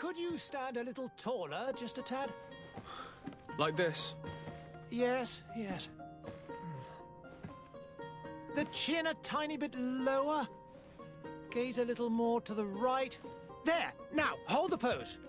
Could you stand a little taller, just a tad? Like this? Yes, yes. The chin a tiny bit lower. Gaze a little more to the right. There! Now, hold the pose.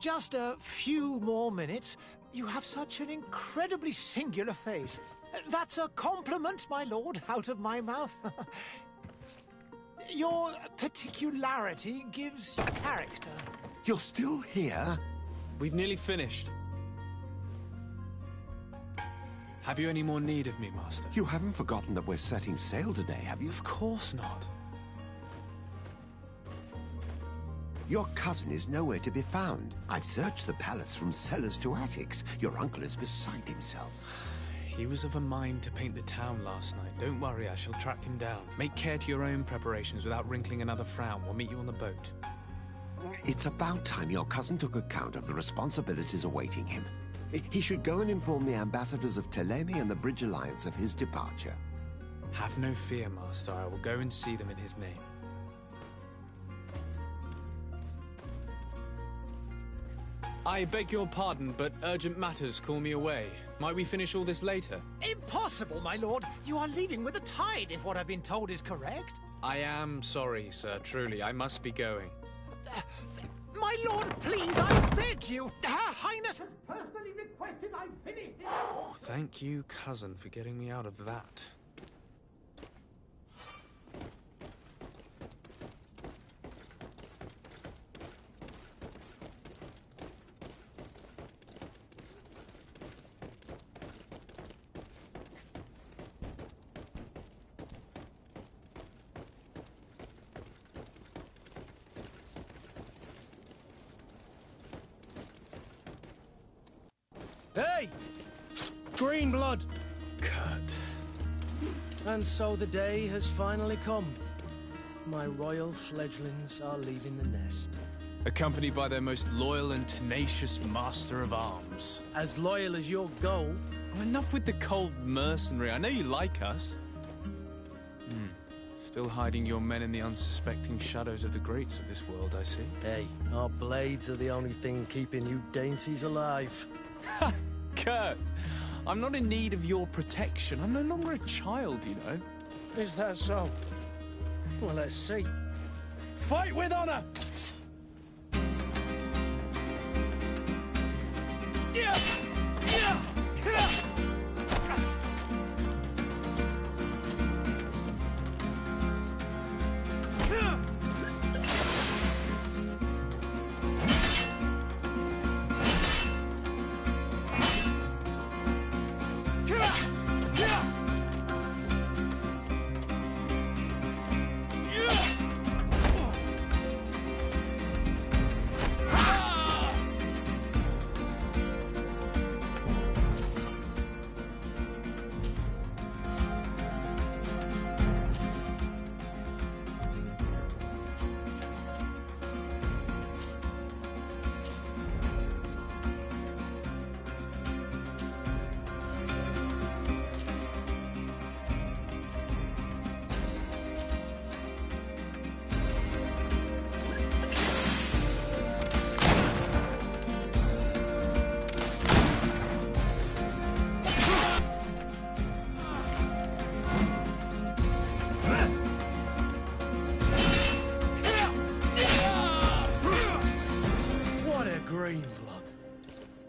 Just a few more minutes. You have such an incredibly singular face. That's a compliment, my lord, out of my mouth. Your particularity gives you character. You're still here? We've nearly finished. Have you any more need of me, Master? You haven't forgotten that we're setting sail today, have you? Of course not. Your cousin is nowhere to be found. I've searched the palace from cellars to attics. Your uncle is beside himself. He was of a mind to paint the town last night. Don't worry, I shall track him down. Make care to your own preparations without wrinkling another frown. We'll meet you on the boat. It's about time your cousin took account of the responsibilities awaiting him. He should go and inform the ambassadors of Telemi and the Bridge Alliance of his departure. Have no fear, Master. I will go and see them in his name. I beg your pardon, but urgent matters call me away. Might we finish all this later? Impossible, my lord. You are leaving with the tide, if what I've been told is correct. I am sorry, sir. Truly, I must be going. My lord, please, I beg you. Her Highness has personally requested I finish this. Thank you, cousin, for getting me out of that. Hey! Green blood! Kurt. And so the day has finally come. My royal fledglings are leaving the nest. Accompanied by their most loyal and tenacious master of arms. As loyal as your goal. Oh, enough with the cold mercenary. I know you like us. Still hiding your men in the unsuspecting shadows of the greats of this world, I see. Hey, our blades are the only thing keeping you dainties alive. Ha! Kurt! I'm not in need of your protection. I'm no longer a child, you know. Is that so? Well, let's see. Fight with honor! Yeah! Yeah! Yeah!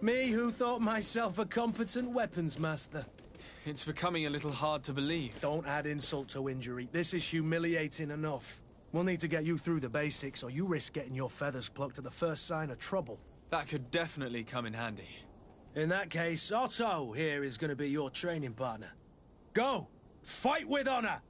Me who thought myself a competent weapons master. It's becoming a little hard to believe. Don't add insult to injury. This is humiliating enough. We'll need to get you through the basics, or you risk getting your feathers plucked at the first sign of trouble. That could definitely come in handy. In that case, Otto here is going to be your training partner. Go! Fight with honor!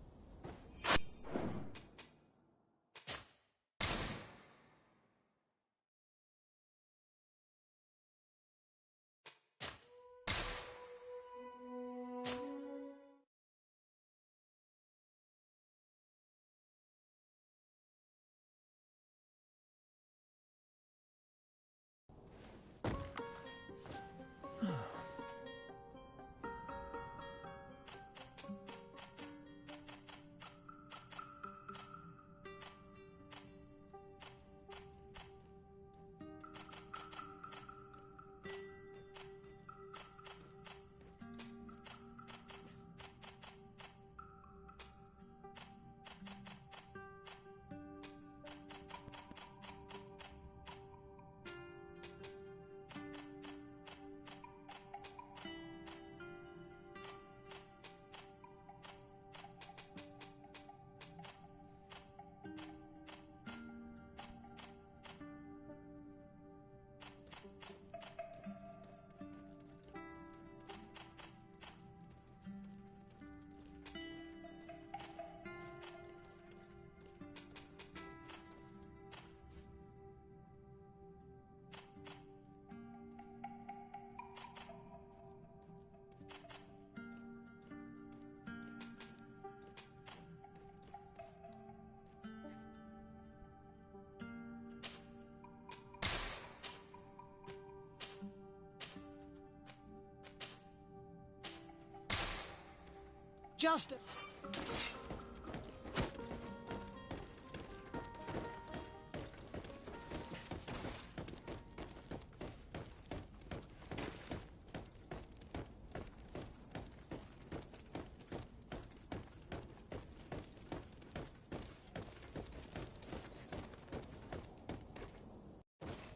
Just...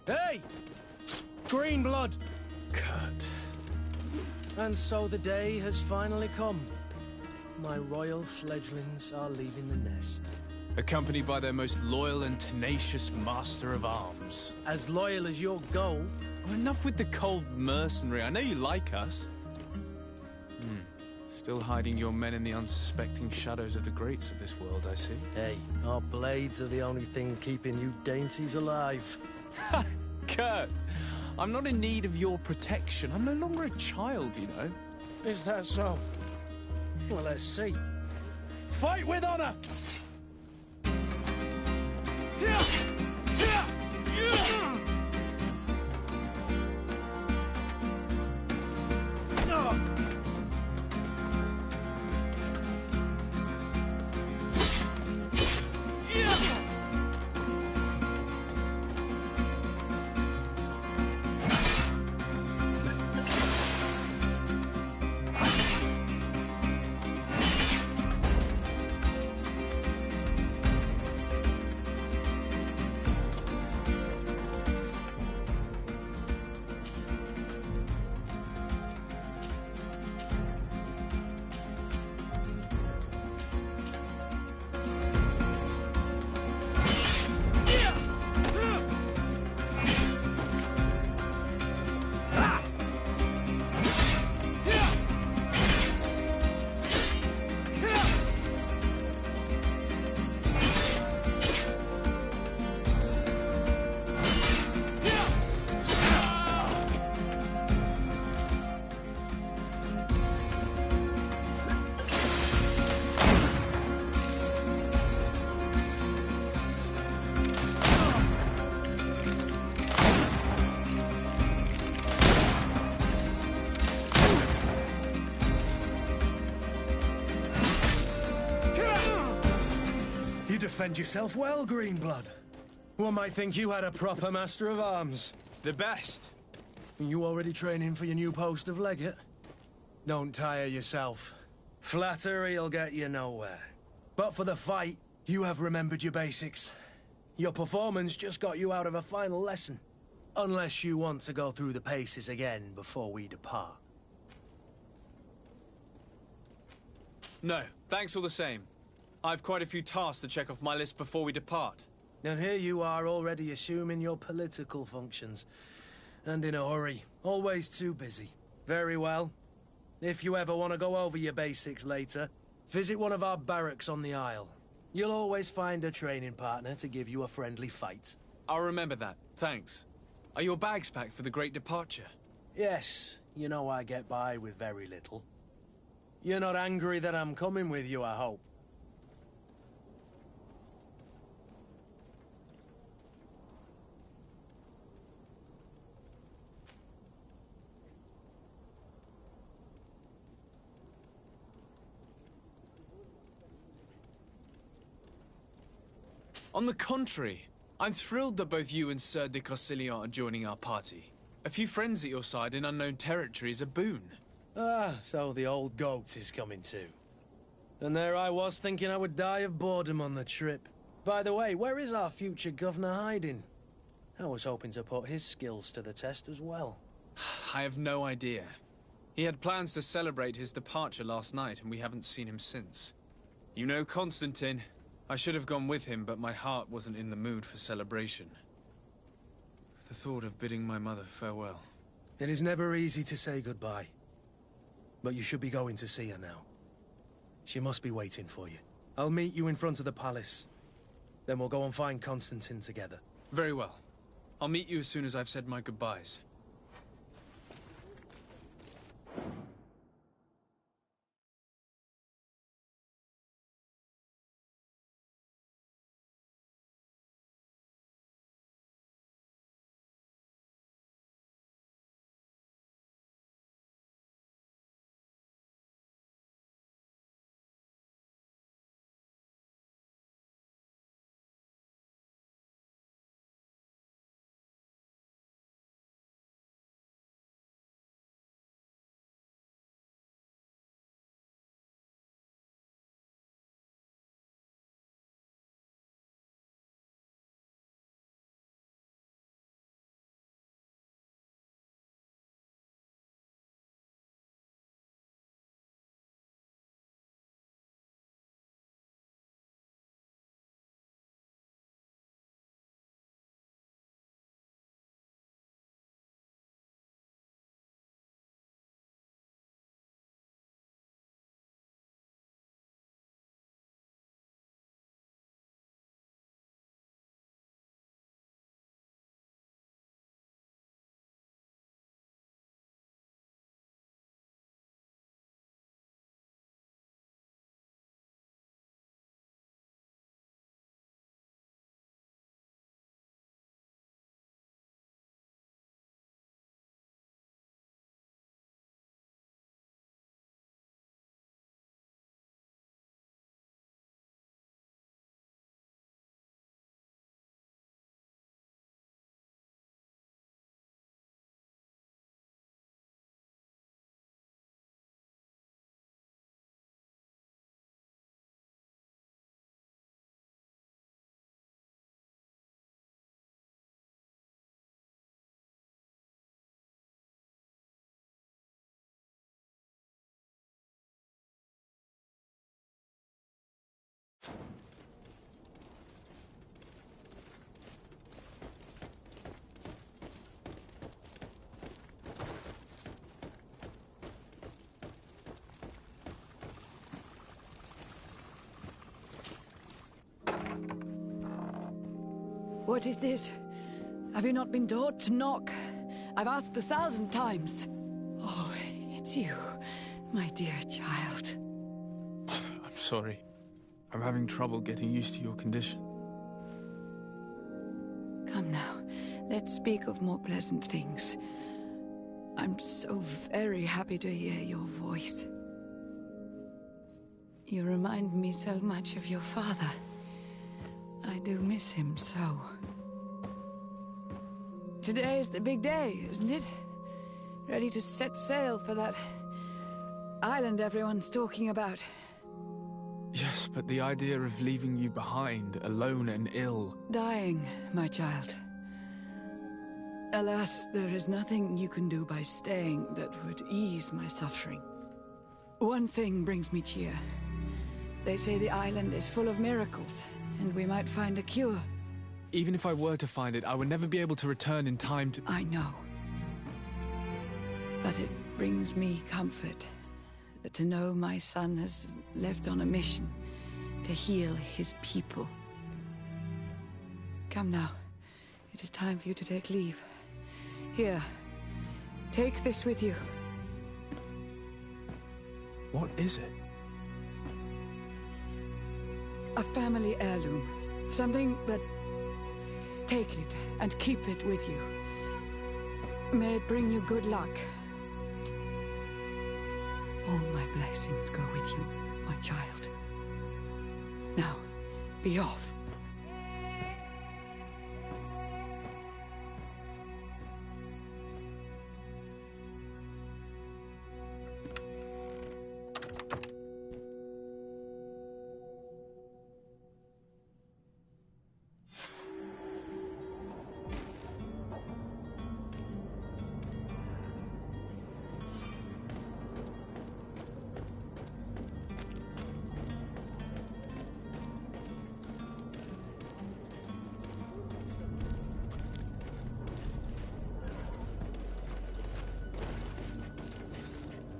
Hey! Green blood! Kurt. And so the day has finally come. My royal fledglings are leaving the nest. Accompanied by their most loyal and tenacious master of arms. As loyal as your goal. Oh, enough with the cold mercenary. I know you like us. Still hiding your men in the unsuspecting shadows of the greats of this world, I see. Hey, our blades are the only thing keeping you dainties alive. Ha! Kurt! I'm not in need of your protection. I'm no longer a child, you know. Is that so? Well, let's see. Fight with honor! You defend yourself well, Greenblood. One might think you had a proper master of arms. The best. You already training for your new post of legate? Don't tire yourself. Flattery'll get you nowhere. But for the fight, you have remembered your basics. Your performance just got you out of a final lesson. Unless you want to go through the paces again before we depart. No, thanks all the same. I've quite a few tasks to check off my list before we depart. And here you are already assuming your political functions. And in a hurry. Always too busy. Very well. If you ever want to go over your basics later, visit one of our barracks on the Isle. You'll always find a training partner to give you a friendly fight. I'll remember that, thanks. Are your bags packed for the great departure? Yes, you know I get by with very little. You're not angry that I'm coming with you, I hope. On the contrary, I'm thrilled that both you and Sir de Cossillon are joining our party. A few friends at your side in unknown territory is a boon. Ah, so the old goat is coming too. And there I was thinking I would die of boredom on the trip. By the way, where is our future governor hiding? I was hoping to put his skills to the test as well. I have no idea. He had plans to celebrate his departure last night, and we haven't seen him since. You know Constantine. I should have gone with him, but my heart wasn't in the mood for celebration. The thought of bidding my mother farewell. It is never easy to say goodbye. But you should be going to see her now. She must be waiting for you. I'll meet you in front of the palace. Then we'll go and find Constantine together. Very well. I'll meet you as soon as I've said my goodbyes. What is this? Have you not been taught to knock? I've asked 1,000 times. Oh, it's you, my dear child. I'm sorry. I'm having trouble getting used to your condition. Come now, let's speak of more pleasant things. I'm so very happy to hear your voice. You remind me so much of your father. I do miss him so. Today is the big day, isn't it? Ready to set sail for that island everyone's talking about. Yes, but the idea of leaving you behind, alone and ill... Dying, my child. Alas, there is nothing you can do by staying that would ease my suffering. One thing brings me cheer. They say the island is full of miracles, and we might find a cure. Even if I were to find it, I would never be able to return in time to... I know. But it brings me comfort to know my son has left on a mission to heal his people. Come now. It is time for you to take leave. Here, take this with you. What is it? A family heirloom. Something that... Take it and keep it with you. May it bring you good luck. All my blessings go with you, my child. Now, be off.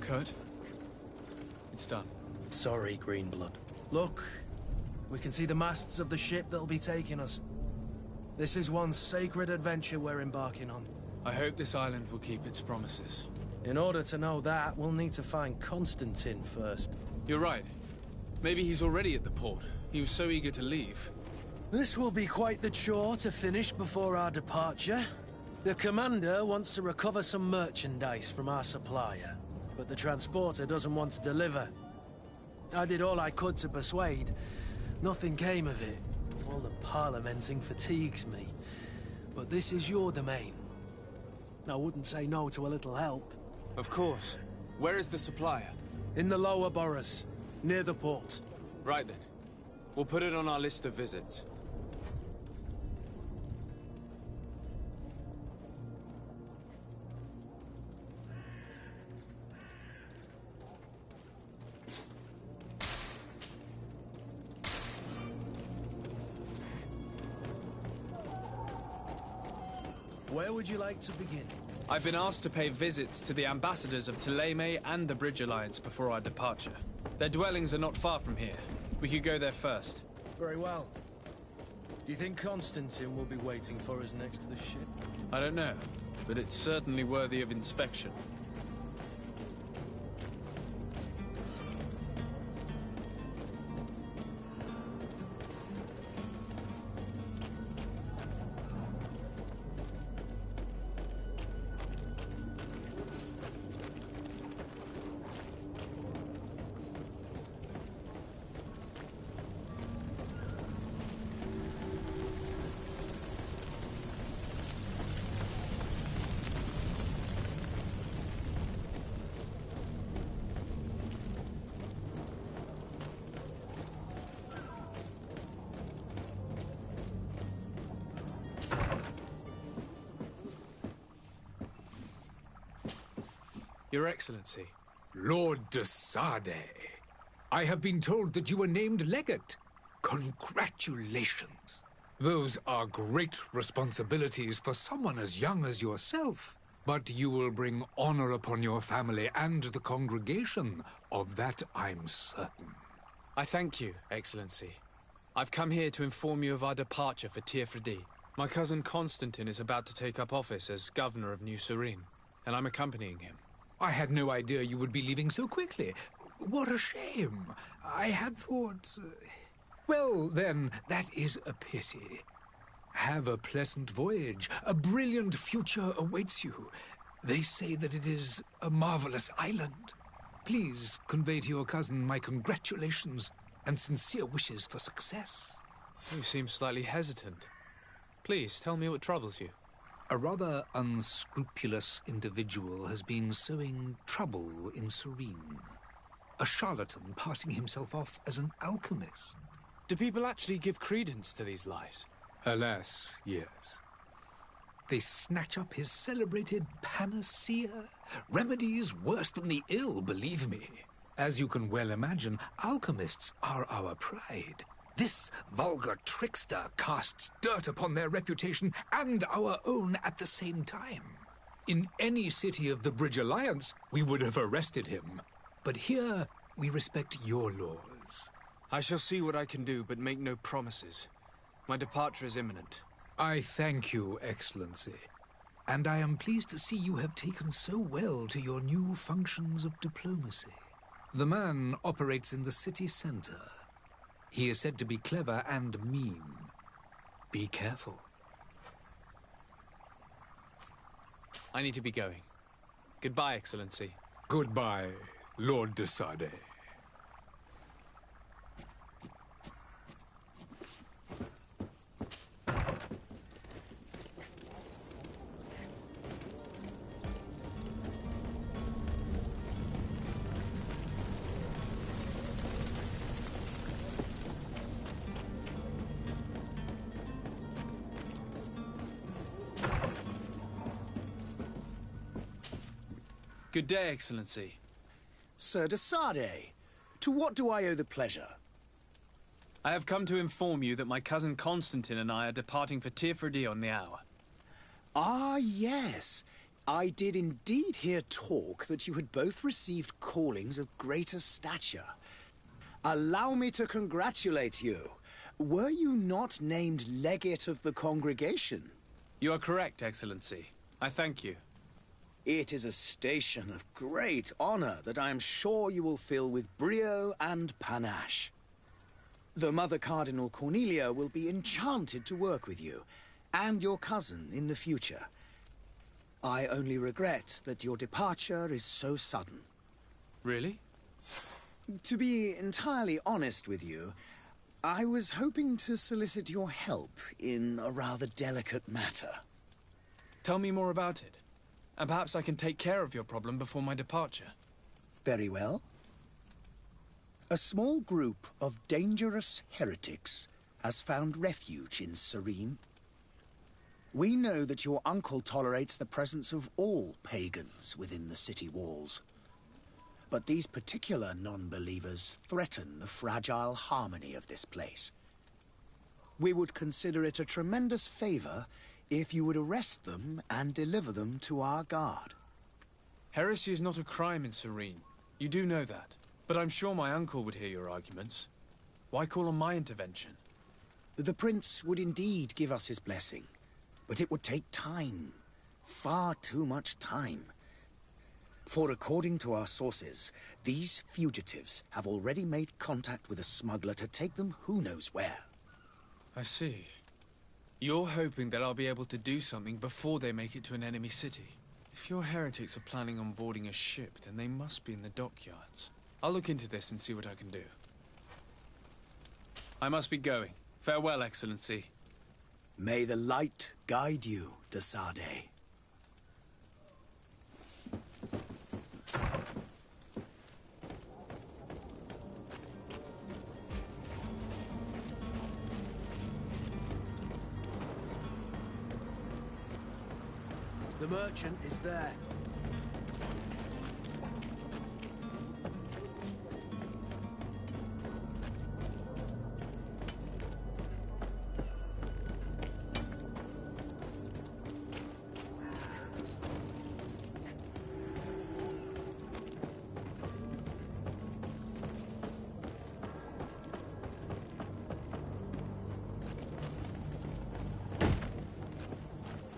Kurt? It's done. Sorry, Greenblood. Look, we can see the masts of the ship that'll be taking us. This is one sacred adventure we're embarking on. I hope this island will keep its promises. In order to know that, we'll need to find Constantine first. You're right. Maybe he's already at the port. He was so eager to leave. This will be quite the chore to finish before our departure. The commander wants to recover some merchandise from our supplier, but the transporter doesn't want to deliver. I did all I could to persuade. Nothing came of it. All the parliamenting fatigues me. But this is your domain. I wouldn't say no to a little help. Of course. Where is the supplier? In the lower boroughs, near the port. Right then. We'll put it on our list of visits. Where would you like to begin? I've been asked to pay visits to the ambassadors of Thélème and the Bridge Alliance before our departure. Their dwellings are not far from here. We could go there first. Very well. Do you think Constantine will be waiting for us next to the ship? I don't know, but it's certainly worthy of inspection. Your Excellency. Lord de Sade, I have been told that you were named legate. Congratulations. Those are great responsibilities for someone as young as yourself. But you will bring honor upon your family and the congregation. Of that I'm certain. I thank you, Excellency. I've come here to inform you of our departure for Tirfredi. My cousin Constantine is about to take up office as governor of New Serene, and I'm accompanying him. I had no idea you would be leaving so quickly. What a shame. I had thought... Well, then, that is a pity. Have a pleasant voyage. A brilliant future awaits you. They say that it is a marvelous island. Please convey to your cousin my congratulations and sincere wishes for success. You seem slightly hesitant. Please, tell me what troubles you. A rather unscrupulous individual has been sowing trouble in Serene. A charlatan passing himself off as an alchemist. Do people actually give credence to these lies? Alas, yes. They snatch up his celebrated panacea. Remedies worse than the ill, believe me. As you can well imagine, alchemists are our pride. This vulgar trickster casts dirt upon their reputation and our own at the same time. In any city of the Bridge Alliance, we would have arrested him. But here, we respect your laws. I shall see what I can do, but make no promises. My departure is imminent. I thank you, Excellency. And I am pleased to see you have taken so well to your new functions of diplomacy. The man operates in the city center. He is said to be clever and mean. Be careful. I need to be going. Goodbye, Excellency. Goodbye, Lord de Sade. Good day, Excellency. Sir de Sade, to what do I owe the pleasure? I have come to inform you that my cousin Constantine and I are departing for Tirfredi on the hour. Ah, yes. I did indeed hear talk that you had both received callings of greater stature. Allow me to congratulate you. Were you not named legate of the congregation? You are correct, Excellency. I thank you. It is a station of great honor that I am sure you will fill with brio and panache. The Mother Cardinal Cornelia will be enchanted to work with you, and your cousin in the future. I only regret that your departure is so sudden. Really? To be entirely honest with you, I was hoping to solicit your help in a rather delicate matter. Tell me more about it. And perhaps I can take care of your problem before my departure. Very well. A small group of dangerous heretics has found refuge in Serene. We know that your uncle tolerates the presence of all pagans within the city walls. But these particular non-believers threaten the fragile harmony of this place. We would consider it a tremendous favor if you would arrest them and deliver them to our guard. Heresy is not a crime in Serene. You do know that. But I'm sure my uncle would hear your arguments. Why call on my intervention? The prince would indeed give us his blessing, but it would take time. Far too much time. For according to our sources, these fugitives have already made contact with a smuggler to take them who knows where. I see. You're hoping that I'll be able to do something before they make it to an enemy city. If your heretics are planning on boarding a ship, then they must be in the dockyards. I'll look into this and see what I can do. I must be going. Farewell, Excellency. May the light guide you, de Sade. The merchant is there.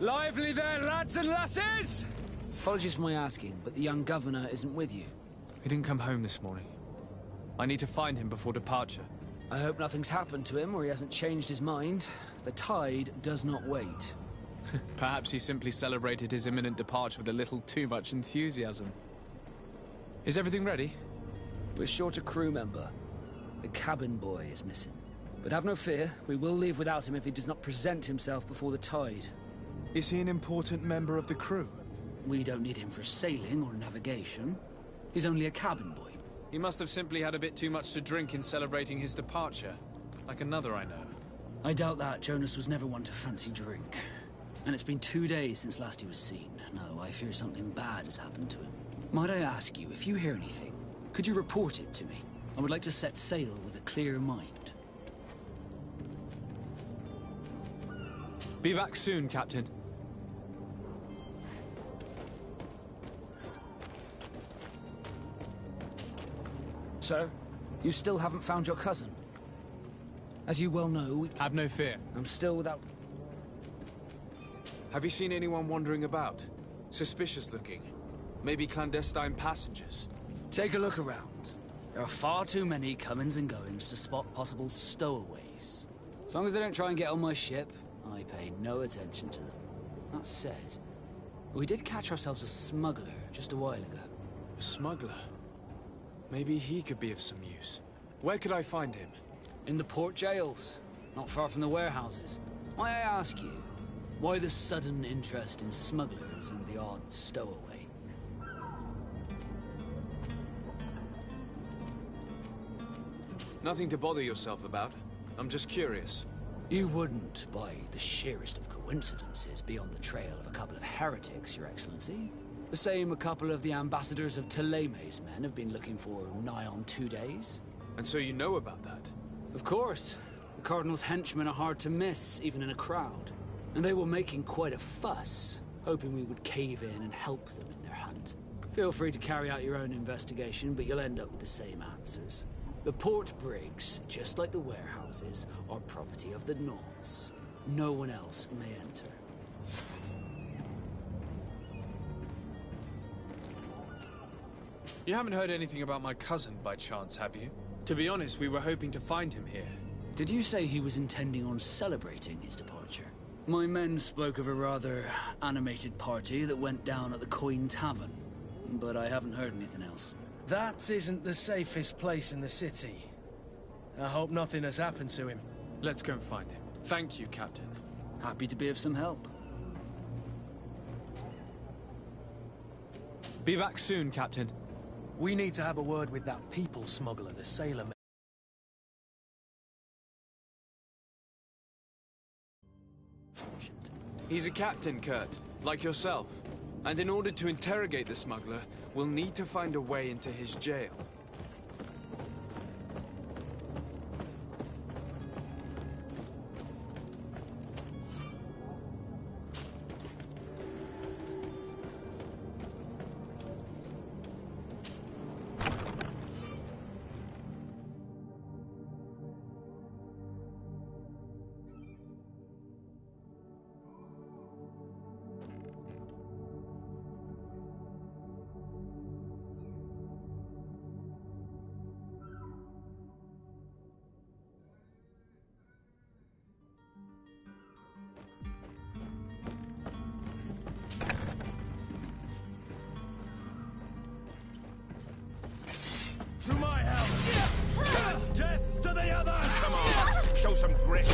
Lively there, lads and lasses! Apologies for my asking, but the young governor isn't with you. He didn't come home this morning. I need to find him before departure. I hope nothing's happened to him or he hasn't changed his mind. The tide does not wait. Perhaps he simply celebrated his imminent departure with a little too much enthusiasm. Is everything ready? We're short a crew member. The cabin boy is missing. But have no fear, we will leave without him if he does not present himself before the tide. Is he an important member of the crew? We don't need him for sailing or navigation. He's only a cabin boy. He must have simply had a bit too much to drink in celebrating his departure. Like another I know. I doubt that. Jonas was never one to fancy drink. And it's been 2 days since last he was seen. No, I fear something bad has happened to him. Might I ask you, if you hear anything, could you report it to me? I would like to set sail with a clear mind. Be back soon, Captain. Sir, you still haven't found your cousin. As you well know, Have no fear. I'm still without... Have you seen anyone wandering about? Suspicious looking. Maybe clandestine passengers? Take a look around. There are far too many comings and goings to spot possible stowaways. As long as they don't try and get on my ship, I pay no attention to them. That said, we did catch ourselves a smuggler just a while ago. A smuggler? Maybe he could be of some use. Where could I find him? In the port jails, not far from the warehouses. May I ask you, why the sudden interest in smugglers and the odd stowaway? Nothing to bother yourself about. I'm just curious. You wouldn't, by the sheerest of coincidences, be on the trail of a couple of heretics, Your Excellency. The same a couple of the ambassadors of Teleme's men have been looking for nigh on 2 days. And so you know about that? Of course. The Cardinal's henchmen are hard to miss, even in a crowd. And they were making quite a fuss, hoping we would cave in and help them in their hunt. Feel free to carry out your own investigation, but you'll end up with the same answers. The port brigs, just like the warehouses, are property of the Nords. No one else may enter. You haven't heard anything about my cousin by chance, have you? To be honest, we were hoping to find him here. Did you say he was intending on celebrating his departure? My men spoke of a rather animated party that went down at the Coin Tavern, but I haven't heard anything else. That isn't the safest place in the city. I hope nothing has happened to him. Let's go and find him. Thank you, Captain. Happy to be of some help. Be back soon, Captain. We need to have a word with that people smuggler, the sailor. He's a captain, Kurt, like yourself. And in order to interrogate the smuggler, we'll need to find a way into his jail. To my help! Death to the other! Come on, show some grit.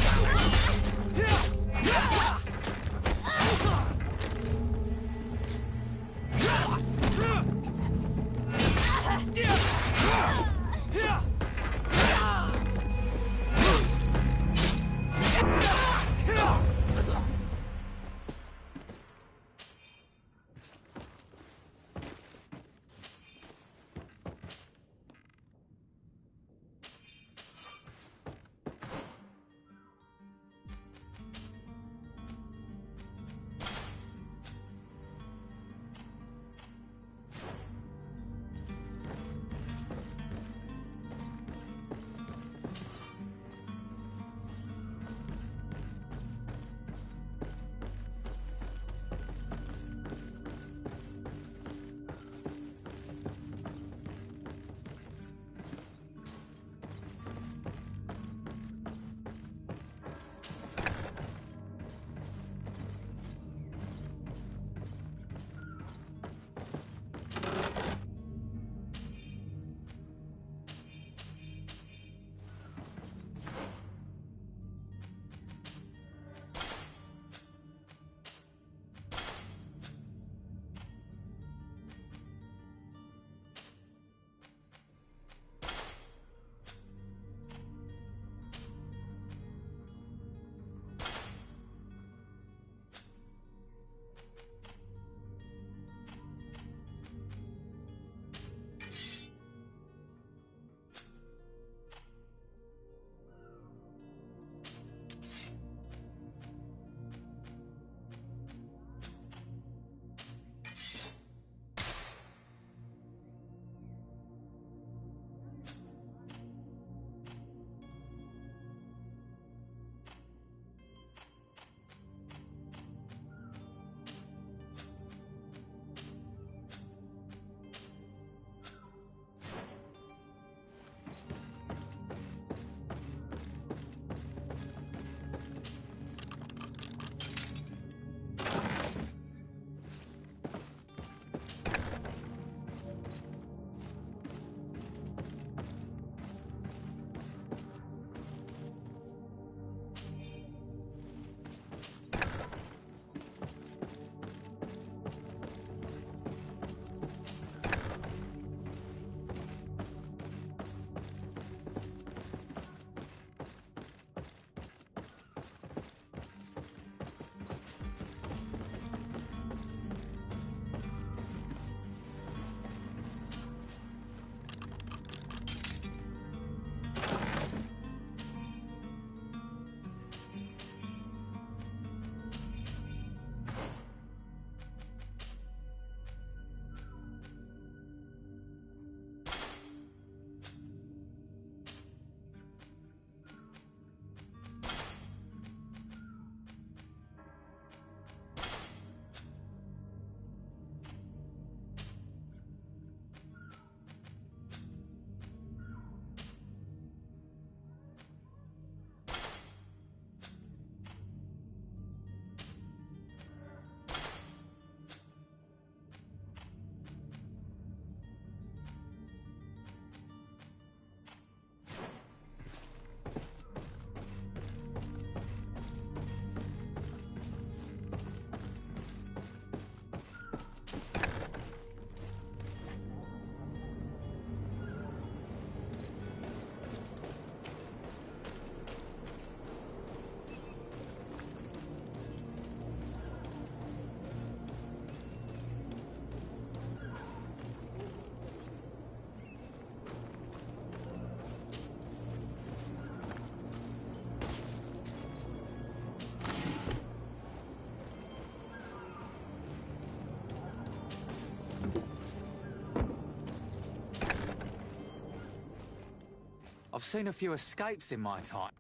I've seen a few escapes in my time.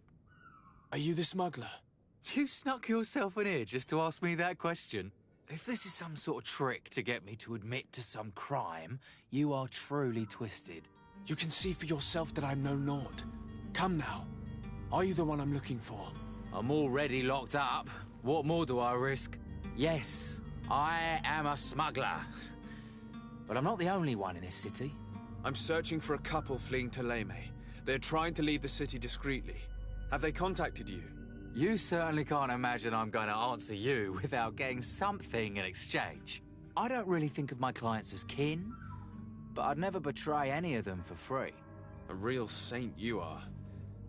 Are you the smuggler? You snuck yourself in here just to ask me that question? If this is some sort of trick to get me to admit to some crime, you are truly twisted. You can see for yourself that I'm no Nord. Come now. Are you the one I'm looking for? I'm already locked up. What more do I risk? Yes, I am a smuggler. But I'm not the only one in this city. I'm searching for a couple fleeing to Leme. They're trying to leave the city discreetly. Have they contacted you? You certainly can't imagine I'm going to answer you without getting something in exchange. I don't really think of my clients as kin, but I'd never betray any of them for free. A real saint you are.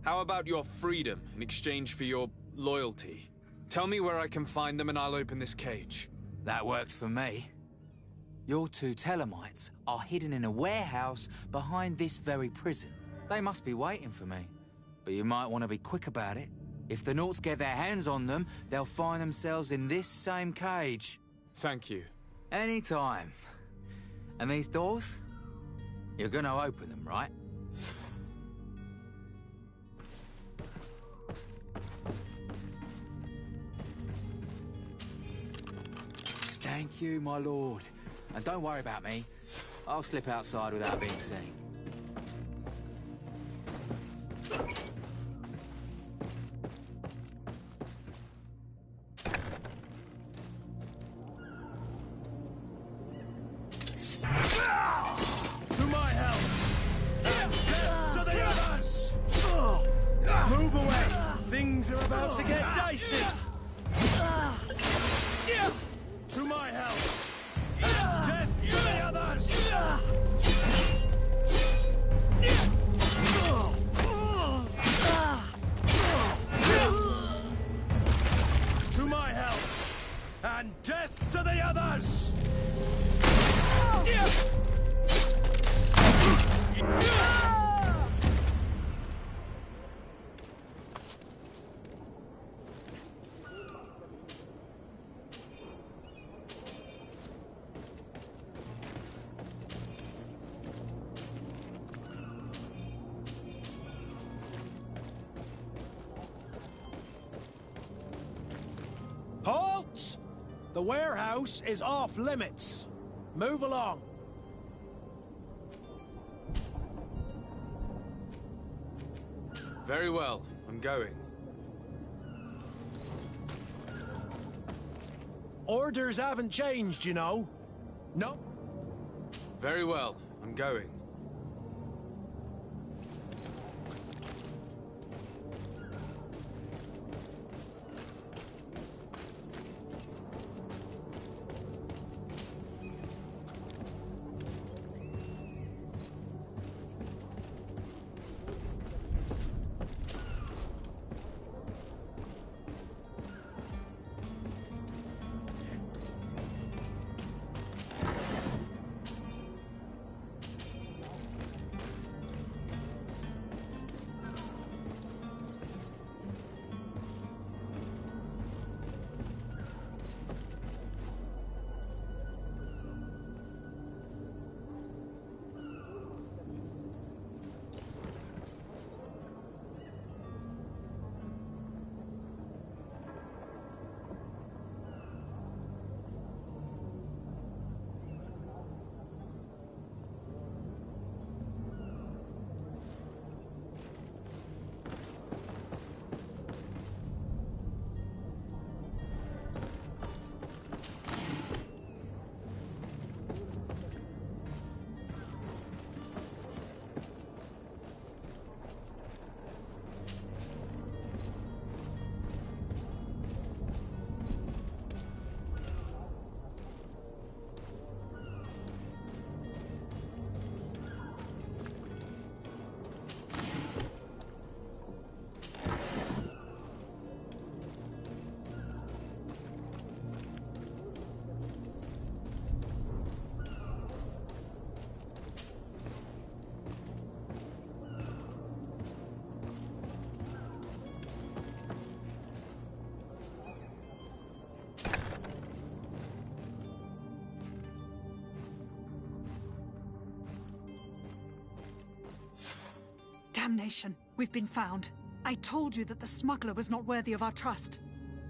How about your freedom in exchange for your loyalty? Tell me where I can find them and I'll open this cage. That works for me. Your two Telemites are hidden in a warehouse behind this very prison. They must be waiting for me, but you might want to be quick about it. If the Nauts get their hands on them, they'll find themselves in this same cage. Thank you. Anytime. And these doors? You're gonna open them, right? Thank you, my lord. And don't worry about me. I'll slip outside without being seen. To my help! And death to the others! Move away! Things are about to get dicey! To my help! And death to the others! To my help! And death to the others! Halt! The warehouse is off limits. Move along. Very well. I'm going. Orders haven't changed, you know. No. Very well. I'm going. Damnation. We've been found. I told you that the smuggler was not worthy of our trust.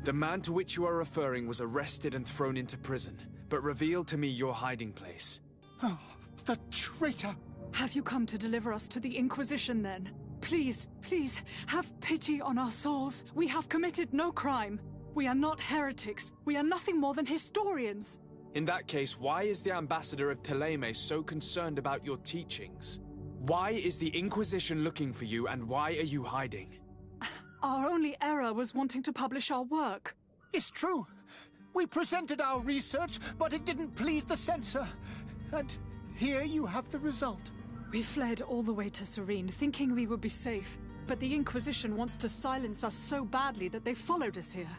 The man to which you are referring was arrested and thrown into prison, but revealed to me your hiding place. Oh, the traitor! Have you come to deliver us to the Inquisition, then? Please, please, have pity on our souls. We have committed no crime. We are not heretics. We are nothing more than historians. In that case, why is the ambassador of Thélème so concerned about your teachings? Why is the Inquisition looking for you, and why are you hiding? Our only error was wanting to publish our work. It's true. We presented our research, but it didn't please the censor. And here you have the result. We fled all the way to Serene, thinking we would be safe. But the Inquisition wants to silence us so badly that they followed us here.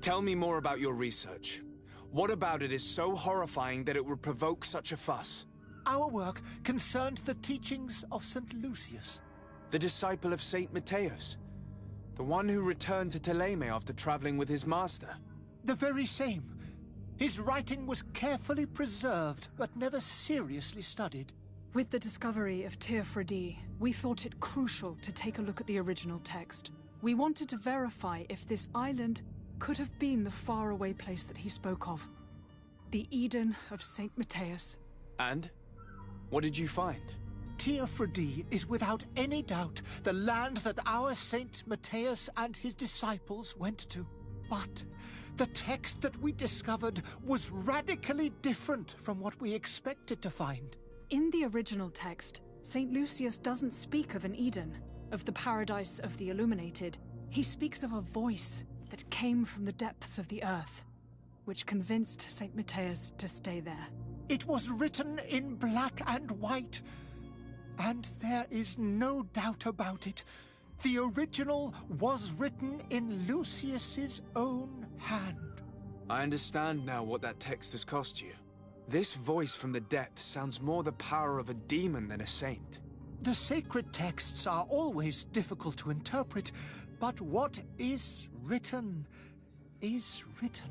Tell me more about your research. What about it is so horrifying that it would provoke such a fuss? Our work concerned the teachings of St. Lucius. The disciple of St. Matthias? The one who returned to Thélème after traveling with his master? The very same. His writing was carefully preserved, but never seriously studied. With the discovery of Teofredi, we thought it crucial to take a look at the original text. We wanted to verify if this island could have been the faraway place that he spoke of. The Eden of St. Matthias. And? What did you find? Teofredi is without any doubt the land that our Saint Matthias and his disciples went to. But the text that we discovered was radically different from what we expected to find. In the original text, St. Lucius doesn't speak of an Eden, of the paradise of the illuminated. He speaks of a voice that came from the depths of the earth, which convinced St. Matthias to stay there. It was written in black and white, and there is no doubt about it. The original was written in Lucius's own hand. I understand now what that text has cost you. This voice from the depths sounds more the power of a demon than a saint. The sacred texts are always difficult to interpret, but what is written is written.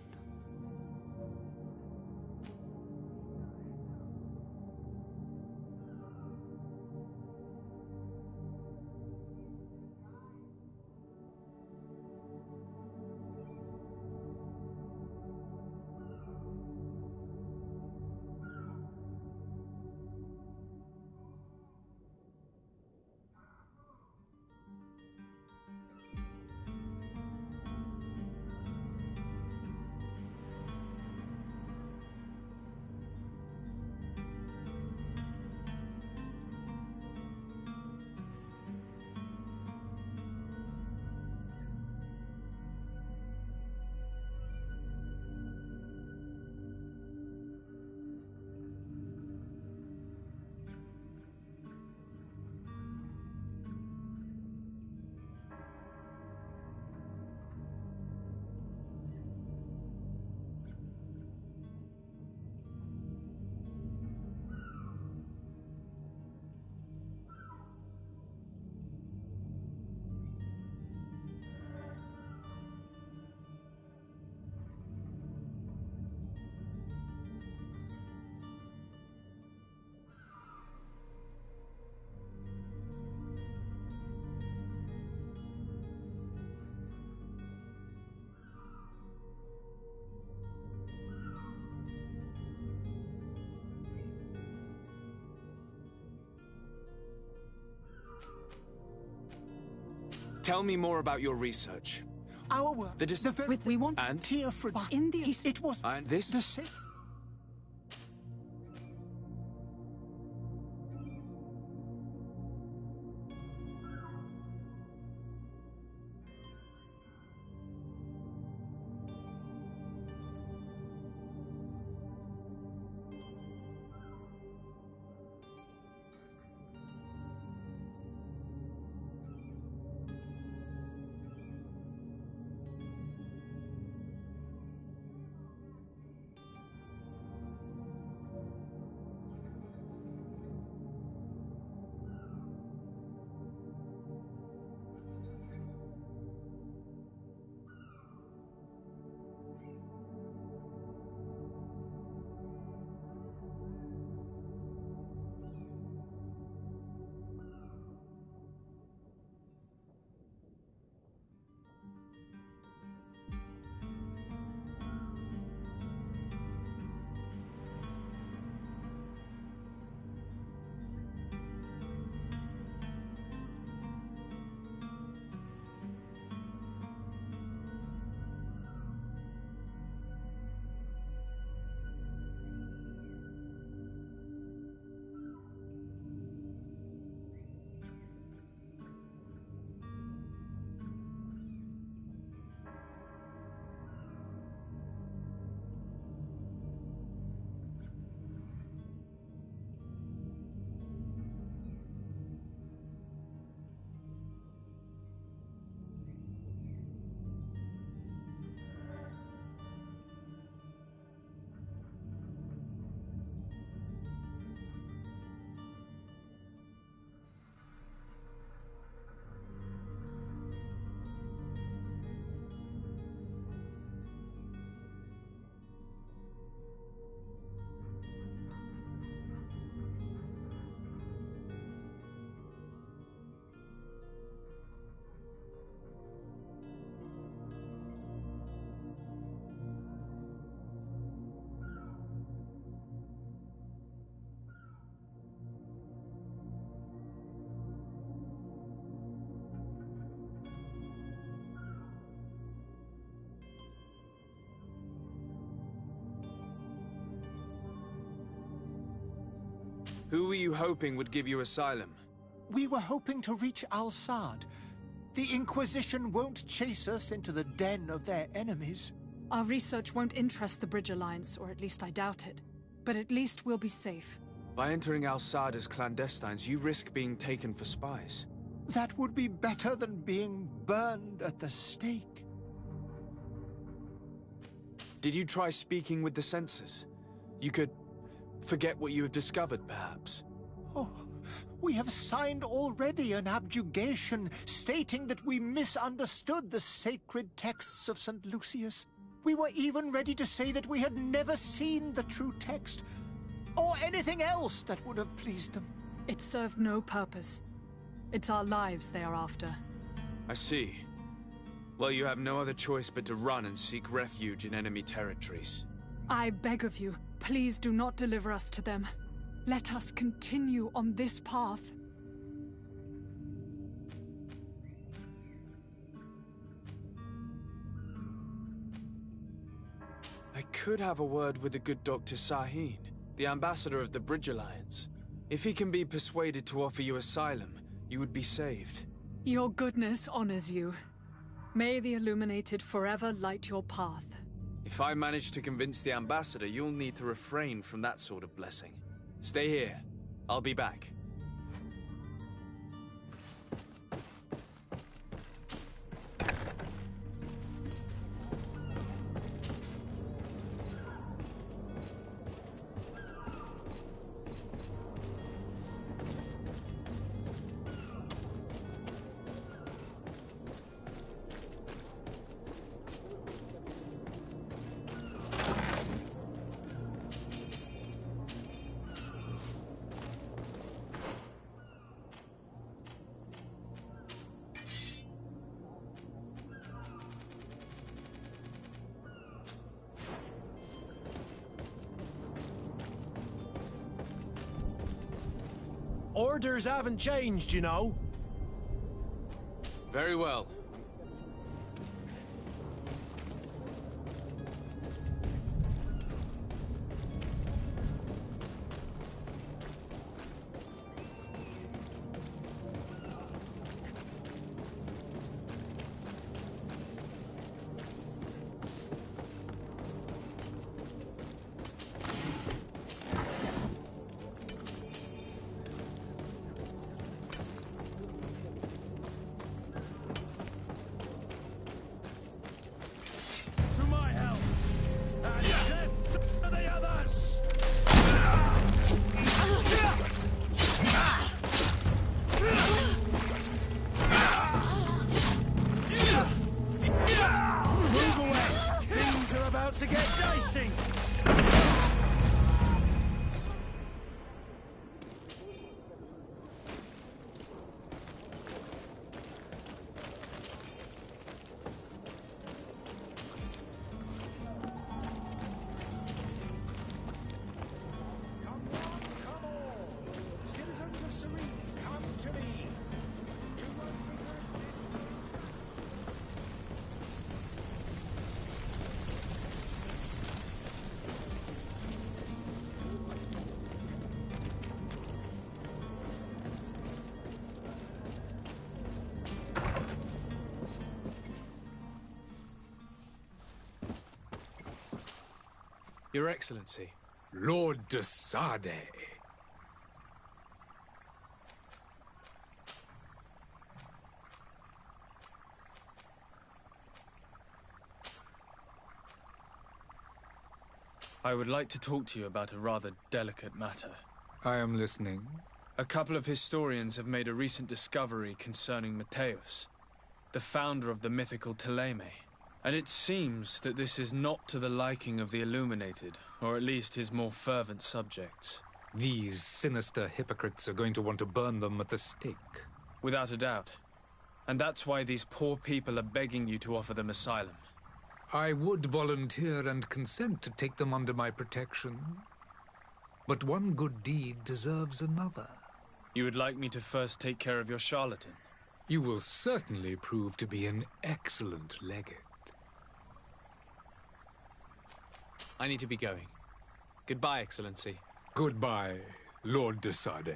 Tell me more about your research. Our work. We want and Teofredi. In the it was and this the same. Who were you hoping would give you asylum? We were hoping to reach Al-Sad. The Inquisition won't chase us into the den of their enemies. Our research won't interest the Bridge Alliance, or at least I doubt it. But at least we'll be safe. By entering Al-Sad as clandestines, you risk being taken for spies. That would be better than being burned at the stake. Did you try speaking with the censors? You could forget what you have discovered, perhaps. Oh, we have signed already an abjugation stating that we misunderstood the sacred texts of St. Lucius. We were even ready to say that we had never seen the true text, or anything else that would have pleased them. It served no purpose. It's our lives they are after. I see. Well, you have no other choice but to run and seek refuge in enemy territories. I beg of you, please do not deliver us to them. Let us continue on this path. I could have a word with the good Dr. Sahin, the ambassador of the Bridge Alliance. If he can be persuaded to offer you asylum, you would be saved. Your goodness honors you. May the Illuminated forever light your path. If I manage to convince the ambassador, you'll need to refrain from that sort of blessing. Stay here. I'll be back. Orders haven't changed, you know. Very well. To my help! And death to the others! Move away! Things are about to get dicey! Your Excellency. Lord de Sade. I would like to talk to you about a rather delicate matter. I am listening. A couple of historians have made a recent discovery concerning Mateus, the founder of the mythical Thélème. And it seems that this is not to the liking of the Illuminated, or at least his more fervent subjects. These sinister hypocrites are going to want to burn them at the stake. Without a doubt. And that's why these poor people are begging you to offer them asylum. I would volunteer and consent to take them under my protection. But one good deed deserves another. You would like me to first take care of your charlatan? You will certainly prove to be an excellent legate. I need to be going. Goodbye, Excellency. Goodbye, Lord de Sade.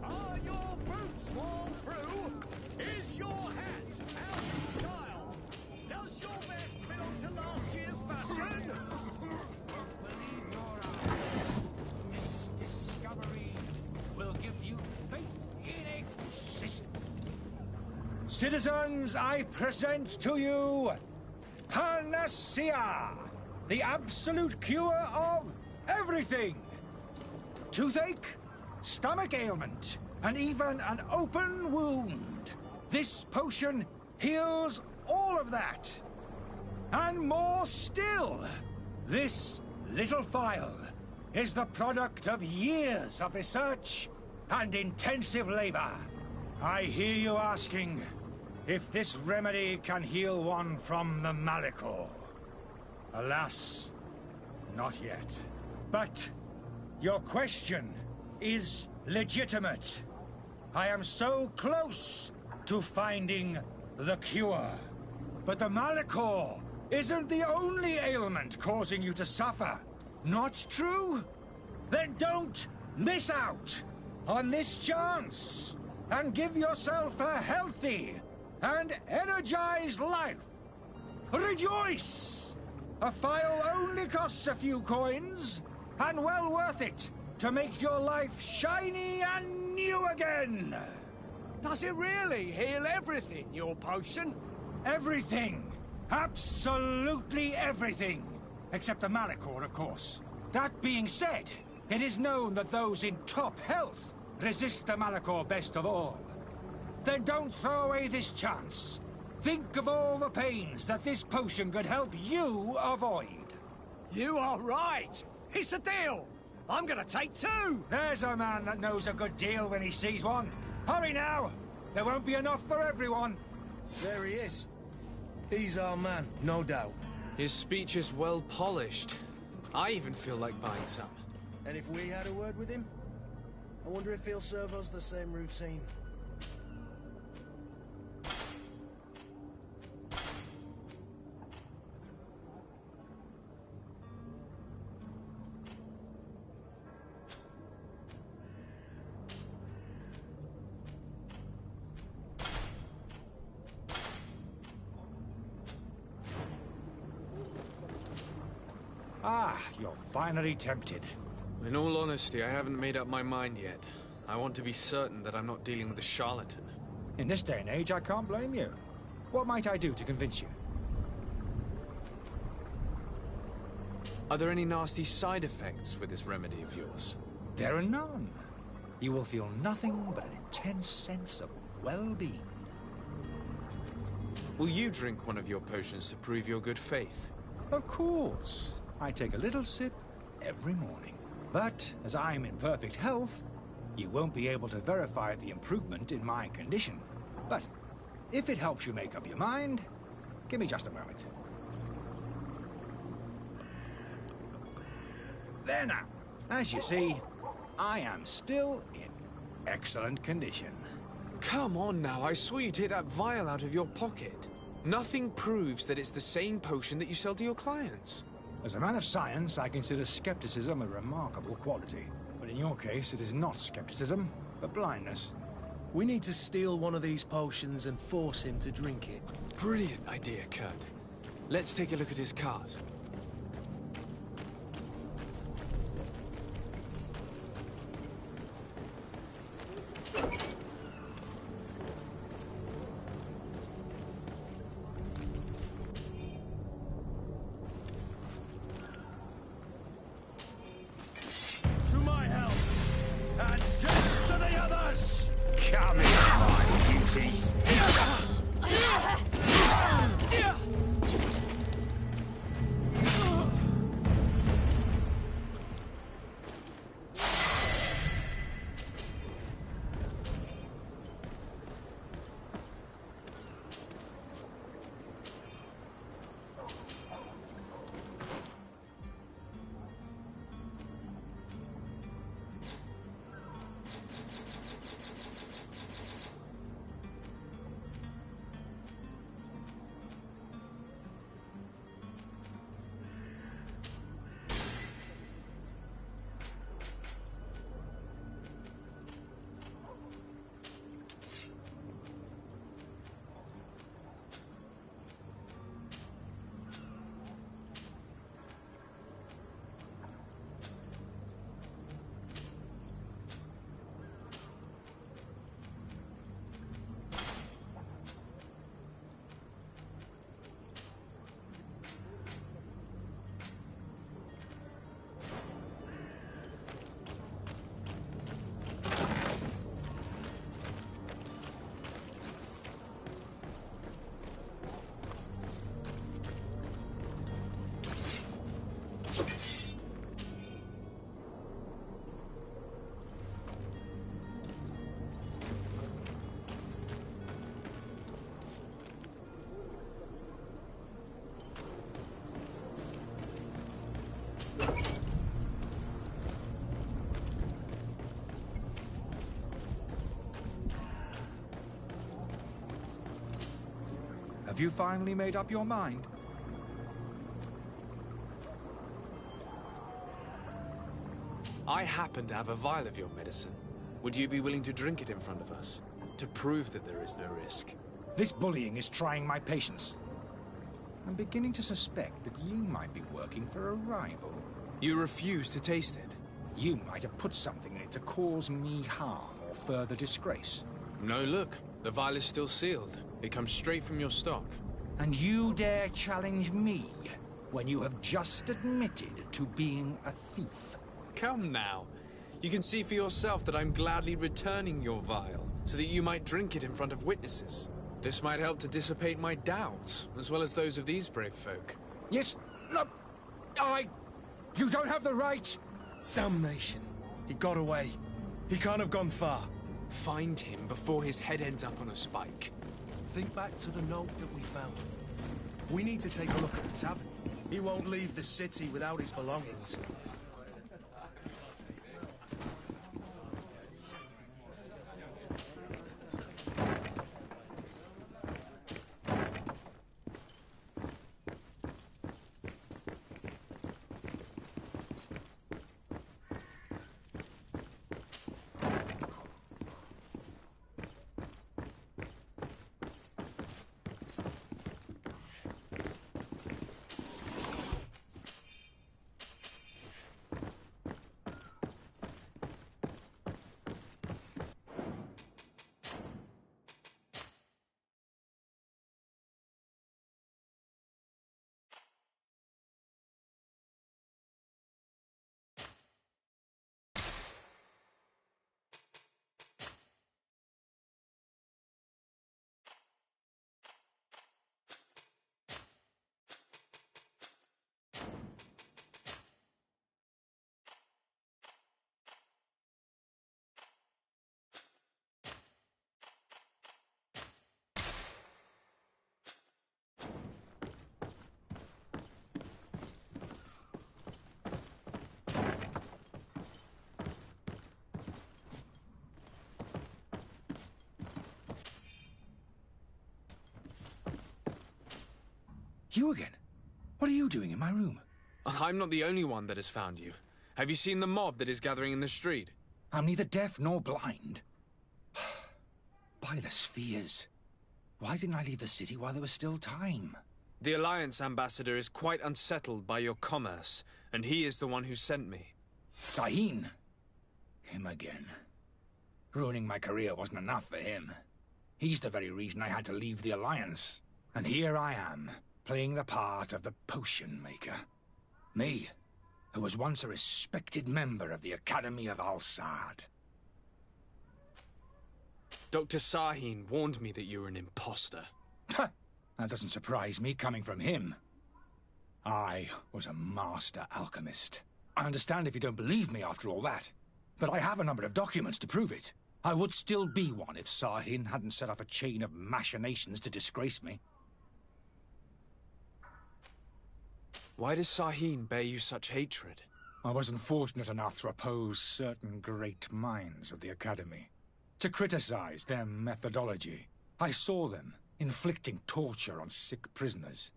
Are your boots all through? Is your hat out of style? Does your vest belong to last year's fashion? Believe your eyes. This discovery will give you faith in existence. Citizens, I present to you Panacea, the absolute cure of everything. Toothache, stomach ailment, and even an open wound. This potion heals all of that. And more still. This little phial is the product of years of research and intensive labor. I hear you asking if this remedy can heal one from the Malachor. Alas, not yet. But your question is legitimate. I am so close to finding the cure. But the Malachor isn't the only ailment causing you to suffer. Not true? Then don't miss out on this chance and give yourself a healthy and energized life. Rejoice! A phial only costs a few coins, and well worth it to make your life shiny and new again. Does it really heal everything, your potion? Everything. Absolutely everything. Except the Malachor, of course. That being said, it is known that those in top health resist the Malachor best of all. Then don't throw away this chance. Think of all the pains that this potion could help you avoid. You are right. It's a deal. I'm gonna take two. There's a man that knows a good deal when he sees one. Hurry now. There won't be enough for everyone. There he is. He's our man, no doubt. His speech is well polished. I even feel like buying some. And if we had a word with him, I wonder if he'll serve us the same routine. Ah, you're finally tempted. In all honesty, I haven't made up my mind yet. I want to be certain that I'm not dealing with a charlatan. In this day and age, I can't blame you. What might I do to convince you? Are there any nasty side effects with this remedy of yours? There are none. You will feel nothing but an intense sense of well-being. Will you drink one of your potions to prove your good faith? Of course. I take a little sip every morning. But as I'm in perfect health, you won't be able to verify the improvement in my condition. But if it helps you make up your mind, give me just a moment. There now. As you see, I am still in excellent condition. Come on now, I saw you take that vial out of your pocket. Nothing proves that it's the same potion that you sell to your clients. As a man of science, I consider skepticism a remarkable quality. But in your case, it is not skepticism, but blindness. We need to steal one of these potions and force him to drink it. Brilliant idea, Kurt. Let's take a look at his cart. To my help, and death to the others! Come here, my beauties. Have you finally made up your mind? I happen to have a vial of your medicine. Would you be willing to drink it in front of us? To prove that there is no risk? This bullying is trying my patience. I'm beginning to suspect that you might be working for a rival. You refuse to taste it? You might have put something in it to cause me harm or further disgrace. No, look. The vial is still sealed. It comes straight from your stock. And you dare challenge me when you have just admitted to being a thief? Come now. You can see for yourself that I'm gladly returning your vial, so that you might drink it in front of witnesses. This might help to dissipate my doubts, as well as those of these brave folk. Yes, no, You don't have the right! Damnation. He got away. He can't have gone far. Find him before his head ends up on a spike. Think back to the note that we found. We need to take a look at the tavern. He won't leave the city without his belongings. You again? What are you doing in my room? I'm not the only one that has found you. Have you seen the mob that is gathering in the street? I'm neither deaf nor blind. By the spheres. Why didn't I leave the city while there was still time? The Alliance ambassador is quite unsettled by your commerce, and he is the one who sent me. Sahin? Him again. Ruining my career wasn't enough for him. He's the very reason I had to leave the Alliance. And here I am, playing the part of the potion maker. Me, who was once a respected member of the Academy of Al-Sad. Dr. Sahin warned me that you were an imposter. That doesn't surprise me, coming from him. I was a master alchemist. I understand if you don't believe me after all that, but I have a number of documents to prove it. I would still be one if Sahin hadn't set off a chain of machinations to disgrace me. Why does Sahin bear you such hatred? I wasn't fortunate enough to oppose certain great minds of the Academy, to criticize their methodology. I saw them inflicting torture on sick prisoners,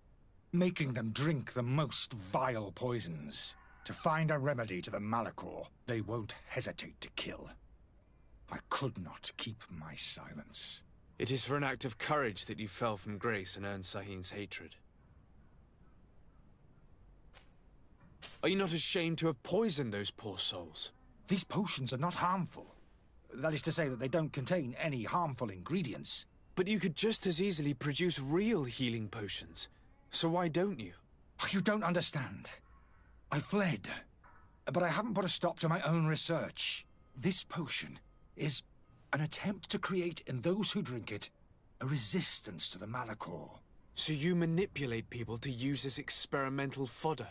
making them drink the most vile poisons. To find a remedy to the Malachor, they won't hesitate to kill. I could not keep my silence. It is for an act of courage that you fell from grace and earned Sahin's hatred. Are you not ashamed to have poisoned those poor souls? These potions are not harmful. That is to say that they don't contain any harmful ingredients. But you could just as easily produce real healing potions. So why don't you? You don't understand. I fled, but I haven't put a stop to my own research. This potion is an attempt to create in those who drink it a resistance to the Malachor. So you manipulate people to use as experimental fodder?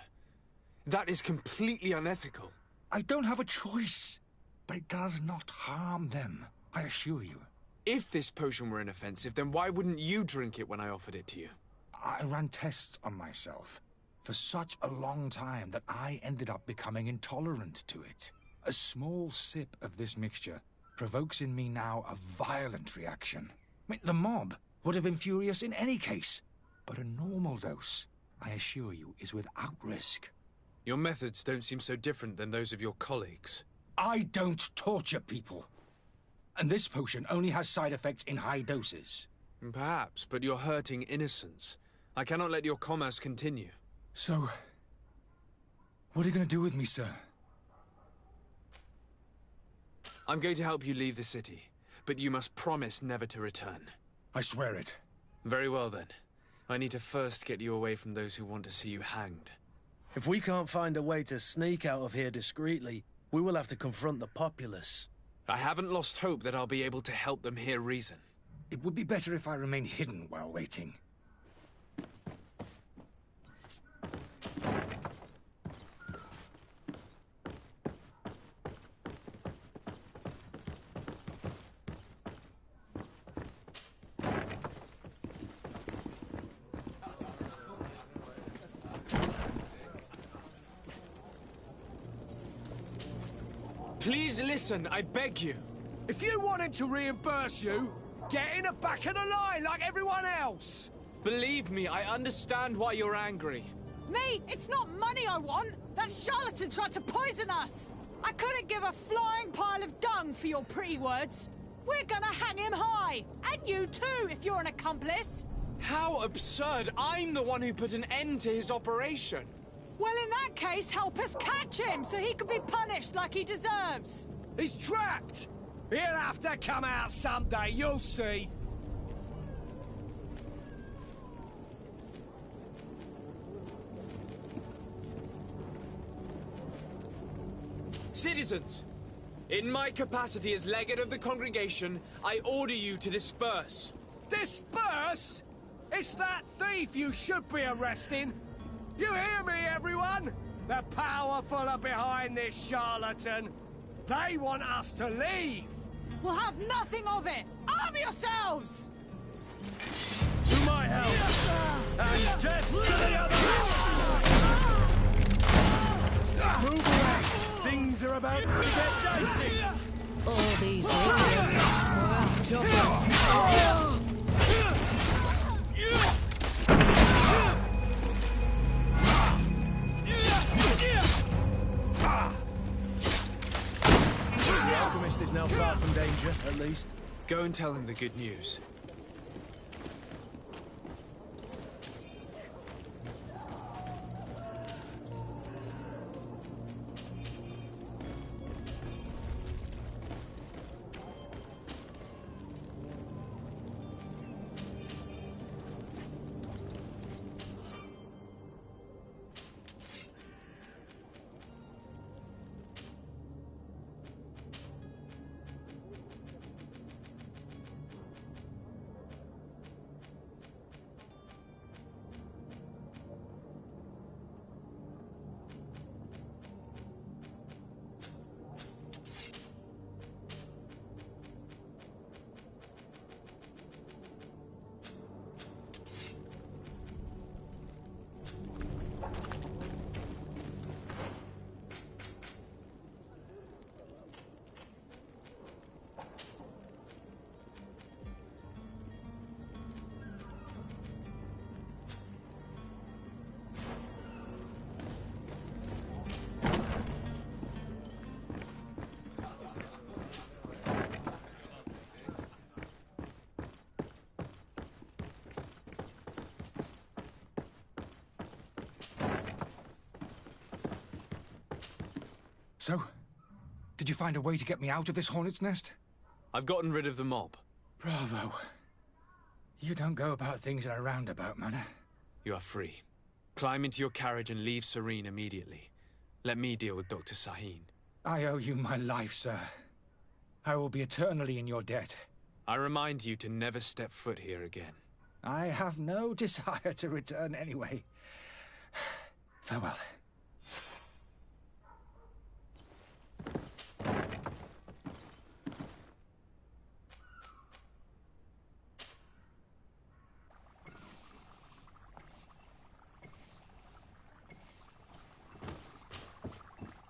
That is completely unethical. I don't have a choice, but it does not harm them, I assure you. If this potion were inoffensive, then why wouldn't you drink it when I offered it to you? I ran tests on myself for such a long time that I ended up becoming intolerant to it. A small sip of this mixture provokes in me now a violent reaction. I mean, the mob would have been furious in any case. But a normal dose, I assure you, is without risk. Your methods don't seem so different than those of your colleagues. I don't torture people. And this potion only has side effects in high doses. Perhaps, but you're hurting innocents. I cannot let your commerce continue. So, what are you going to do with me, sir? I'm going to help you leave the city, but you must promise never to return. I swear it. Very well then. I need to first get you away from those who want to see you hanged. If we can't find a way to sneak out of here discreetly, we will have to confront the populace. I haven't lost hope that I'll be able to help them hear reason. It would be better if I remain hidden while waiting. Please listen, I beg you. If you want him to reimburse you, get in the back of the line like everyone else. Believe me, I understand why you're angry. Me? It's not money I want. That charlatan tried to poison us. I couldn't give a flying pile of dung for your pretty words. We're gonna hang him high. And you too, if you're an accomplice. How absurd! I'm the one who put an end to his operation. Well, in that case, help us catch him so he can be punished like he deserves. He's trapped. He'll have to come out someday, you'll see. Citizens, in my capacity as legate of the congregation, I order you to disperse. Disperse? It's that thief you should be arresting. You hear me, everyone? The powerful are behind this charlatan. They want us to leave. We'll have nothing of it. Arm yourselves! To my help! And death to the others! Move away! Things are about to get dicey! All these idiots are tough. The alchemist is now far from danger, at least. Go and tell him the good news. So, did you find a way to get me out of this hornet's nest? I've gotten rid of the mob. Bravo. You don't go about things in a roundabout manner. You are free. Climb into your carriage and leave Serene immediately. Let me deal with Dr. Sahin. I owe you my life, sir. I will be eternally in your debt. I remind you to never step foot here again. I have no desire to return anyway. Farewell.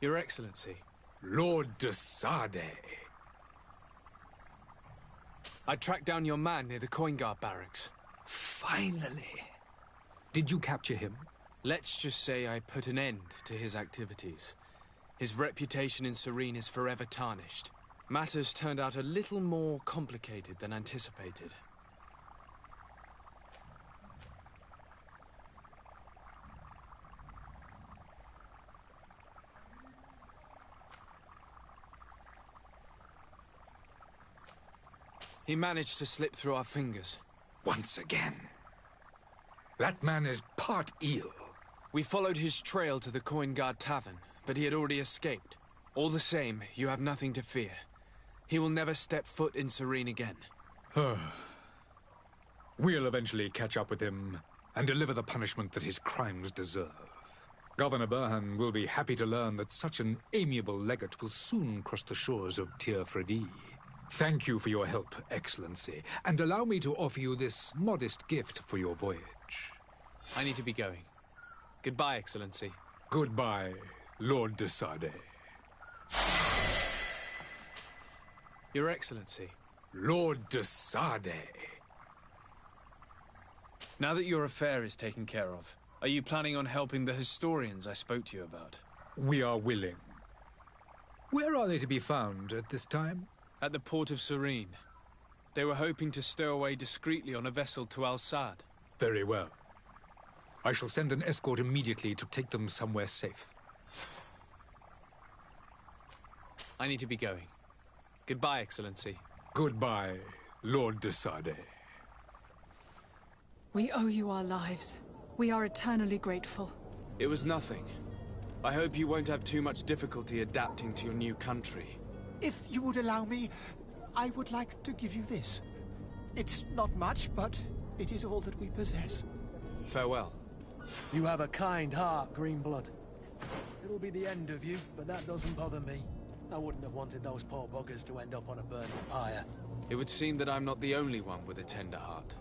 Your Excellency. Lord de Sade. I tracked down your man near the coin guard barracks. Finally. Did you capture him? Let's just say I put an end to his activities. His reputation in Serene is forever tarnished. Matters turned out a little more complicated than anticipated. He managed to slip through our fingers. Once again. That man is part eel. We followed his trail to the Coin Guard Tavern, but he had already escaped. All the same, you have nothing to fear. He will never step foot in Serene again. We'll eventually catch up with him and deliver the punishment that his crimes deserve. Governor Burhan will be happy to learn that such an amiable legate will soon cross the shores of Tir Fredi. Thank you for your help, Excellency, and allow me to offer you this modest gift for your voyage. I need to be going. Goodbye, Excellency. Goodbye, Lord de Sade. Your Excellency. Lord de Sade. Now that your affair is taken care of, are you planning on helping the historians I spoke to you about? We are willing. Where are they to be found at this time? At the port of Serene. They were hoping to stow away discreetly on a vessel to Al-Sad. Very well. I shall send an escort immediately to take them somewhere safe. I need to be going. Goodbye, Excellency. Goodbye, Lord de Sade. We owe you our lives. We are eternally grateful. It was nothing. I hope you won't have too much difficulty adapting to your new country. If you would allow me, I would like to give you this. It's not much, but it is all that we possess. Farewell. You have a kind heart, Greenblood. It'll be the end of you, but that doesn't bother me. I wouldn't have wanted those poor buggers to end up on a burning pyre. It would seem that I'm not the only one with a tender heart.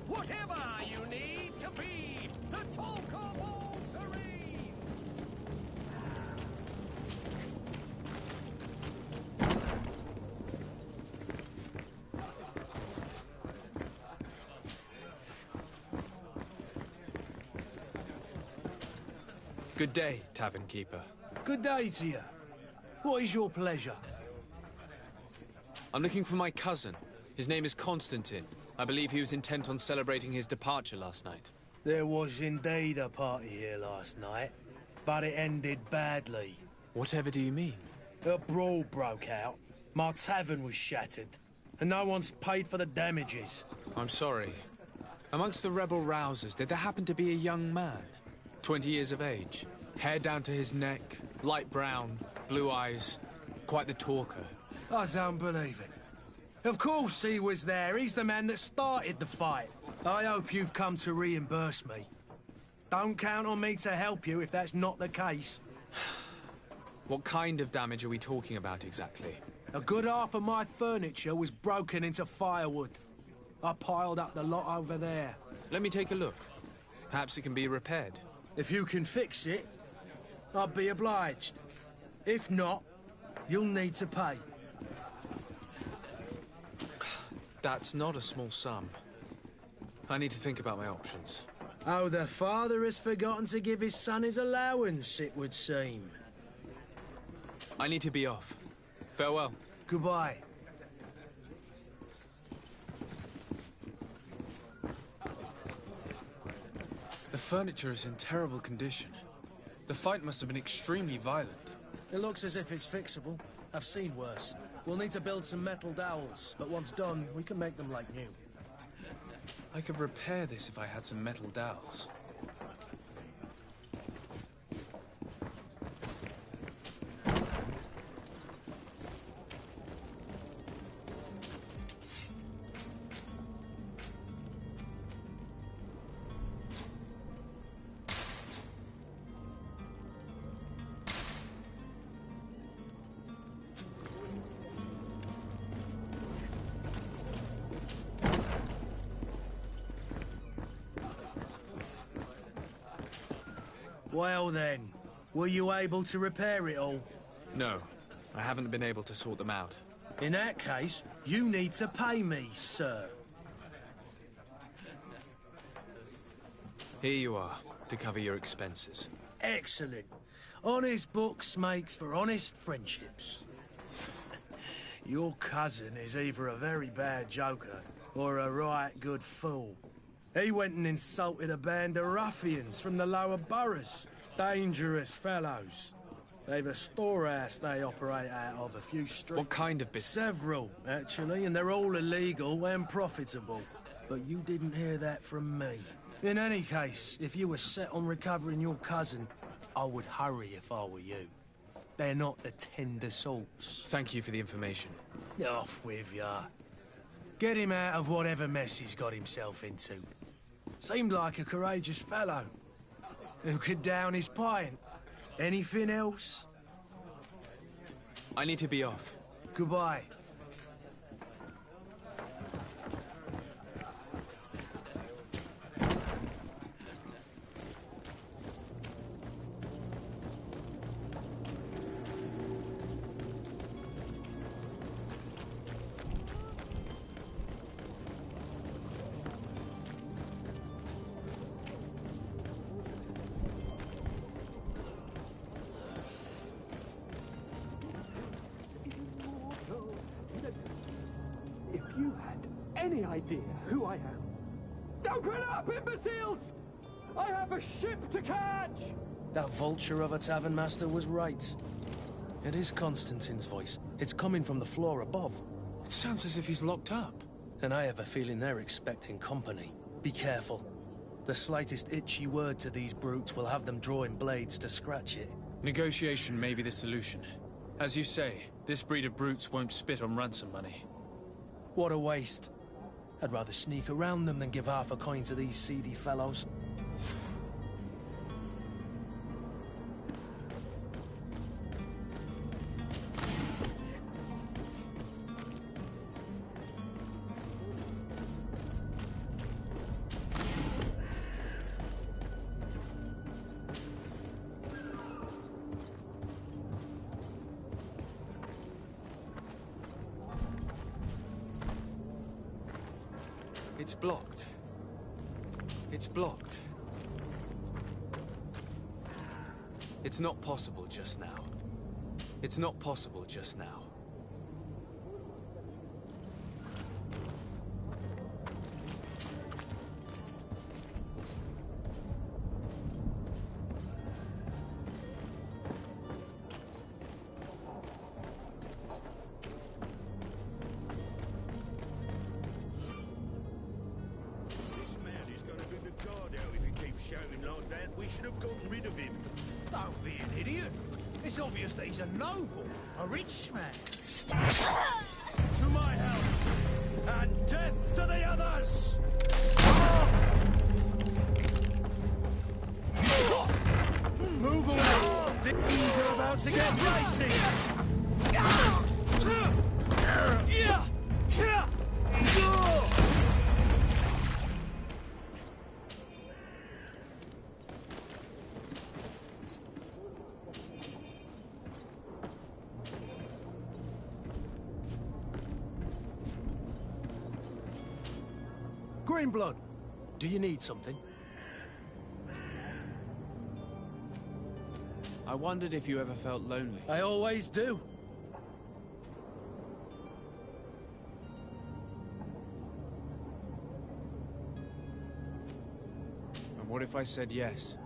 Whatever you need to be the talk of all Serene. Good day, Tavern Keeper. Good day to you. What is your pleasure? I'm looking for my cousin. His name is Constantine. I believe he was intent on celebrating his departure last night. There was indeed a party here last night, but it ended badly. Whatever do you mean? A brawl broke out. My tavern was shattered, and no one's paid for the damages. I'm sorry. Amongst the rebel rousers, did there happen to be a young man? 20 years of age, hair down to his neck, light brown, blue eyes, quite the talker. I don't believe it. Of course he was there. He's the man that started the fight. I hope you've come to reimburse me. Don't count on me to help you if that's not the case. What kind of damage are we talking about exactly? A good half of my furniture was broken into firewood. I piled up the lot over there. Let me take a look. Perhaps it can be repaired. If you can fix it, I'd be obliged. If not, you'll need to pay. That's not a small sum. I need to think about my options. Oh, the father has forgotten to give his son his allowance, it would seem. I need to be off. Farewell. Goodbye. The furniture is in terrible condition. The fight must have been extremely violent. It looks as if it's fixable. I've seen worse. We'll need to build some metal dowels, but once done, we can make them like new. I could repair this if I had some metal dowels. Well then, were you able to repair it all? No, I haven't been able to sort them out. In that case, you need to pay me, sir. Here you are, to cover your expenses. Excellent. Honest books makes for honest friendships. Your cousin is either a very bad joker or a right good fool. He went and insulted a band of ruffians from the lower boroughs. Dangerous fellows. They've a storehouse they operate out of a few streets. What kind of business? Several, actually, and they're all illegal and profitable. But you didn't hear that from me. In any case, if you were set on recovering your cousin, I would hurry if I were you. They're not the tender sorts. Thank you for the information. Off with ya. Get him out of whatever mess he's got himself into. Seemed like a courageous fellow. Who could down his pint. Anything else? I need to be off. Goodbye. If you had any idea who I am... Open up, imbeciles! I have a ship to catch! That vulture of a tavern master was right. It is Constantine's voice. It's coming from the floor above. It sounds as if he's locked up. And I have a feeling they're expecting company. Be careful. The slightest itchy word to these brutes will have them drawing blades to scratch it. Negotiation may be the solution. As you say, this breed of brutes won't spit on ransom money. What a waste. I'd rather sneak around them than give half a coin to these seedy fellows. It's blocked. It's blocked. It's not possible just now. It's not possible just now. Shouting like that, we should have gotten rid of him. Don't be an idiot. It's obvious that he's a noble, a rich man. To my help, and death to the others! Move away! Things are about to get dicey! Greenblood, do you need something? I wondered if you ever felt lonely. I always do. And what if I said yes?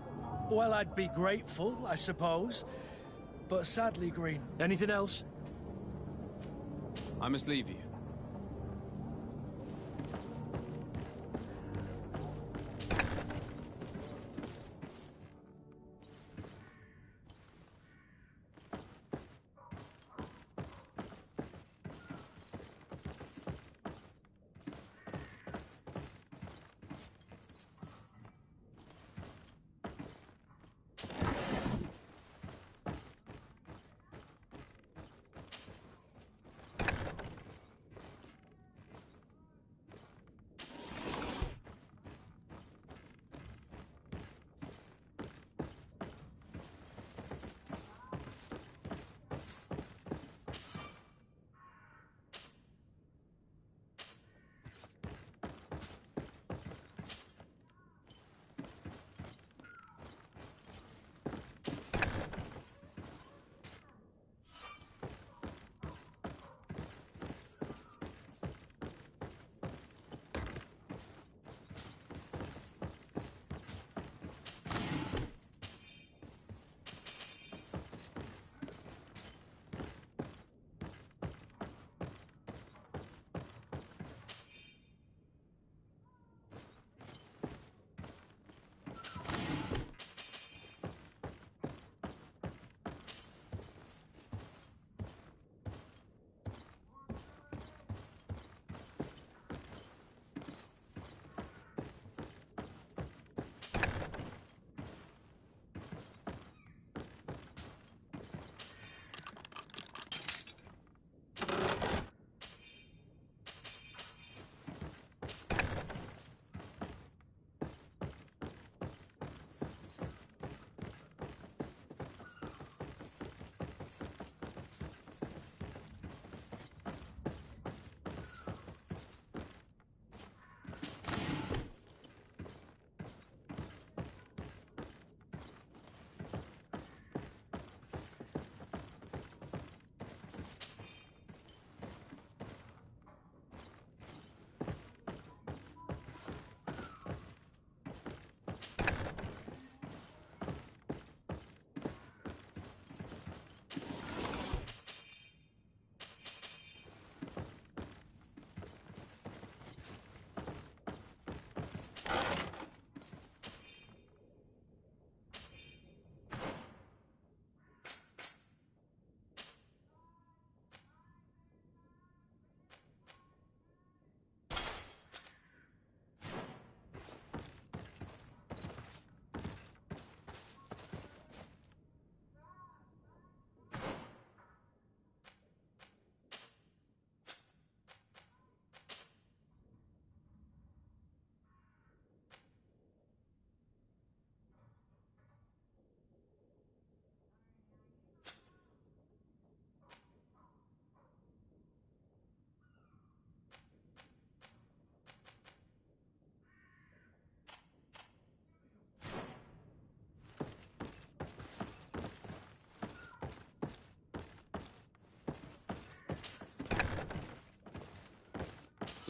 Well, I'd be grateful, I suppose. But sadly, Green. Anything else? I must leave you.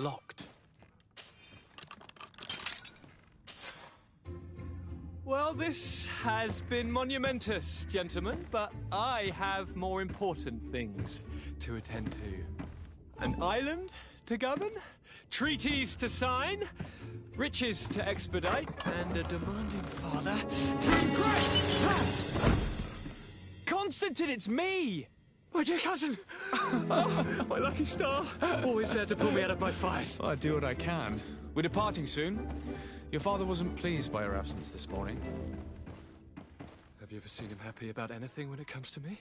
Locked. Well, this has been monumentous, gentlemen, but I have more important things to attend to. An island to govern, treaties to sign, riches to expedite, and a demanding father to impress! Constantine, it's me! My dear cousin! Oh, my lucky star! Always there to pull me out of my fires. Well, I do what I can. We're departing soon. Your father wasn't pleased by your absence this morning. Have you ever seen him happy about anything when it comes to me?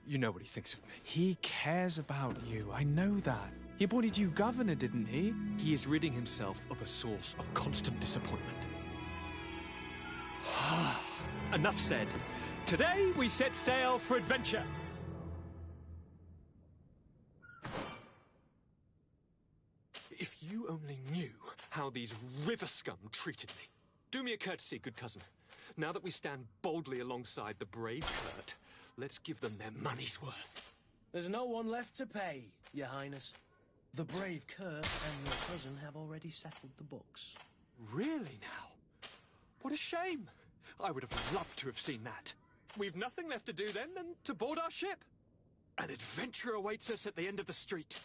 You know what he thinks of me. He cares about you. I know that. He appointed you governor, didn't he? He is ridding himself of a source of constant disappointment. Enough said. Today we set sail for adventure. If you only knew how these river scum treated me. Do me a courtesy, good cousin. Now that we stand boldly alongside the brave Kurt, let's give them their money's worth. There's no one left to pay, Your Highness. The brave Kurt and your cousin have already settled the books. Really now? What a shame. I would have loved to have seen that. We've nothing left to do then than to board our ship. An adventure awaits us at the end of the street.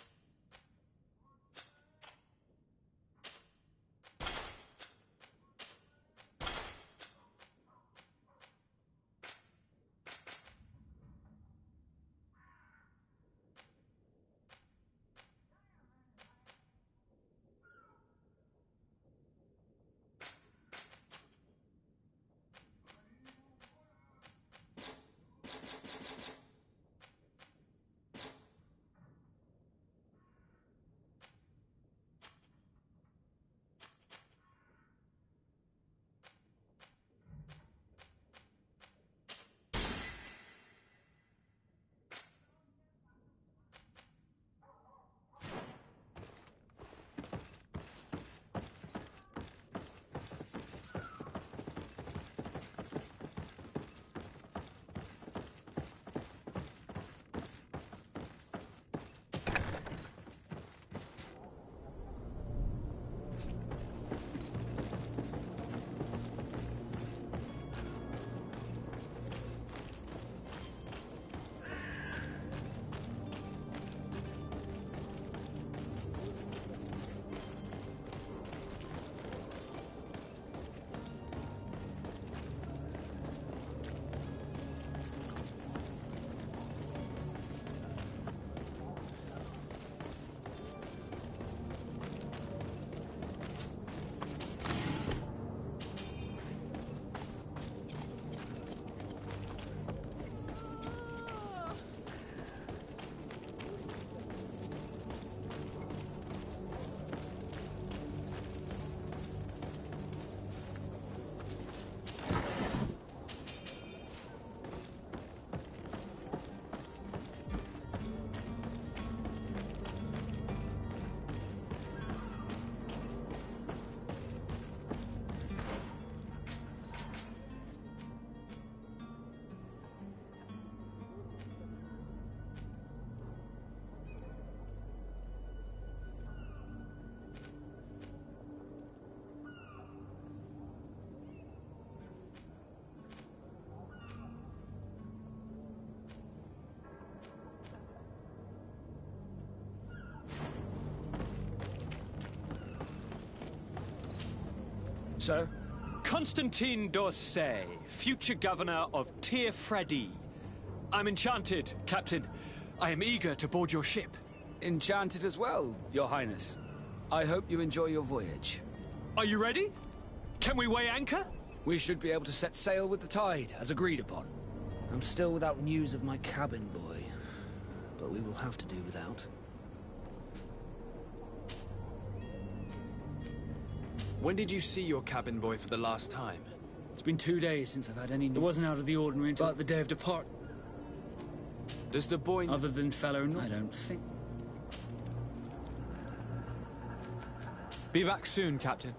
Sir? Constantine d'Orsay, future governor of Tir-Fredi. I'm enchanted, Captain. I am eager to board your ship. Enchanted as well, Your Highness. I hope you enjoy your voyage. Are you ready? Can we weigh anchor? We should be able to set sail with the tide, as agreed upon. I'm still without news of my cabin boy, but we will have to do without. When did you see your cabin boy for the last time? It's been 2 days since I've had any news. It wasn't out of the ordinary until the day of depart. Does the boy... Other than fellow... I don't think... Be back soon, Captain.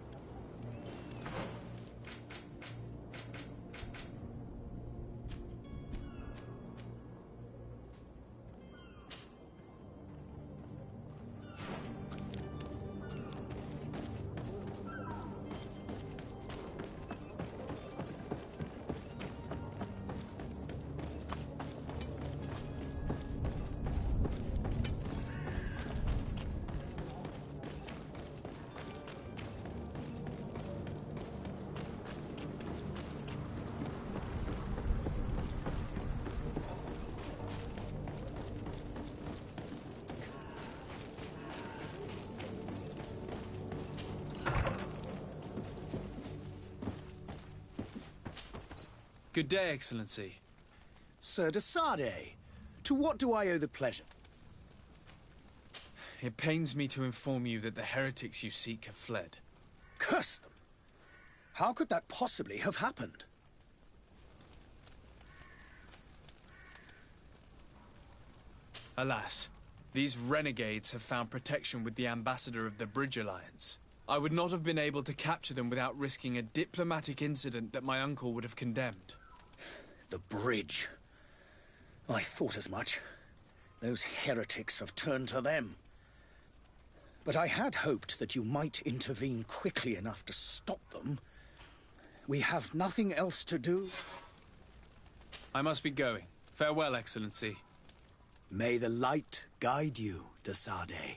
Good day, Excellency. Sir de Sardet, to what do I owe the pleasure? It pains me to inform you that the heretics you seek have fled. Curse them! How could that possibly have happened? Alas, these renegades have found protection with the ambassador of the Bridge Alliance. I would not have been able to capture them without risking a diplomatic incident that my uncle would have condemned. The bridge. I thought as much. Those heretics have turned to them. But I had hoped that you might intervene quickly enough to stop them. We have nothing else to do. I must be going. Farewell, Excellency. May the light guide you, de Sardet.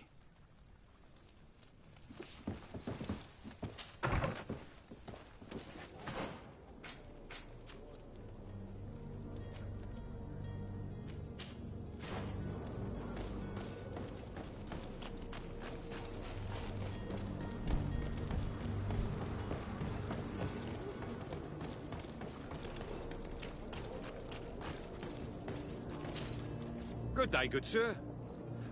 Good day, good sir.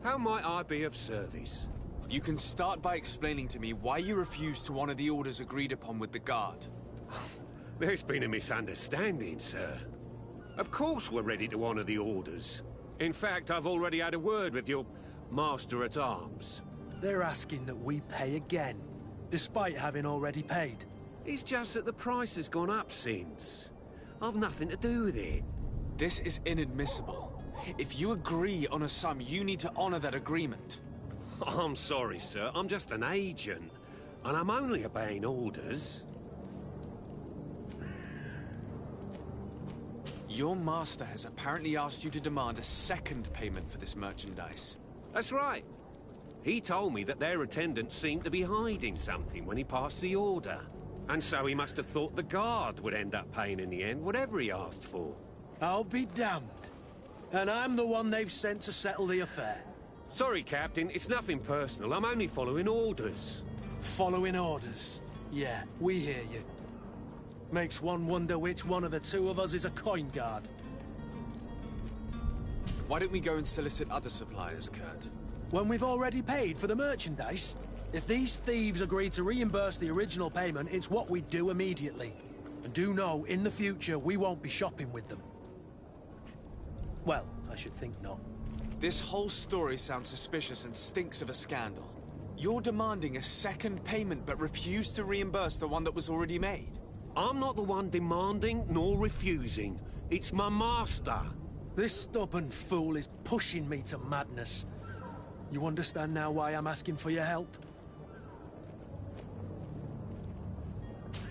How might I be of service? You can start by explaining to me why you refused to honor the orders agreed upon with the Guard. There's been a misunderstanding, sir. Of course we're ready to honor the orders. In fact, I've already had a word with your Master-at-Arms. They're asking that we pay again, despite having already paid. It's just that the price has gone up since. I've nothing to do with it. This is inadmissible. If you agree on a sum, you need to honor that agreement. I'm sorry, sir. I'm just an agent. And I'm only obeying orders. Your master has apparently asked you to demand a second payment for this merchandise. That's right. He told me that their attendants seemed to be hiding something when he passed the order. And so he must have thought the Guard would end up paying in the end, whatever he asked for. I'll be damned. And I'm the one they've sent to settle the affair. Sorry, Captain. It's nothing personal. I'm only following orders. Following orders? Yeah, we hear you. Makes one wonder which one of the two of us is a coin guard. Why don't we go and solicit other suppliers, Kurt? When we've already paid for the merchandise? If these thieves agree to reimburse the original payment, it's what we do immediately. And do know, in the future, we won't be shopping with them. Well, I should think not. This whole story sounds suspicious and stinks of a scandal. You're demanding a second payment but refuse to reimburse the one that was already made. I'm not the one demanding nor refusing. It's my master. This stubborn fool is pushing me to madness. You understand now why I'm asking for your help?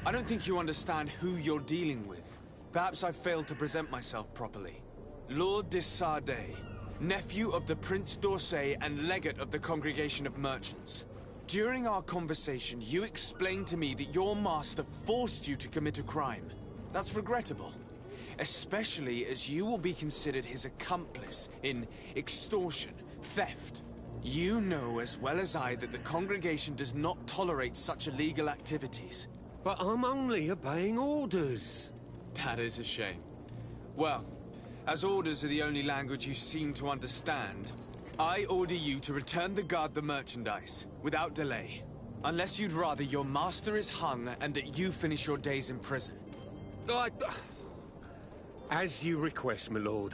I don't think you understand who you're dealing with. Perhaps I failed to present myself properly. Lord de Sardet, nephew of the Prince d'Orsay and legate of the Congregation of Merchants. During our conversation, you explained to me that your master forced you to commit a crime. That's regrettable, especially as you will be considered his accomplice in extortion, theft. You know as well as I that the Congregation does not tolerate such illegal activities. But I'm only obeying orders. That is a shame. Well, as orders are the only language you seem to understand, I order you to return the Guard the merchandise, without delay. Unless you'd rather your master is hung and that you finish your days in prison. As you request, my lord.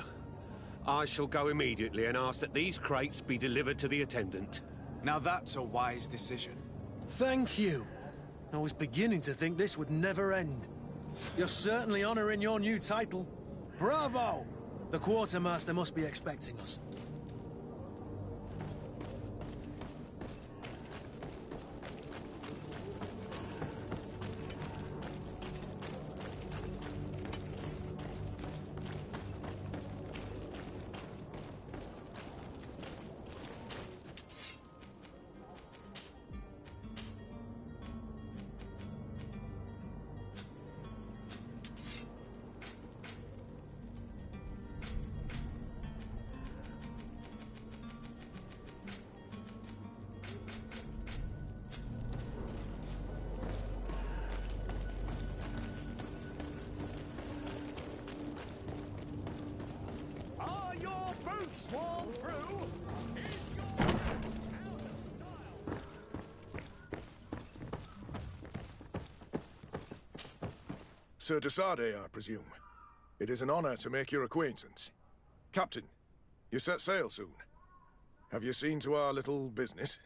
I shall go immediately and ask that these crates be delivered to the attendant. Now that's a wise decision. Thank you. I was beginning to think this would never end. You're certainly honoring your new title. Bravo! The Quartermaster must be expecting us. small crew, is your hat out of style? Sir Desade, I presume. It is an honor to make your acquaintance. Captain, you set sail soon. Have you seen to our little business?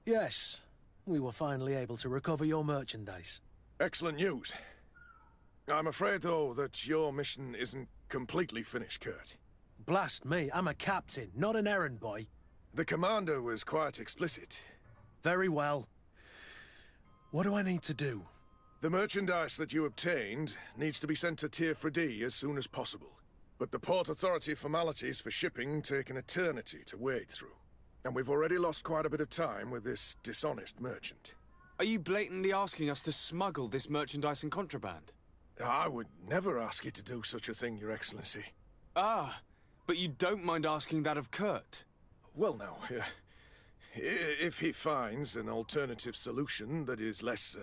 Yes. We were finally able to recover your merchandise. Excellent news. I'm afraid, though, that your mission isn't completely finished, Kurt. Blast me, I'm a captain, not an errand boy. The commander was quite explicit. Very well. What do I need to do? The merchandise that you obtained needs to be sent to Tier 4D as soon as possible. But the Port Authority formalities for shipping take an eternity to wade through. And we've already lost quite a bit of time with this dishonest merchant. Are you blatantly asking us to smuggle this merchandise and contraband? I would never ask you to do such a thing, Your Excellency. Ah, but you don't mind asking that of Kurt? Well, now, if he finds an alternative solution that is less,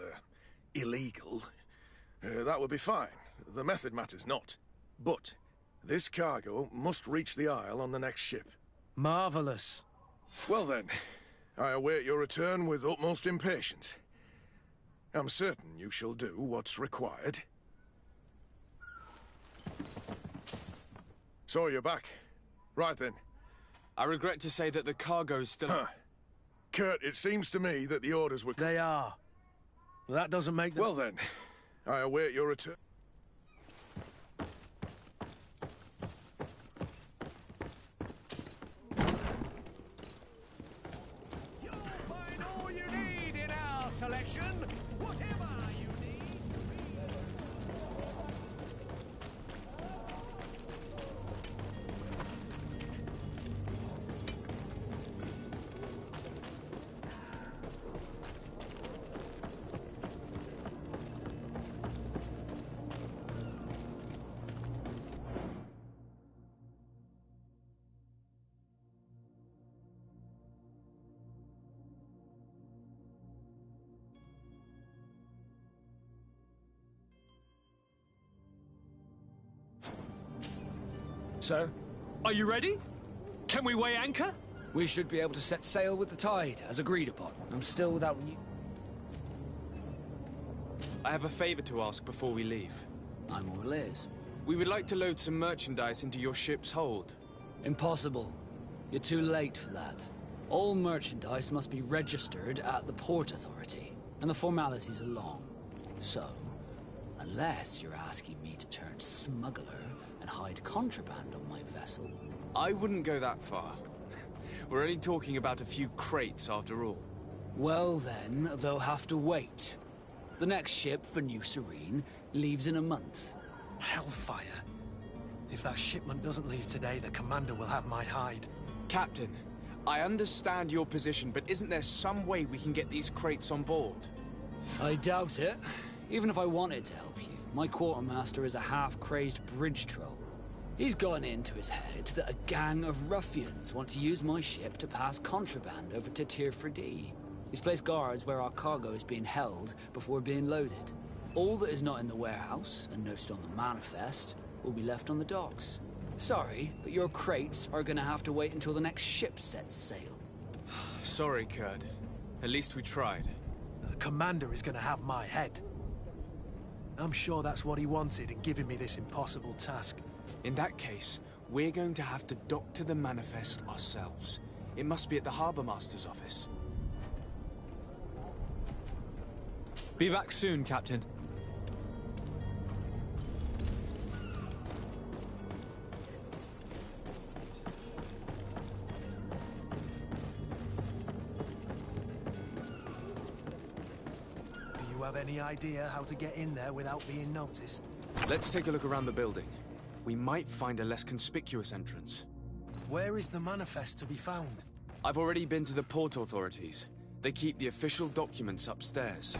illegal, that would be fine. The method matters not. But this cargo must reach the Isle on the next ship. Marvelous. Well then, I await your return with utmost impatience. I'm certain you shall do what's required. So you're back. Right then. I regret to say that the cargo's still... Huh. Kurt, it seems to me that the orders were... They are. Well, that doesn't make them... Well then, I await your return. You'll find all you need in our selection, whatever you need. So, are you ready? Can we weigh anchor? We should be able to set sail with the tide, as agreed upon. I'm still without new... I have a favor to ask before we leave. I'm all ears. We would like to load some merchandise into your ship's hold. Impossible. You're too late for that. All merchandise must be registered at the Port Authority, and the formalities are long. So, unless you're asking me to turn smuggler and hide contraband on my vessel... I wouldn't go that far. We're only talking about a few crates after all. Well then, they'll have to wait. The next ship for New Serene leaves in a month. Hellfire. If that shipment doesn't leave today, the commander will have my hide. Captain, I understand your position, but isn't there some way we can get these crates on board? I doubt it. Even if I wanted to help you, my quartermaster is a half-crazed bridge troll. He's gotten into his head that a gang of ruffians want to use my ship to pass contraband over to Tier 4D. He's placed guards where our cargo is being held before being loaded. All that is not in the warehouse, and noted on the manifest, will be left on the docks. Sorry, but your crates are gonna have to wait until the next ship sets sail. Sorry, Kurt. At least we tried. The commander is gonna have my head. I'm sure that's what he wanted in giving me this impossible task. In that case, we're going to have to doctor the manifest ourselves. It must be at the Harbour Master's office. Be back soon, Captain. Do you have any idea how to get in there without being noticed? Let's take a look around the building. We might find a less conspicuous entrance. Where is the manifest to be found? I've already been to the port authorities. They keep the official documents upstairs.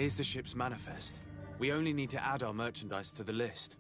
Here's the ship's manifest. We only need to add our merchandise to the list.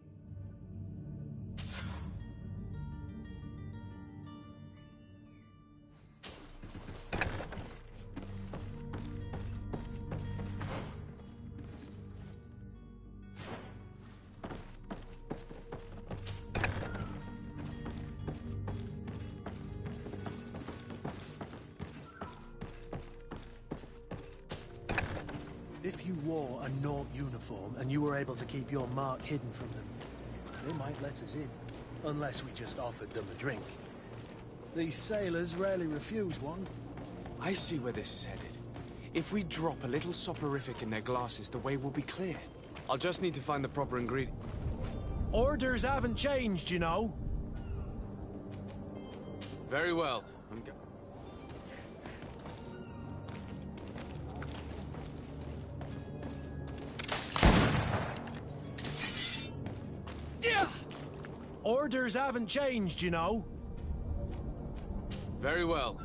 If you wore a Naught uniform and you were able to keep your mark hidden from them, they might let us in. Unless we just offered them a drink. These sailors rarely refuse one. I see where this is headed. If we drop a little soporific in their glasses, the way will be clear. I'll just need to find the proper ingredient. Orders haven't changed, you know. Very well. Orders haven't changed, you know. Very well.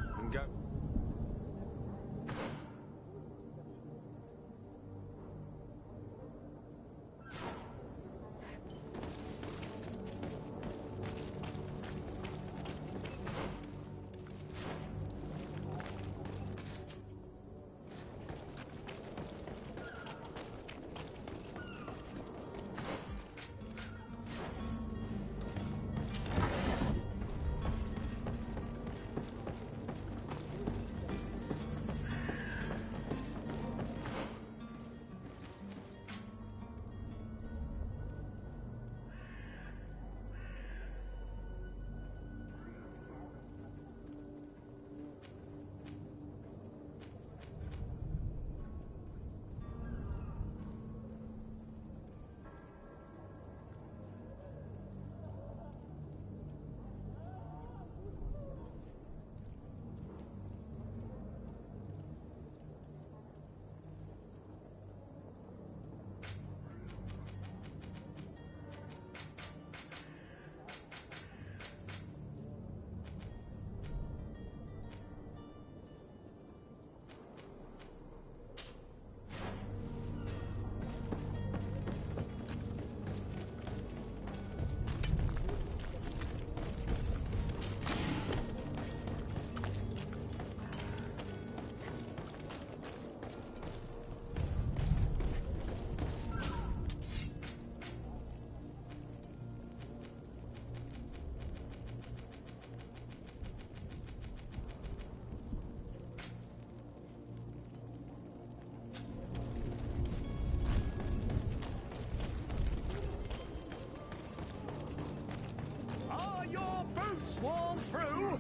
Sworn through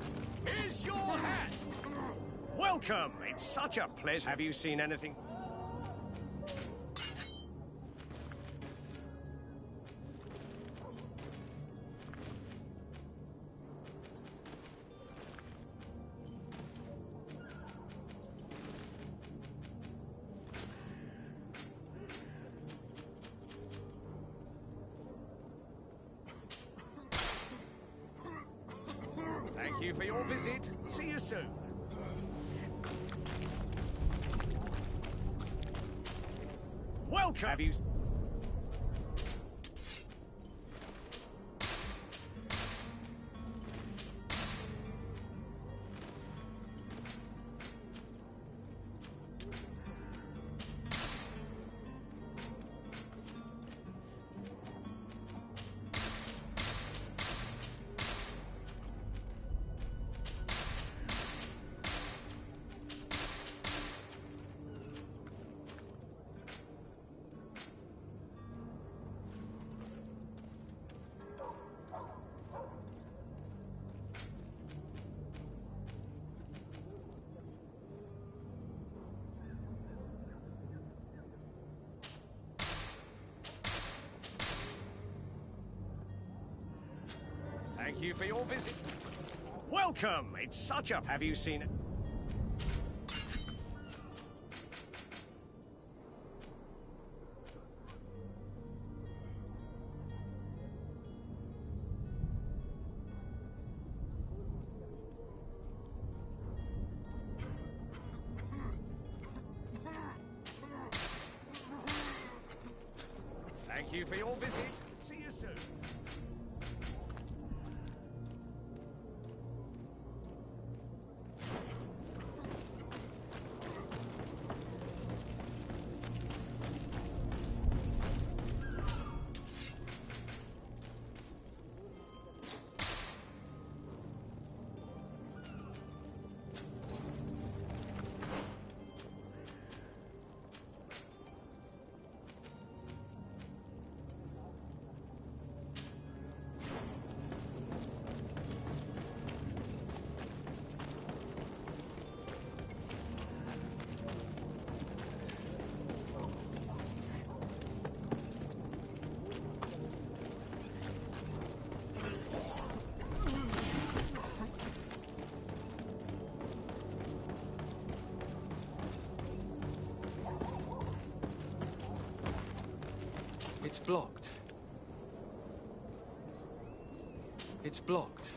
is your hat. Welcome. It's such a pleasure. Have you seen anything? Thank you for your visit. See you soon. Welcome. Have you... Thank you for your visit. Welcome. It's such a... Have you seen it? you for your visit. See you soon. It's blocked. It's blocked.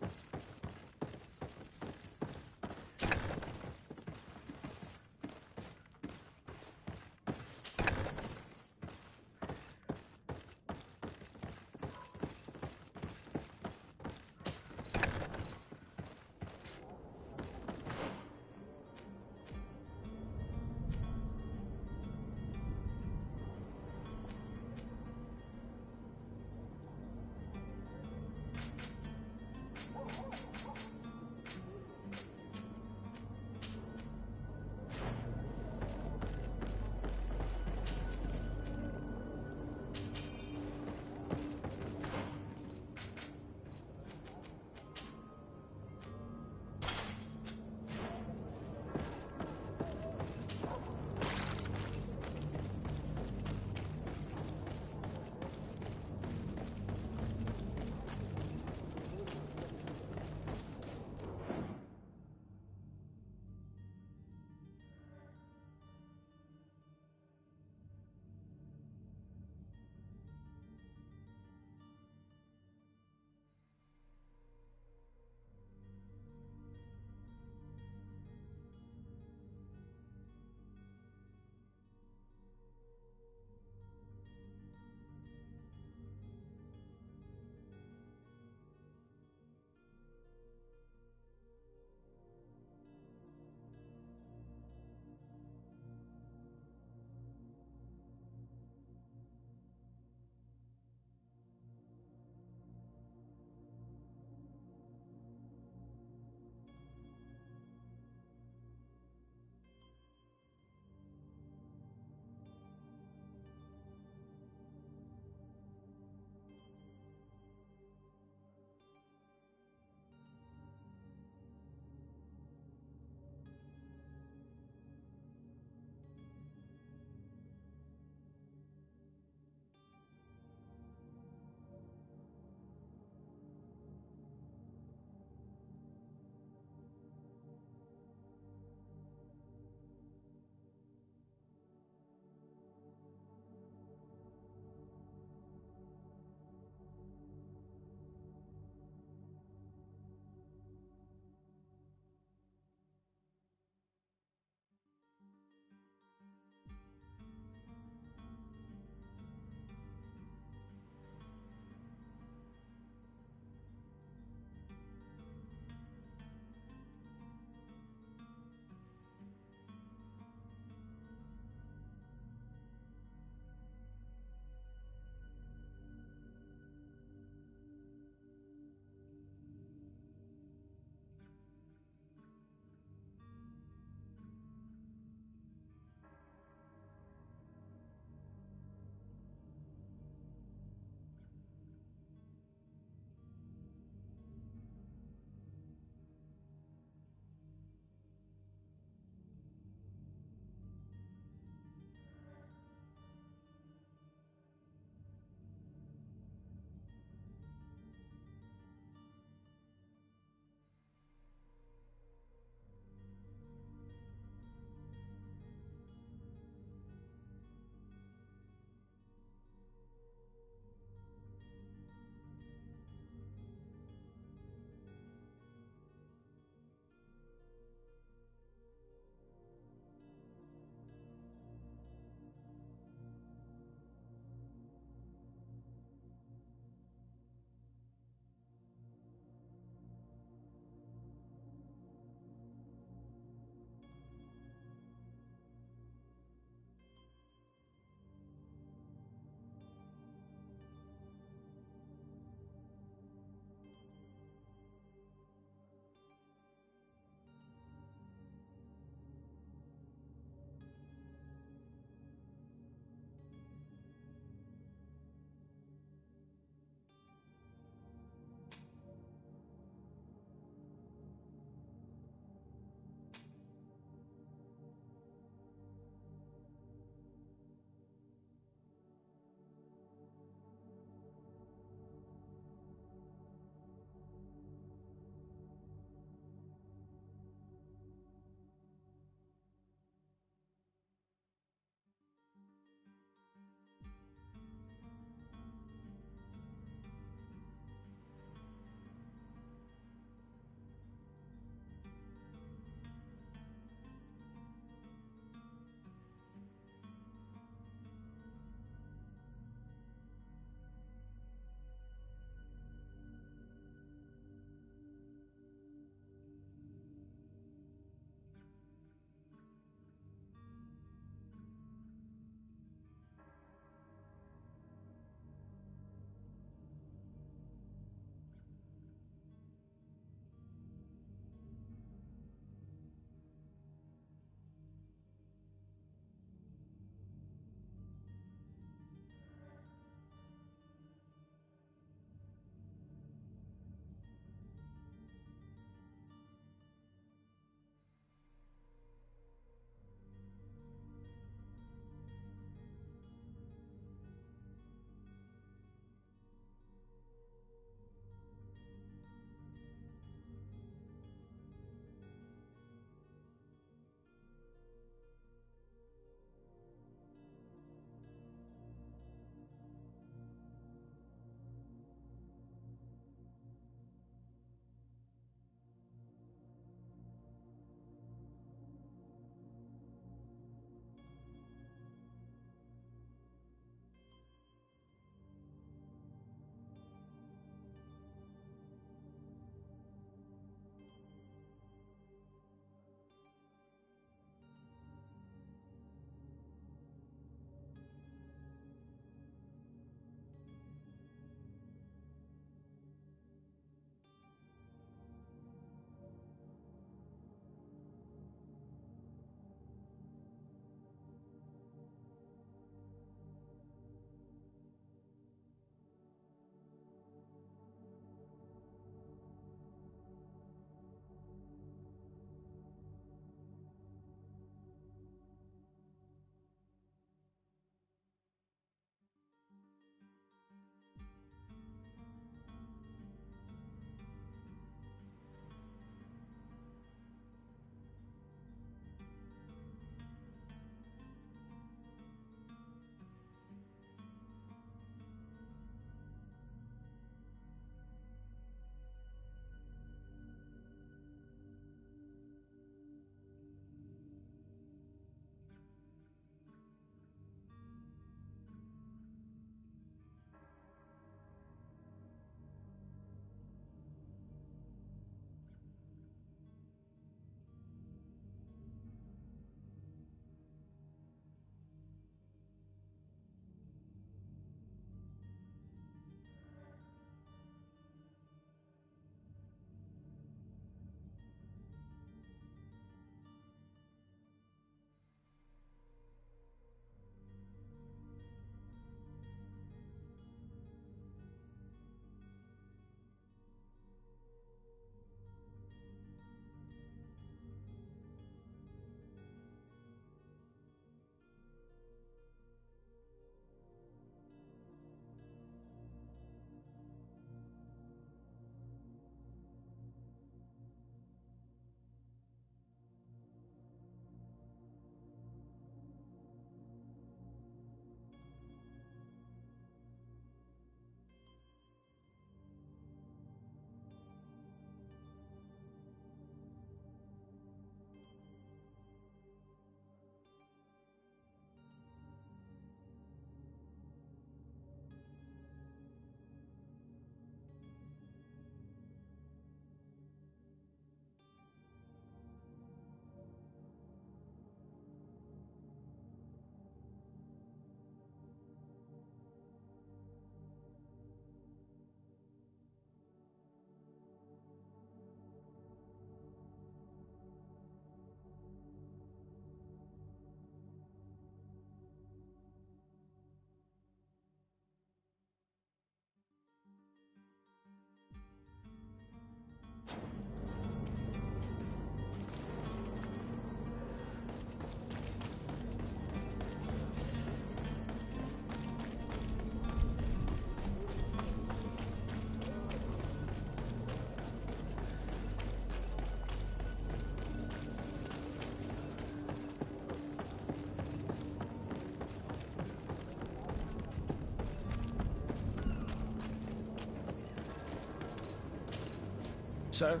Sir?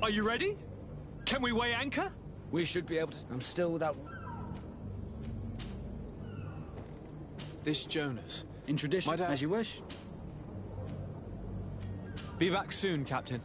Are you ready? Can we weigh anchor? We should be able to. I'm still without... This Jonas. In tradition, as you wish. Be back soon, Captain.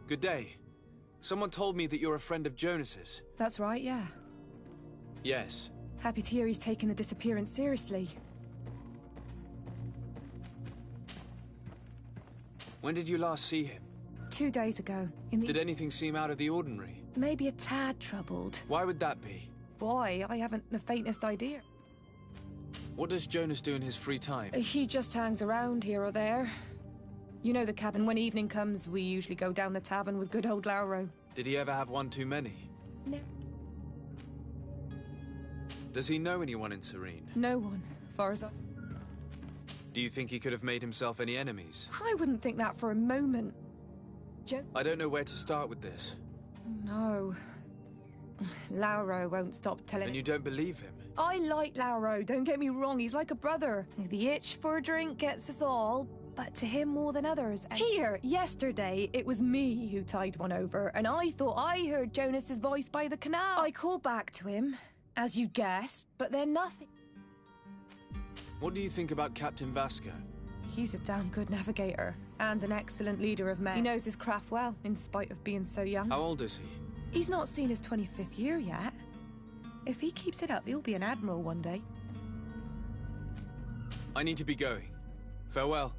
Good day. Someone told me that you're a friend of Jonas's. That's right, yeah. Yes. Happy to hear he's taken the disappearance seriously. When did you last see him? 2 days ago, in the... Did anything seem out of the ordinary? Maybe a tad troubled. Why would that be? Boy, I haven't the faintest idea. What does Jonas do in his free time? He just hangs around here or there. You know the cabin, when evening comes, we usually go down the tavern with good old Lauro. Did he ever have one too many? No. Does he know anyone in Serene? No one, far as I... Do you think he could have made himself any enemies? I wouldn't think that for a moment. I don't know where to start with this. No. Lauro won't stop telling... And you don't believe him? I like Lauro, don't get me wrong, he's like a brother. The itch for a drink gets us all, but to him more than others. And here, yesterday, it was me who tied one over, and I thought I heard Jonas's voice by the canal. I called back to him, as you guessed, but then nothing. What do you think about Captain Vasco? He's a damn good navigator, and an excellent leader of men. He knows his craft well, in spite of being so young. How old is he? He's not seen his 25th year yet. If he keeps it up, he'll be an admiral one day. I need to be going. Farewell.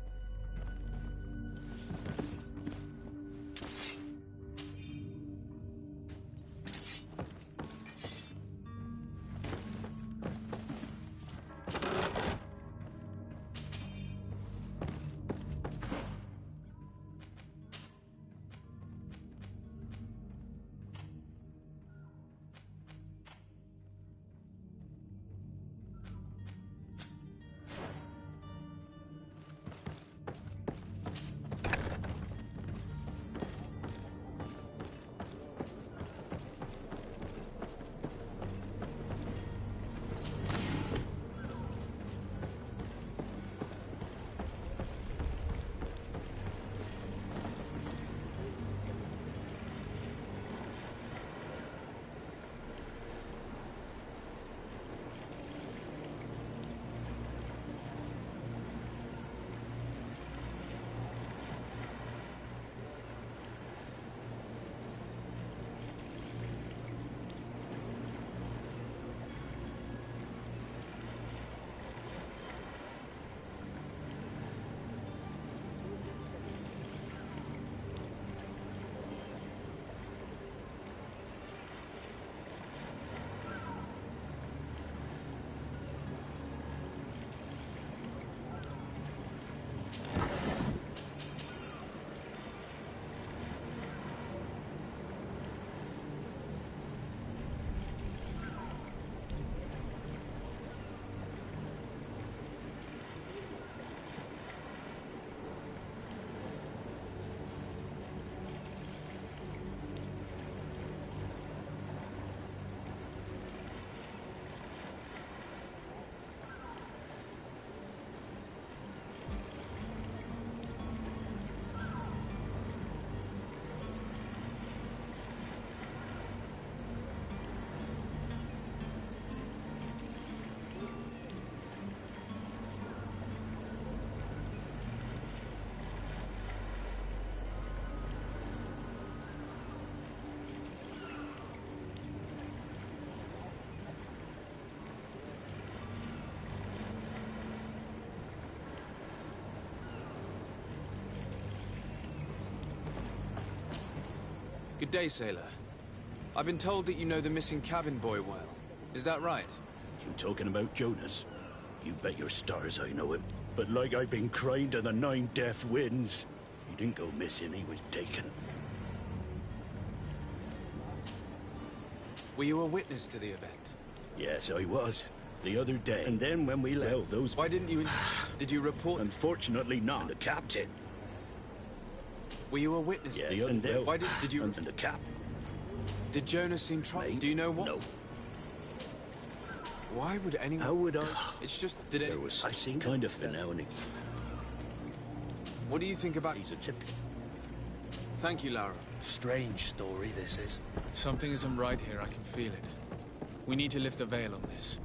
Good day, sailor. I've been told that you know the missing cabin boy well. Is that right? You talking about Jonas? You bet your stars I know him. But like I've been crying to the 9 deaf winds, he didn't go missing, he was taken. Were you a witness to the event? Yes, I was. the other day. And then when we left, those... Why didn't you... Did you report... Unfortunately not. And the captain. Were you a witness? Yeah, the other day. Why did you... And the captain. Did Jonas seem troubled? Do you know what? No. Why would anyone... How would I... It's just... Did There was... I seen kind of finale. What do you think about... He's a tip. Thank you, Lara. Strange story, this is. Something isn't right here, I can feel it. We need to lift the veil on this.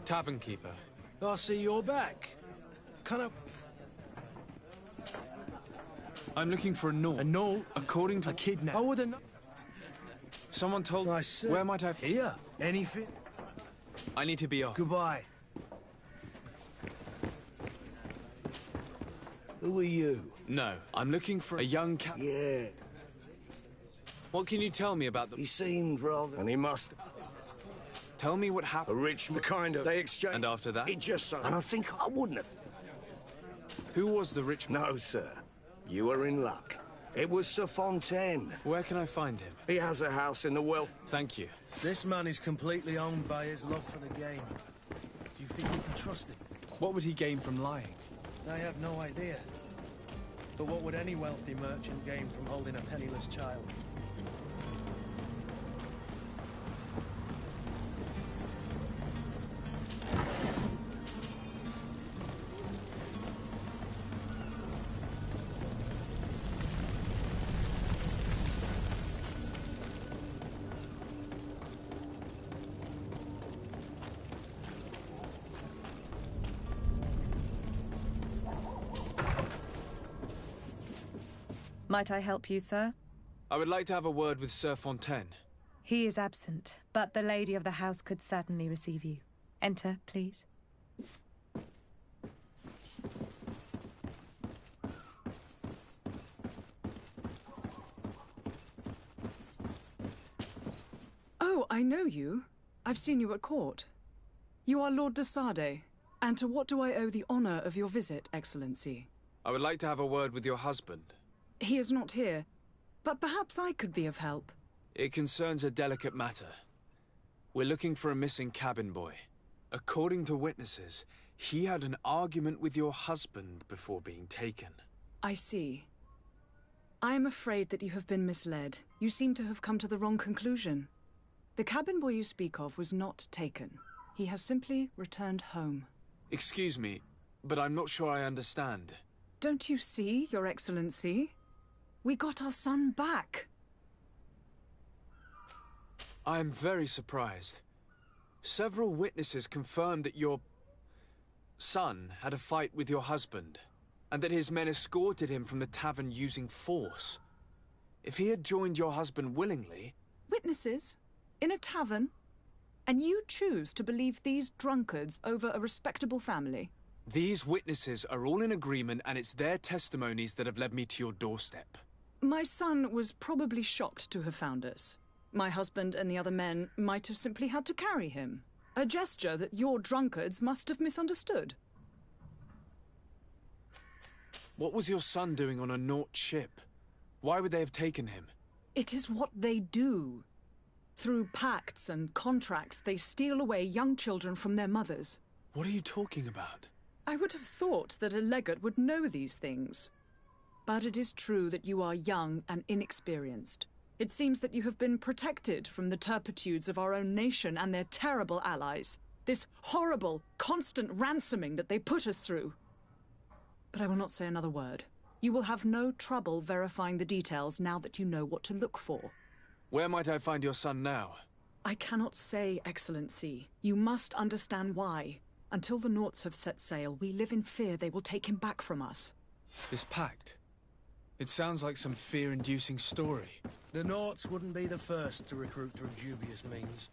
Tavern keeper. I see you're back. Can I... I'm looking for a Nort. A Nort? According to... A kidnap. I wouldn't... Someone told... I said... Where might I... Here. Anything? I need to be off. Goodbye. Who are you? No, I'm looking for a young cat. Yeah. What can you tell me about them? He seemed rather... And he must... Tell me what happened. A rich... The kind of... They exchanged... And after that? He just... And I think I wouldn't have... Who was the rich man? No, sir. You were in luck. It was Sir Fontaine. Where can I find him? He has a house in the wealth. Thank you. This man is completely owned by his love for the game. Do you think we can trust him? What would he gain from lying? I have no idea. But what would any wealthy merchant gain from holding a penniless child? Might I help you, sir? I would like to have a word with Sir Fontaine. He is absent, but the lady of the house could certainly receive you. Enter, please. Oh, I know you. I've seen you at court. You are Lord de Sade. And to what do I owe the honor of your visit, Excellency? I would like to have a word with your husband. He is not here, but perhaps I could be of help. It concerns a delicate matter. We're looking for a missing cabin boy. According to witnesses, he had an argument with your husband before being taken. I see. I am afraid that you have been misled. You seem to have come to the wrong conclusion. The cabin boy you speak of was not taken. He has simply returned home. Excuse me, but I'm not sure I understand. Don't you see, Your Excellency? We got our son back. I am very surprised. Several witnesses confirmed that your son had a fight with your husband, and that his men escorted him from the tavern using force. If he had joined your husband willingly... Witnesses? In a tavern? And you choose to believe these drunkards over a respectable family? These witnesses are all in agreement, and it's their testimonies that have led me to your doorstep. My son was probably shocked to have found us. My husband and the other men might have simply had to carry him. A gesture that your drunkards must have misunderstood. What was your son doing on a Nort ship? Why would they have taken him? It is what they do. Through pacts and contracts, they steal away young children from their mothers. What are you talking about? I would have thought that a legate would know these things. But it is true that you are young and inexperienced. It seems that you have been protected from the turpitudes of our own nation and their terrible allies. This horrible, constant ransoming that they put us through. But I will not say another word. You will have no trouble verifying the details now that you know what to look for. Where might I find your son now? I cannot say, Excellency. You must understand why. Until the Norts have set sail, we live in fear they will take him back from us. This pact? It sounds like some fear-inducing story. The Norts wouldn't be the first to recruit through dubious means.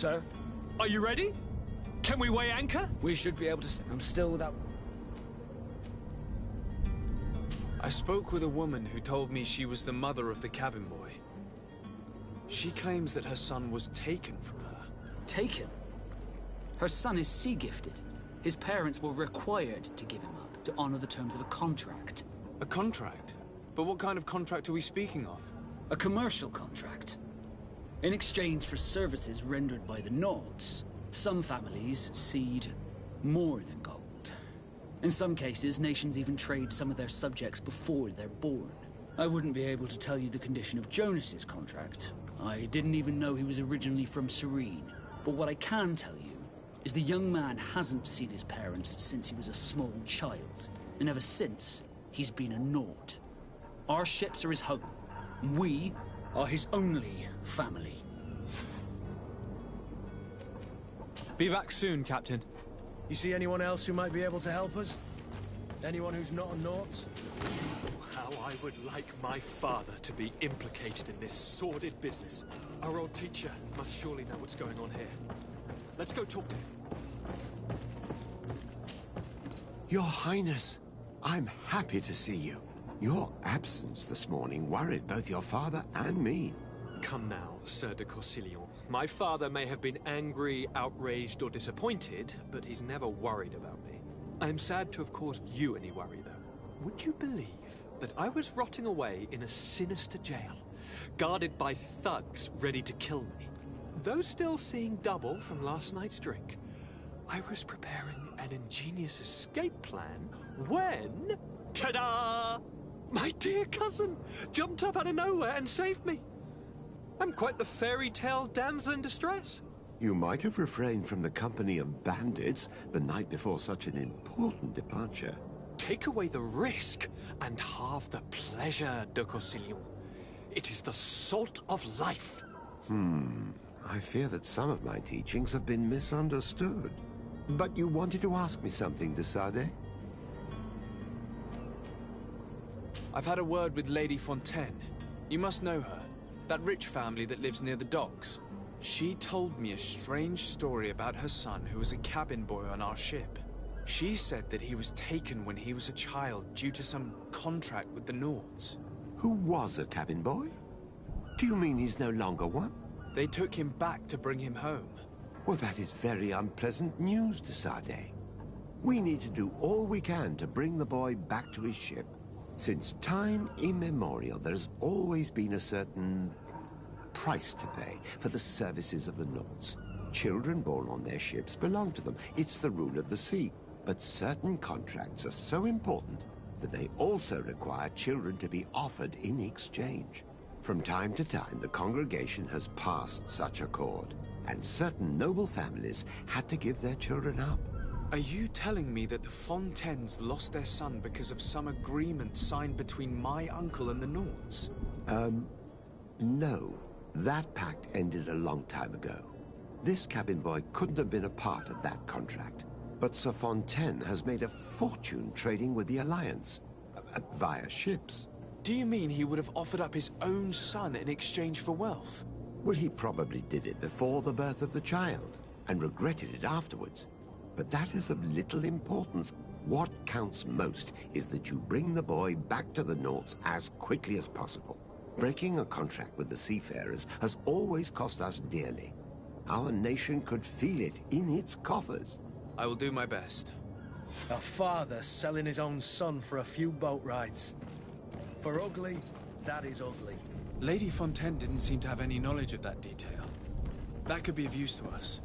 Sir? Are you ready? Can we weigh anchor? We should be able to... I'm still without... I spoke with a woman who told me she was the mother of the cabin boy. She claims that her son was taken from her. Taken? Her son is sea-gifted. His parents were required to give him up to honor the terms of a contract. A contract? But what kind of contract are we speaking of? A commercial contract. In exchange for services rendered by the Nords, some families cede more than gold. In some cases, nations even trade some of their subjects before they're born. I wouldn't be able to tell you the condition of Jonas's contract. I didn't even know he was originally from Serene. But what I can tell you is the young man hasn't seen his parents since he was a small child. And ever since, he's been a Nord. Our ships are his home. We are his only family. Be back soon, Captain. You see anyone else who might be able to help us? Anyone who's not a Nort? How I would like my father to be implicated in this sordid business. Our old teacher must surely know what's going on here. Let's go talk to him. Your Highness, I'm happy to see you. Your absence this morning worried both your father and me. Come now, Sir de Corsillon. My father may have been angry, outraged, or disappointed, but he's never worried about me. I am sad to have caused you any worry, though. Would you believe that I was rotting away in a sinister jail, guarded by thugs ready to kill me? Though still seeing double from last night's drink, I was preparing an ingenious escape plan when... ta-da! My dear cousin jumped up out of nowhere and saved me. I'm quite the fairy tale damsel in distress. You might have refrained from the company of bandits the night before such an important departure. Take away the risk and halve the pleasure, de Corsillon. It is the salt of life. I fear that some of my teachings have been misunderstood. But you wanted to ask me something, de Sade? I've had a word with Lady Fontaine. You must know her. That rich family that lives near the docks. She told me a strange story about her son who was a cabin boy on our ship. She said that he was taken when he was a child due to some contract with the Nords. Who was a cabin boy? Do you mean he's no longer one? They took him back to bring him home. Well, that is very unpleasant news, de Sade. We need to do all we can to bring the boy back to his ship. Since time immemorial, there's always been a certain price to pay for the services of the Nords. Children born on their ships belong to them. It's the rule of the sea. But certain contracts are so important that they also require children to be offered in exchange. From time to time, the congregation has passed such accord, and certain noble families had to give their children up. Are you telling me that the Fontaines lost their son because of some agreement signed between my uncle and the Nords? No. That pact ended a long time ago. This cabin boy couldn't have been a part of that contract. But Sir Fontaine has made a fortune trading with the Alliance, via ships. Do you mean he would have offered up his own son in exchange for wealth? Well, he probably did it before the birth of the child, and regretted it afterwards. But that is of little importance. What counts most is that you bring the boy back to the Nords as quickly as possible. Breaking a contract with the seafarers has always cost us dearly. Our nation could feel it in its coffers. I will do my best. A father selling his own son for a few boat rides. For ugly, that is ugly. Lady Fontaine didn't seem to have any knowledge of that detail. That could be of use to us.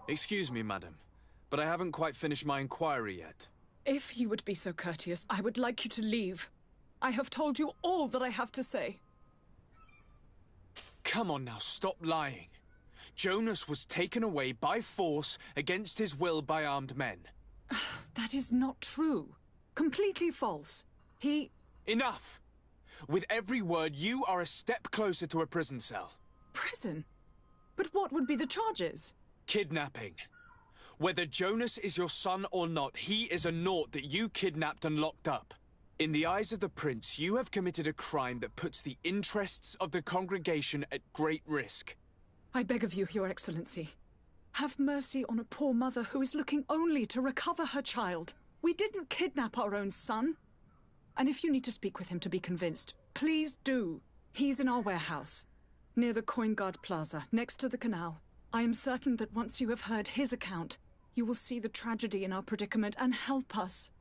Excuse me, madam, but I haven't quite finished my inquiry yet. If you would be so courteous, I would like you to leave. I have told you all that I have to say. Come on now, stop lying. Jonas was taken away by force against his will by armed men. That is not true. Completely false. He... Enough! With every word, you are a step closer to a prison cell. Prison? But what would be the charges? Kidnapping. Whether Jonas is your son or not, he is a naught that you kidnapped and locked up. In the eyes of the prince, you have committed a crime that puts the interests of the congregation at great risk. I beg of you, Your Excellency. Have mercy on a poor mother who is looking only to recover her child. We didn't kidnap our own son. And if you need to speak with him to be convinced, please do. He's in our warehouse, near the Coin Guard Plaza, next to the canal. I am certain that once you have heard his account, you will see the tragedy in our predicament and help us.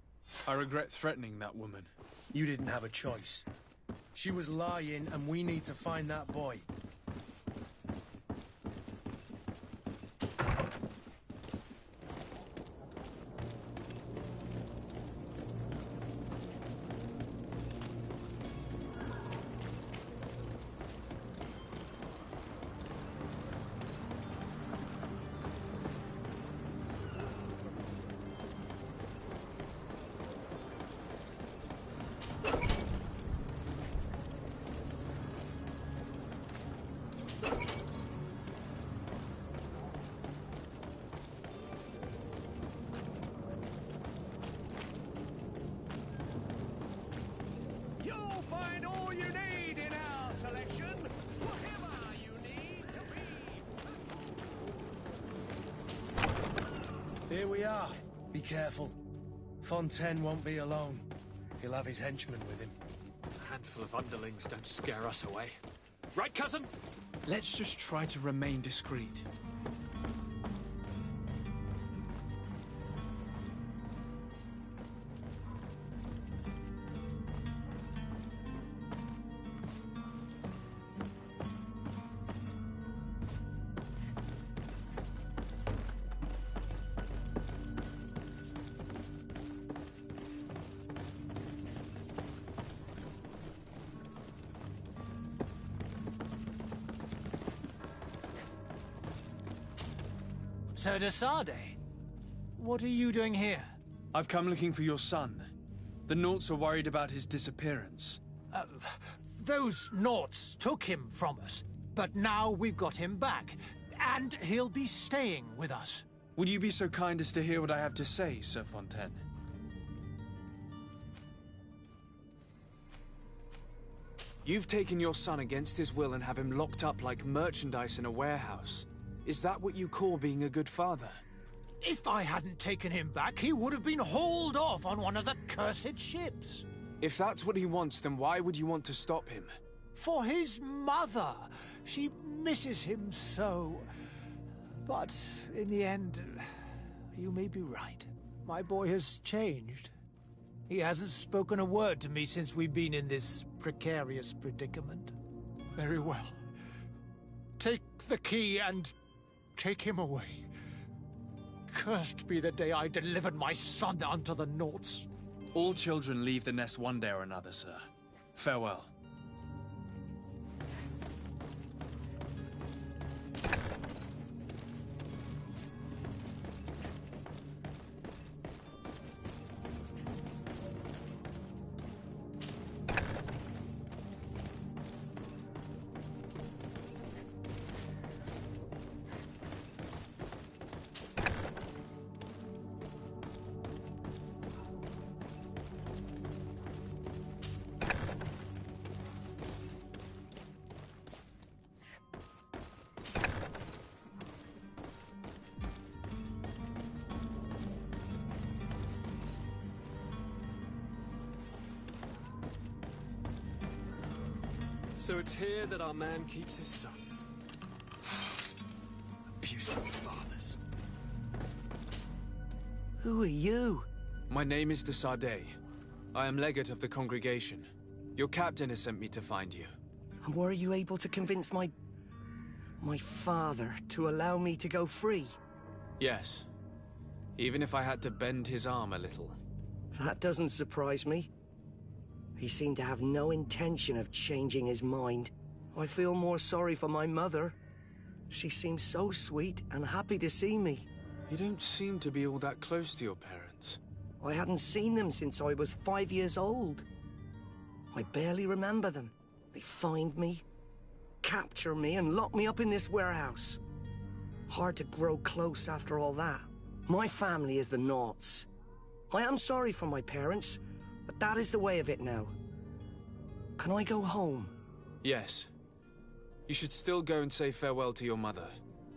I regret threatening that woman. You didn't have a choice. She was lying, and we need to find that boy. You'll find all you need in our selection. Whatever you need to be. Here we are. Be careful. Fontaine won't be alone. He'll have his henchmen with him. A handful of underlings don't scare us away. Right, cousin? Let's just try to remain discreet. Sir de Sardet, what are you doing here? I've come looking for your son. The Naughts are worried about his disappearance. Those Naughts took him from us, but now we've got him back, and he'll be staying with us. Would you be so kind as to hear what I have to say, Sir Fontaine? You've taken your son against his will and have him locked up like merchandise in a warehouse. Is that what you call being a good father? If I hadn't taken him back, he would have been hauled off on one of the cursed ships. If that's what he wants, then why would you want to stop him? For his mother. She misses him so. But in the end, you may be right. My boy has changed. He hasn't spoken a word to me since we've been in this precarious predicament. Very well. Take the key and take him away. Cursed be the day I delivered my son unto the Naughts. All children leave the nest one day or another, sir. Farewell. So it's here that our man keeps his son. Abusive fathers. Who are you? My name is de Sardet. I am legate of the congregation. Your captain has sent me to find you. And were you able to convince my father to allow me to go free? Yes. Even if I had to bend his arm a little. That doesn't surprise me. He seemed to have no intention of changing his mind. I feel more sorry for my mother. She seems so sweet and happy to see me. You don't seem to be all that close to your parents. I hadn't seen them since I was 5 years old. I barely remember them. They find me, capture me, and lock me up in this warehouse. Hard to grow close after all that. My family is the Naughts. I am sorry for my parents, but that is the way of it now. Can I go home? Yes. You should still go and say farewell to your mother.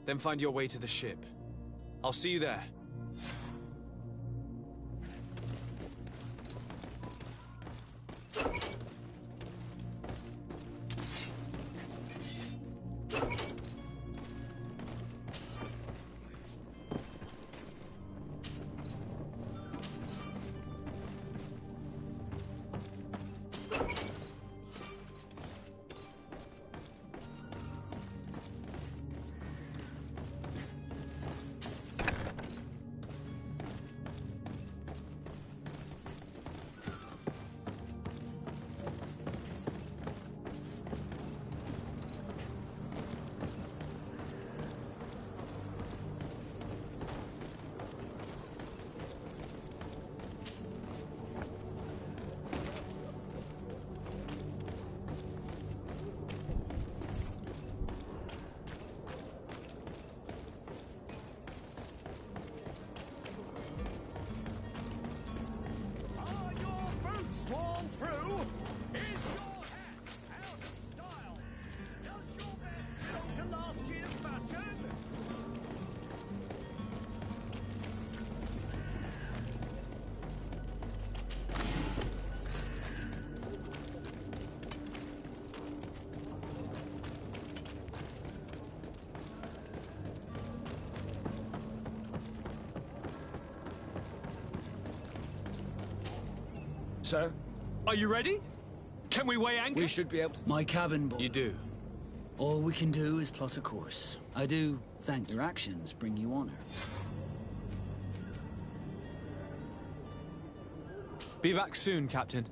Then find your way to the ship. I'll see you there. Sworn through? Is your hat out of style? Does your vest belong to last year's fashion? Sir? Are you ready? Can we weigh anchor? We should be able to... My cabin boy. You do? All we can do is plot a course. I do thank your actions bring you honor. Be back soon, Captain.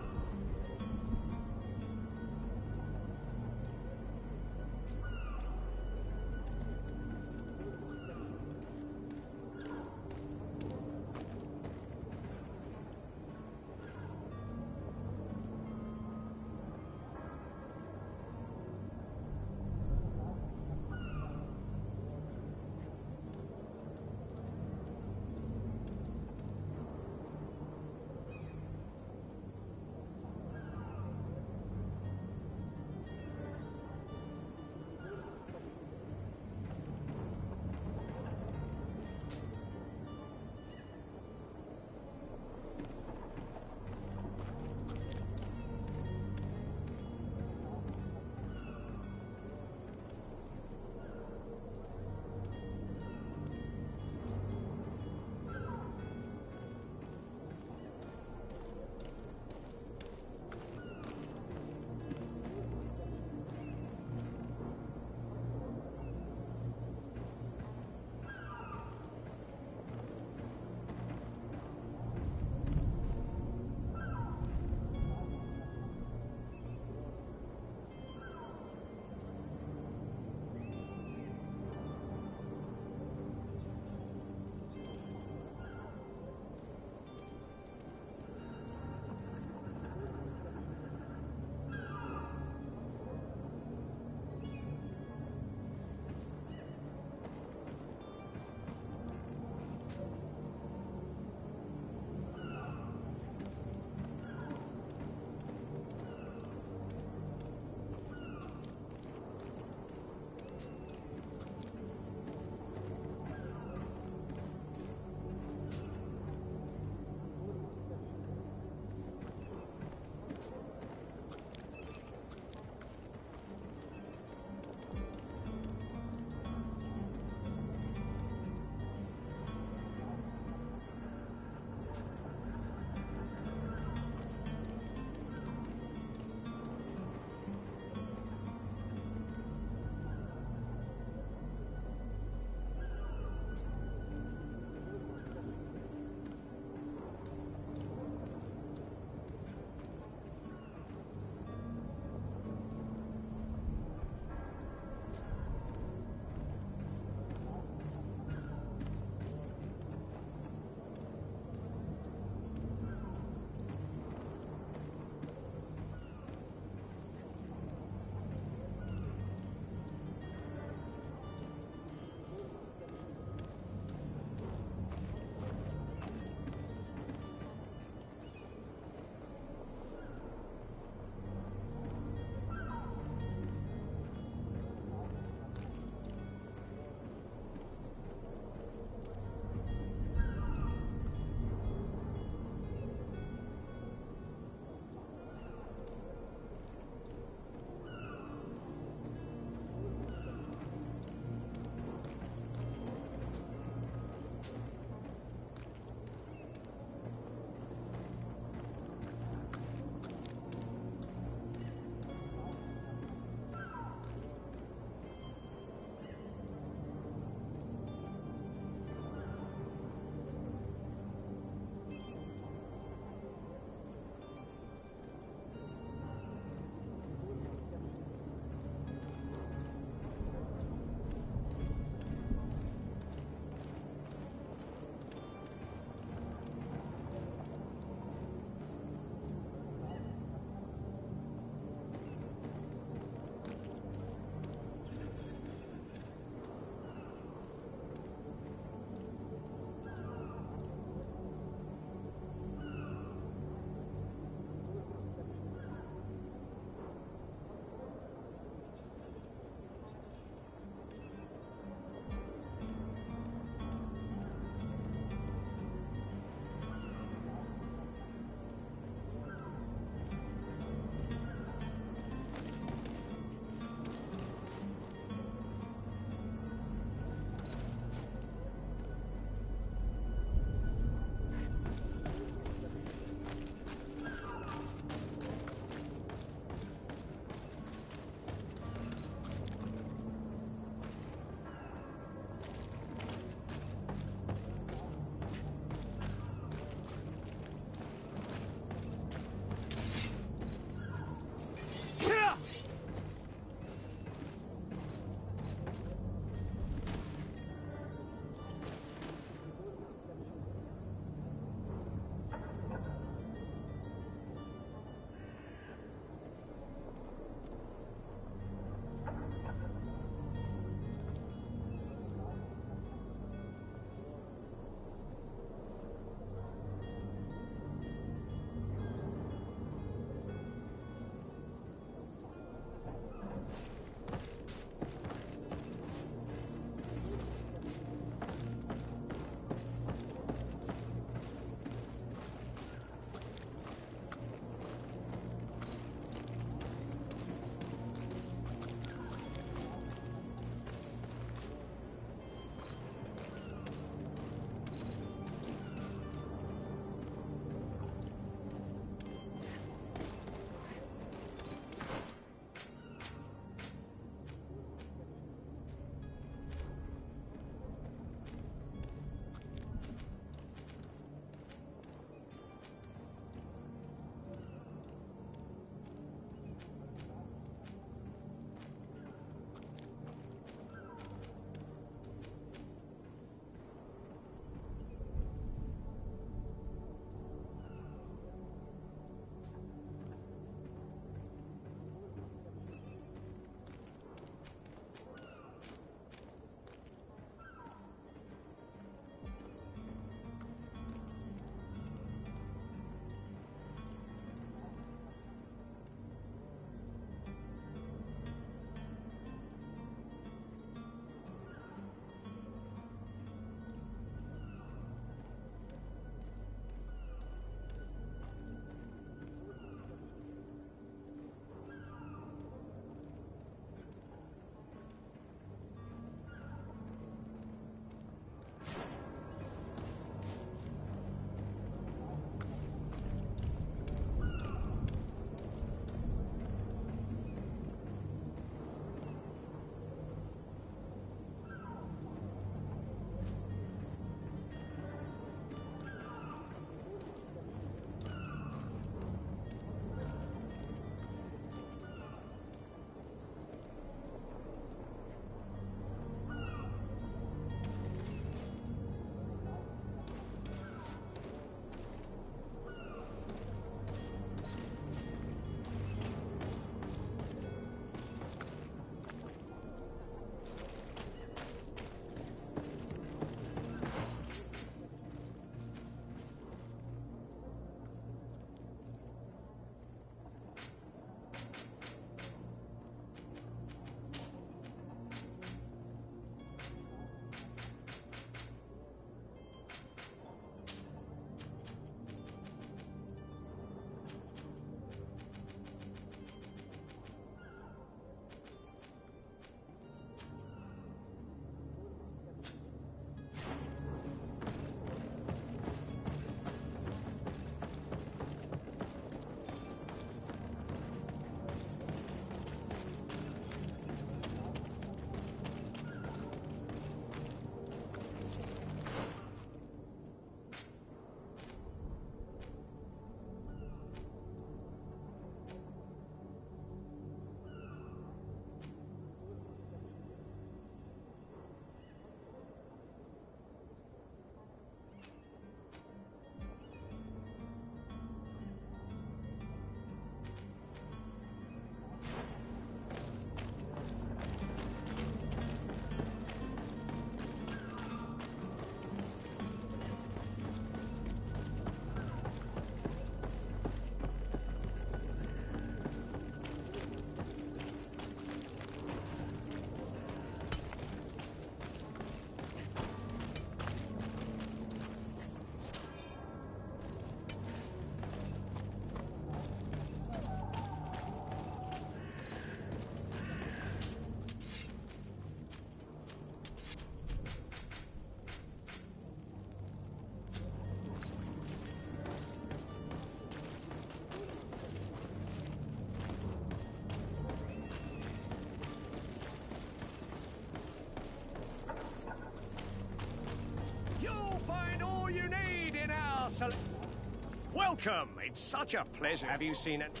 Welcome! It's such a pleasure. Have you seen it?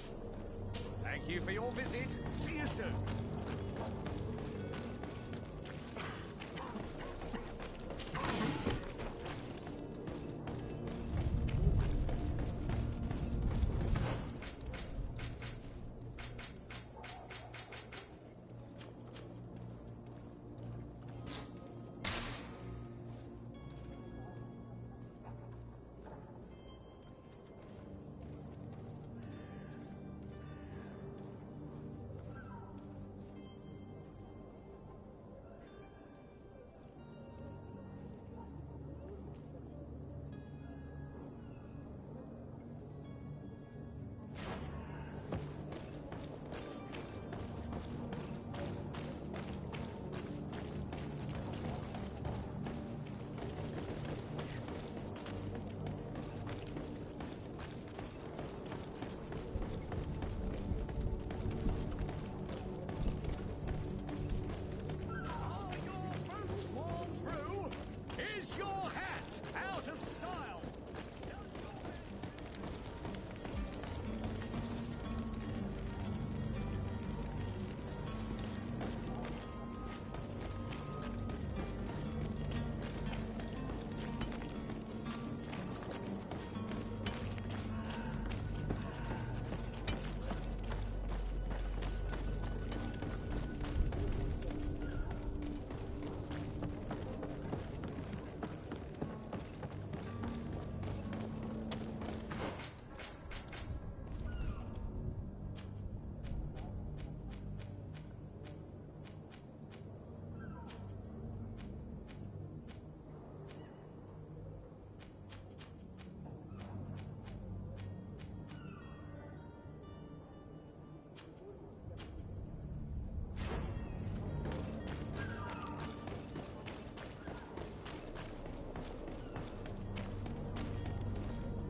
Thank you for your visit. See you soon.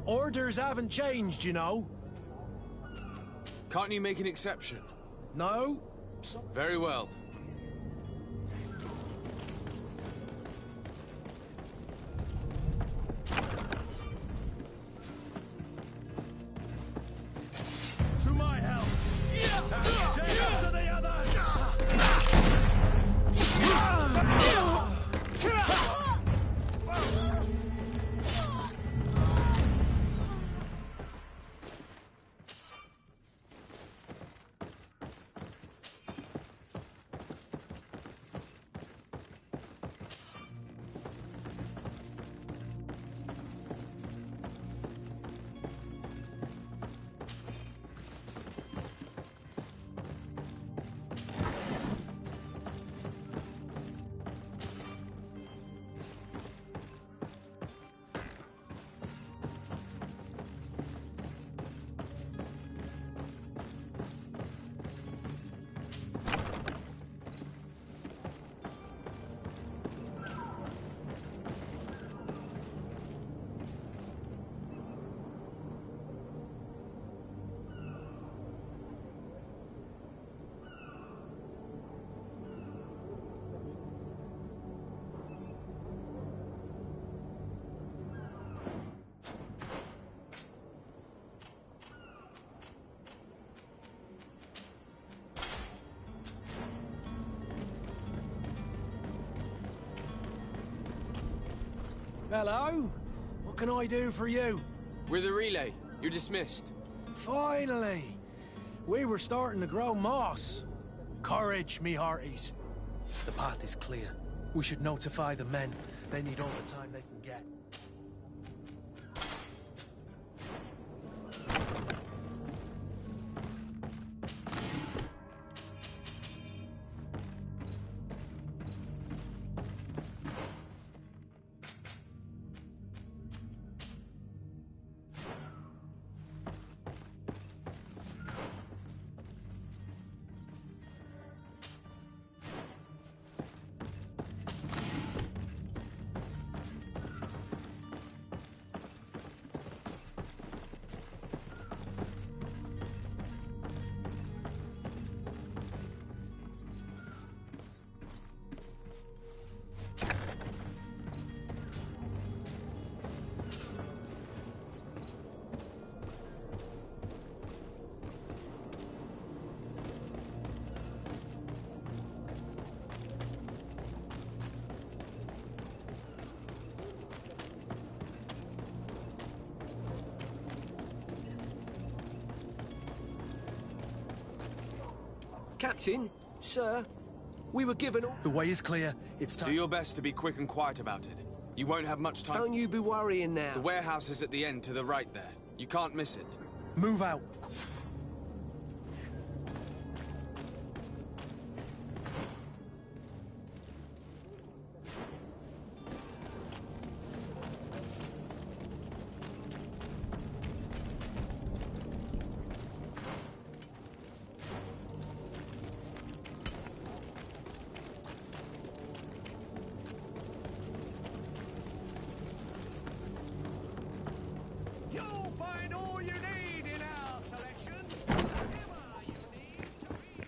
Orders haven't changed, you know. Can't you make an exception? No. Very well. To my help! Take up to the others! Hello? What can I do for you? We're the relay. You're dismissed. Finally! We were starting to grow moss. Courage, me hearties. The path is clear. We should notify the men. They need all the time they can get. Captain, sir, we were given... The way is clear. It's time... Do your best to be quick and quiet about it. You won't have much time. Don't you be worrying now. The warehouse is at the end to the right there. You can't miss it. Move out. You'll find all you need in our selection. Whatever you need to be.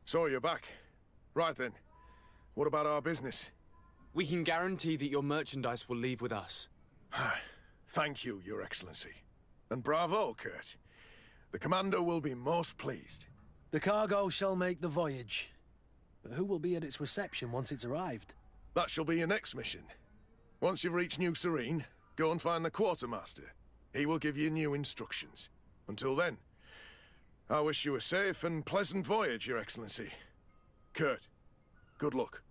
So you're back. Right then. What about our business? We can guarantee that your merchandise will leave with us. Thank you, Your Excellency. And bravo, Kurt. The Commander will be most pleased. The cargo shall make the voyage. But who will be at its reception once it's arrived? That shall be your next mission. Once you've reached New Serene, go and find the Quartermaster. He will give you new instructions. Until then, I wish you a safe and pleasant voyage, Your Excellency. Kurt, good luck.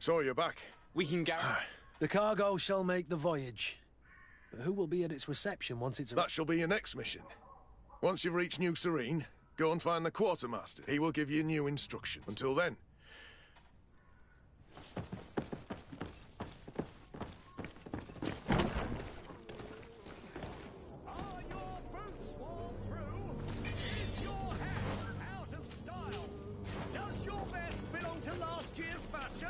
So you're back. We can guarantee... The cargo shall make the voyage. But who will be at its reception once it's... That shall be your next mission. Once you've reached New Serene, go and find the Quartermaster. He will give you new instructions. Until then... Are your boots worn through? Is your hat out of style? Does your vest belong to last year's fashion?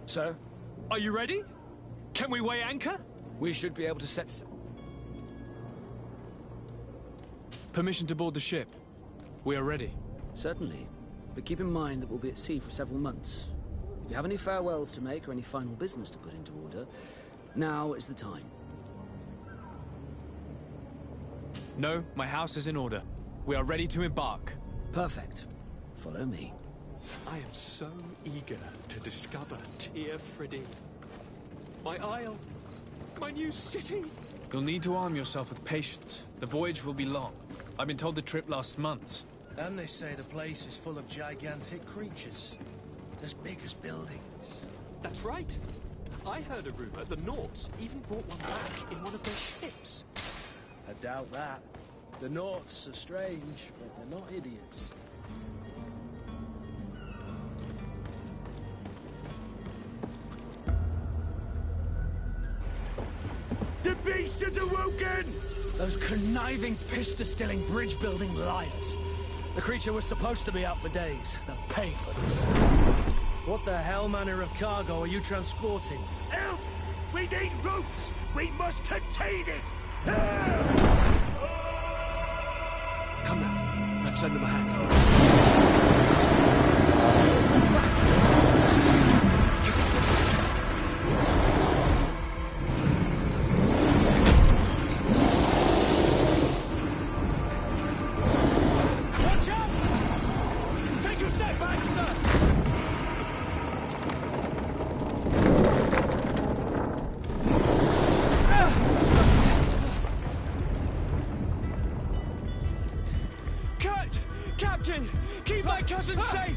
Sir, are you ready? Can we weigh anchor? We should be able to set... Permission to board the ship. We are ready. Certainly. But keep in mind that we'll be at sea for several months. If you have any farewells to make or any final business to put into order, now is the time. No, my house is in order. We are ready to embark. Perfect. Follow me. I am so eager to discover Tir Friddy. My isle, my new city. You'll need to arm yourself with patience. The voyage will be long. I've been told the trip lasts months. And they say the place is full of gigantic creatures. As big as buildings. That's right. I heard a rumor the Nauts even brought one back in one of their ships. I doubt that. The Nauts are strange, but they're not idiots. The beast is awoken! Those conniving, pista-stilling, bridge-building liars. The creature was supposed to be out for days. They'll pay for this. What the hell manner of cargo are you transporting? Help! We need ropes! We must contain it! Come now, let's lend them a hand. Watch out! Take a step back, sir! Kurt! Captain! Keep my cousin safe!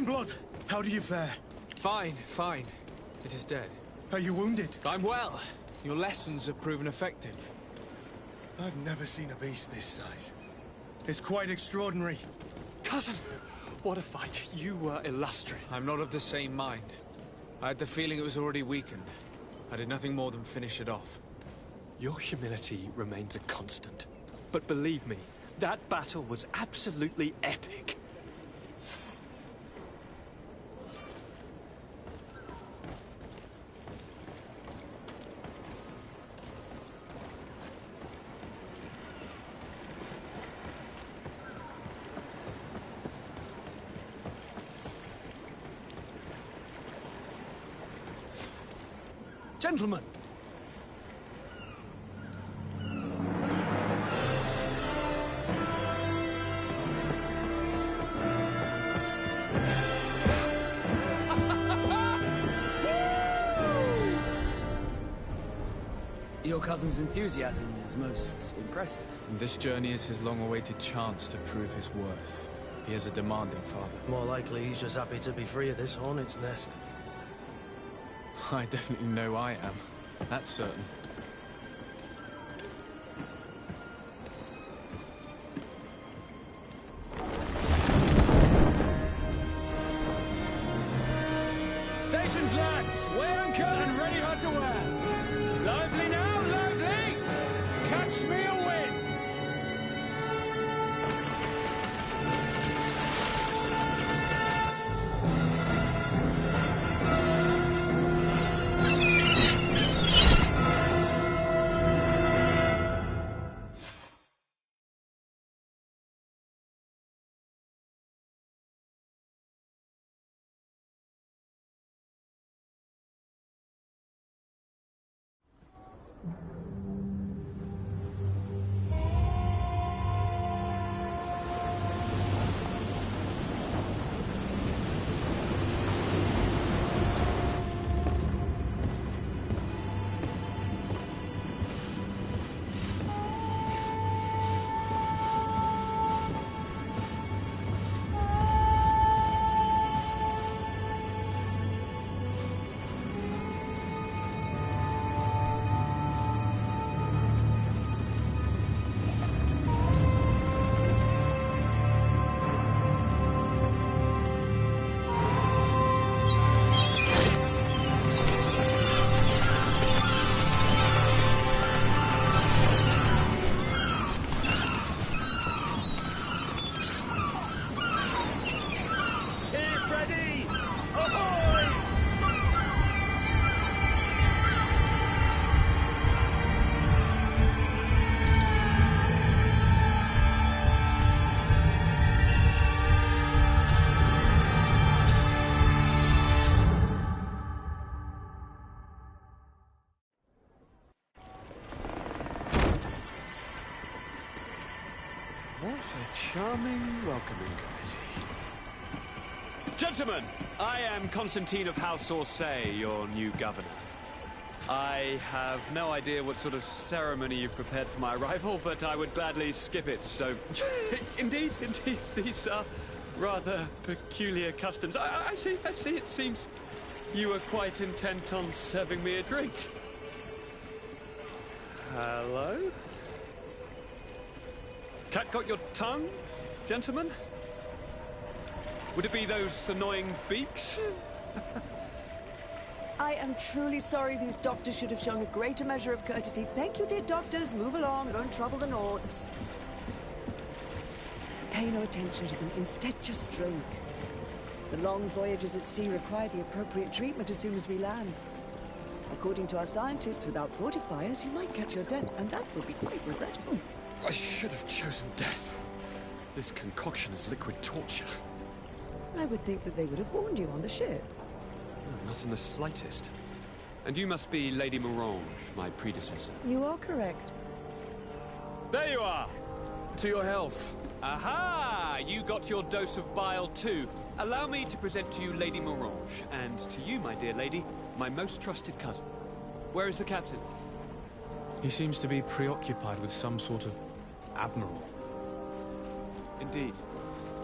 Greenblood! How do you fare? Fine, fine. It is dead. Are you wounded? I'm well. Your lessons have proven effective. I've never seen a beast this size. It's quite extraordinary. Cousin, what a fight. You were illustrious. I'm not of the same mind. I had the feeling it was already weakened. I did nothing more than finish it off. Your humility remains a constant. But believe me, that battle was absolutely epic. Gentlemen! Your cousin's enthusiasm is most impressive. And this journey is his long-awaited chance to prove his worth. He is a demanding father. More likely he's just happy to be free of this hornet's nest. I definitely know I am. That's certain. Stations, lads! Weigh anchor and ready hard to wear! Lively now, lively! Catch me a wind! What a charming welcoming committee. Gentlemen, I am Constantine of House Orsay, your new governor. I have no idea what sort of ceremony you've prepared for my arrival, but I would gladly skip it, so... indeed, these are rather peculiar customs. I see, it seems you were quite intent on serving me a drink. Hello? Cat got your tongue, gentlemen? Would it be those annoying beaks? I am truly sorry. These doctors should have shown a greater measure of courtesy. Thank you, dear doctors. Move along. Don't trouble the Nords. Pay no attention to them. Instead, just drink. The long voyages at sea require the appropriate treatment as soon as we land. According to our scientists, without fortifiers, you might catch your death, and that would be quite regrettable. I should have chosen death. This concoction is liquid torture. I would think that they would have warned you on the ship. No, not in the slightest. And you must be Lady Morange, my predecessor. You are correct. There you are! To your health. Aha! You got your dose of bile too. Allow me to present to you Lady Morange, and to you, my dear lady, my most trusted cousin. Where is the captain? He seems to be preoccupied with some sort of admiral. Indeed.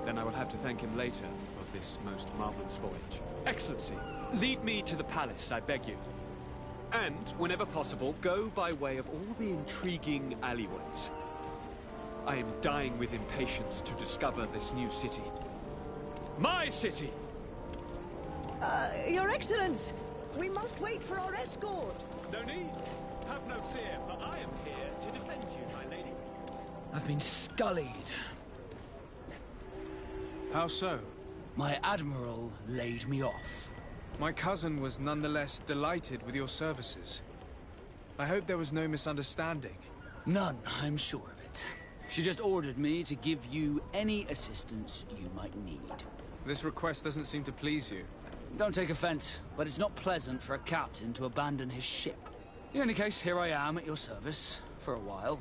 Then I will have to thank him later for this most marvelous voyage. Excellency, lead me to the palace, I beg you. And, whenever possible, go by way of all the intriguing alleyways. I am dying with impatience to discover this new city. My city! Your Excellence! We must wait for our escort! No need. Have no fear, for I am here to defend you, my lady. I've been scullied. How so? My admiral laid me off. My cousin was nonetheless delighted with your services. I hope there was no misunderstanding. None, I'm sure of it. She just ordered me to give you any assistance you might need. This request doesn't seem to please you. Don't take offense, but it's not pleasant for a captain to abandon his ship. In any case, here I am at your service, for a while.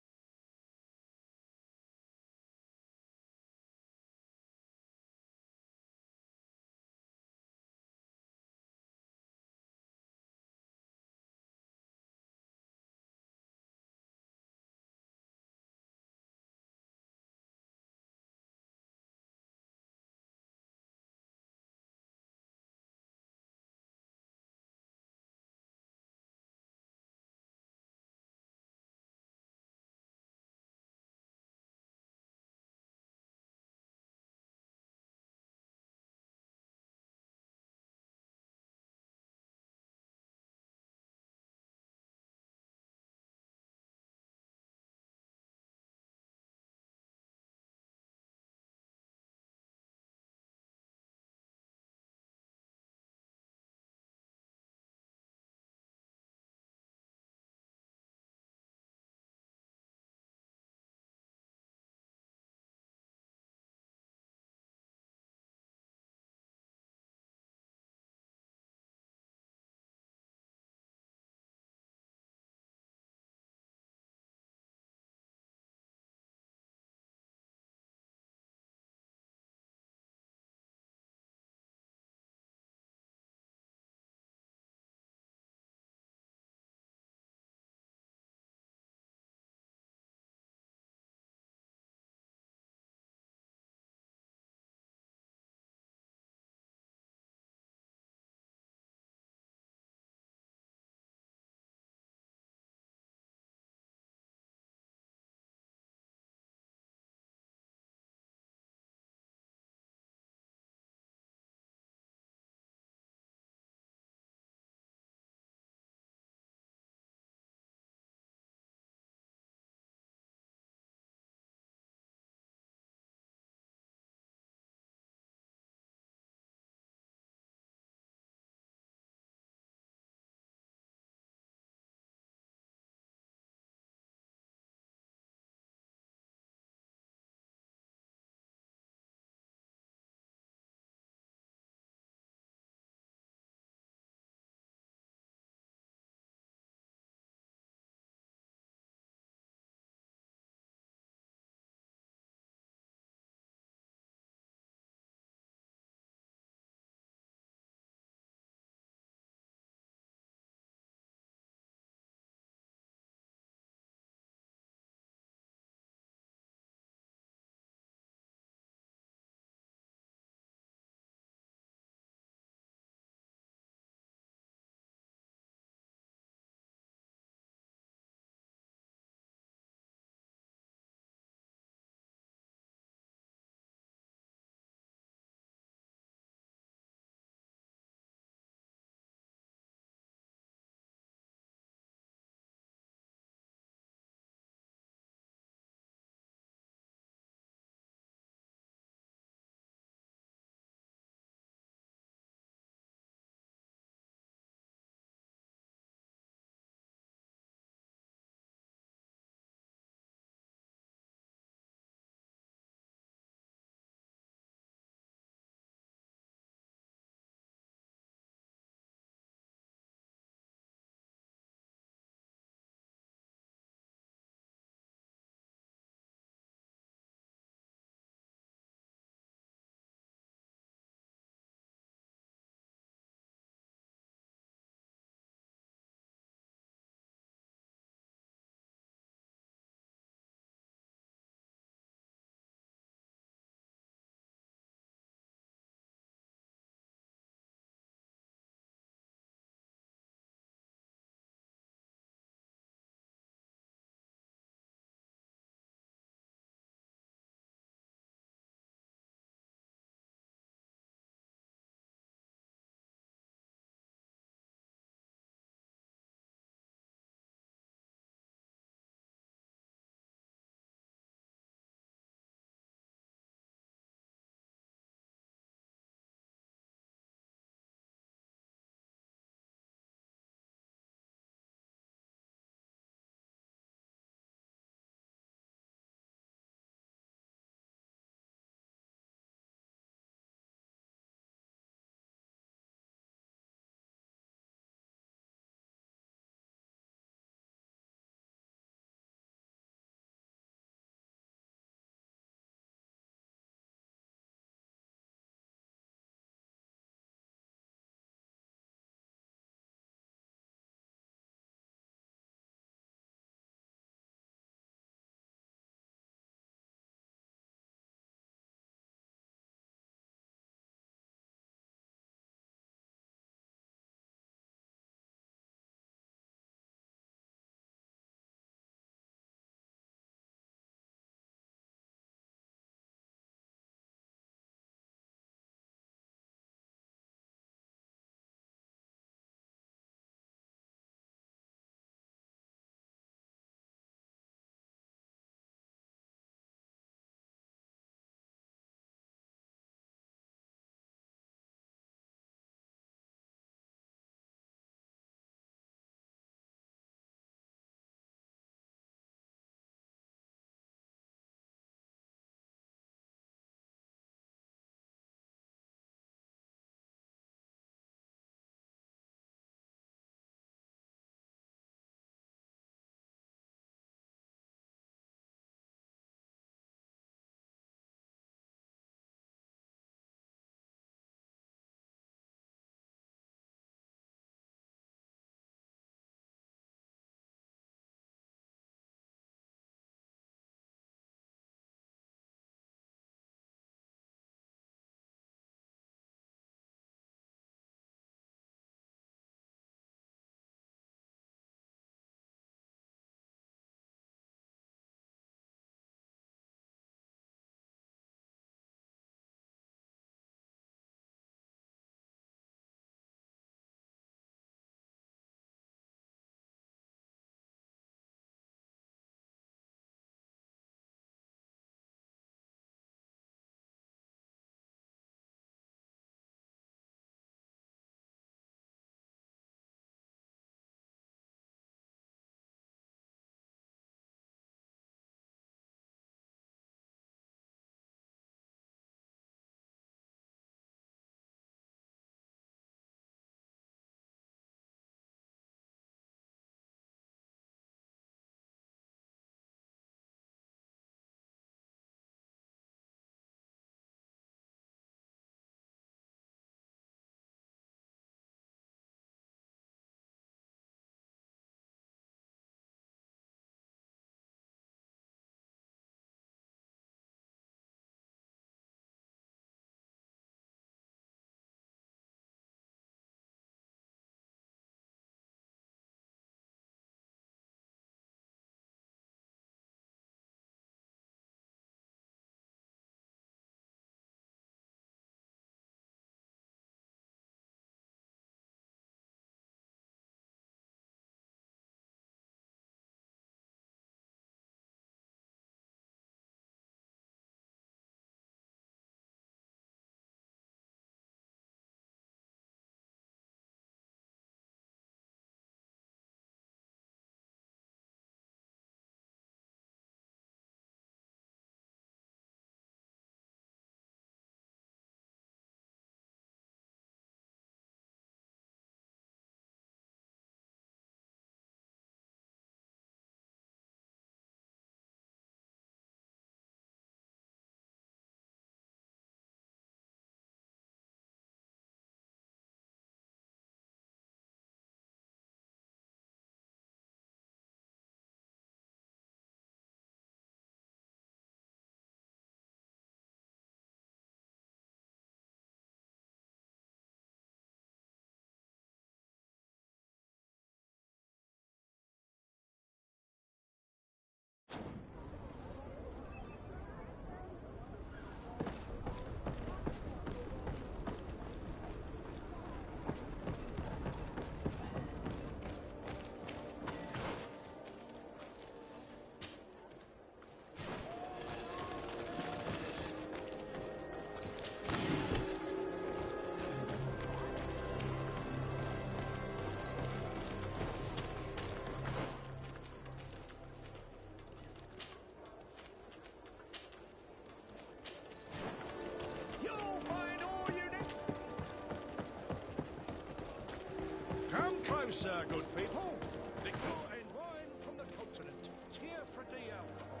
sir, good people. Liquor and wine from the continent. Tier for the alcohol.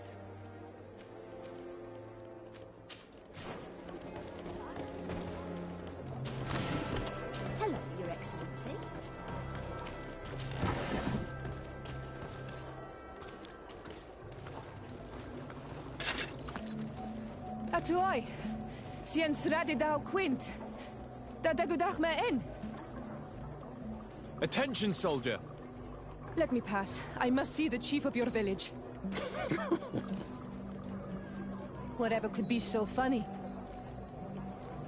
Hello, Your Excellency. Atuai. Sien sradi dau quint. Da dagudach me in. Attention, soldier! Let me pass. I must see the chief of your village. Whatever could be so funny?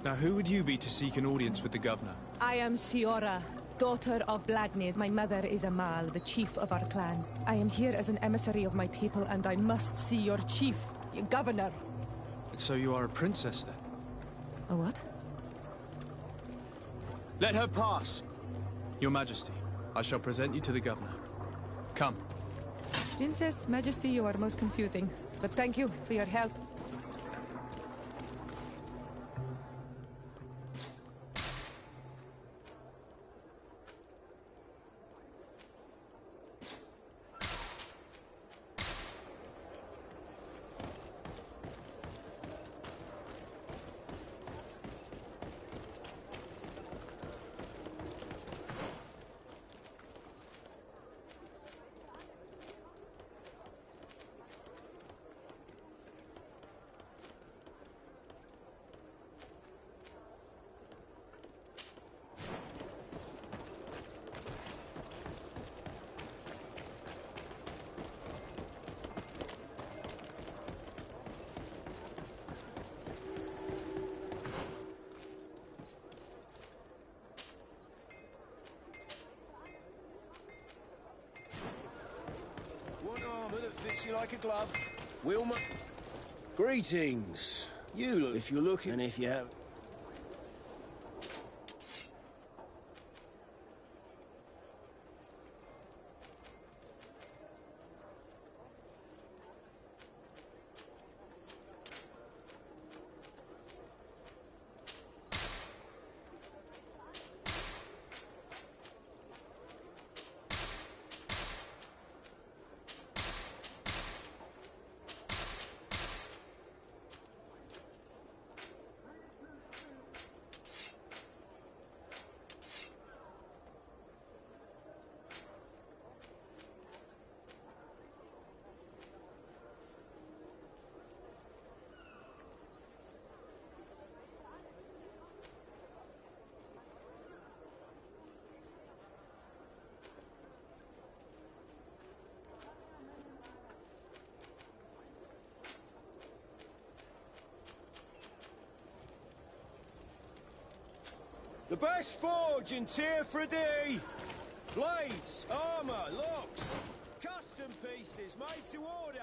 Now, who would you be to seek an audience with the governor? I am Siora, daughter of Bladnid. My mother is Amal, the chief of our clan. I am here as an emissary of my people, and I must see your chief, your governor. So you are a princess, then? A what? Let her pass! Your Majesty, I shall present you to the governor. Come. Princess, Majesty, you are most confusing. But thank you for your help. Want armor that fits you like a glove? Wilma. Greetings. You look if you're looking, and if you have. The best forge in Tier for D. Blades, armor, locks, custom pieces made to order.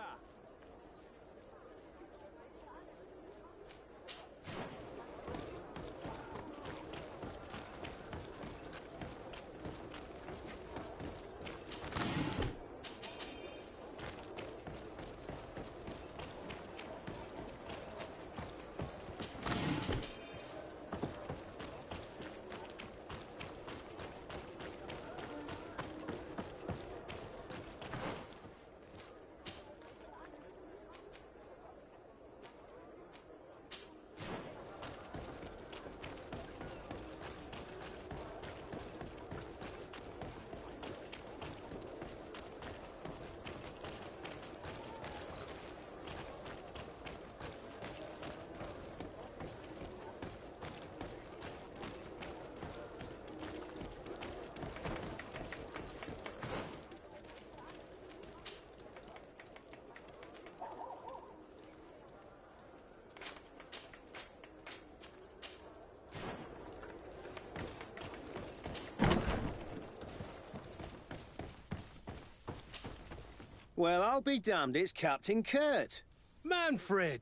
Well, I'll be damned, it's Captain Kurt. Manfred!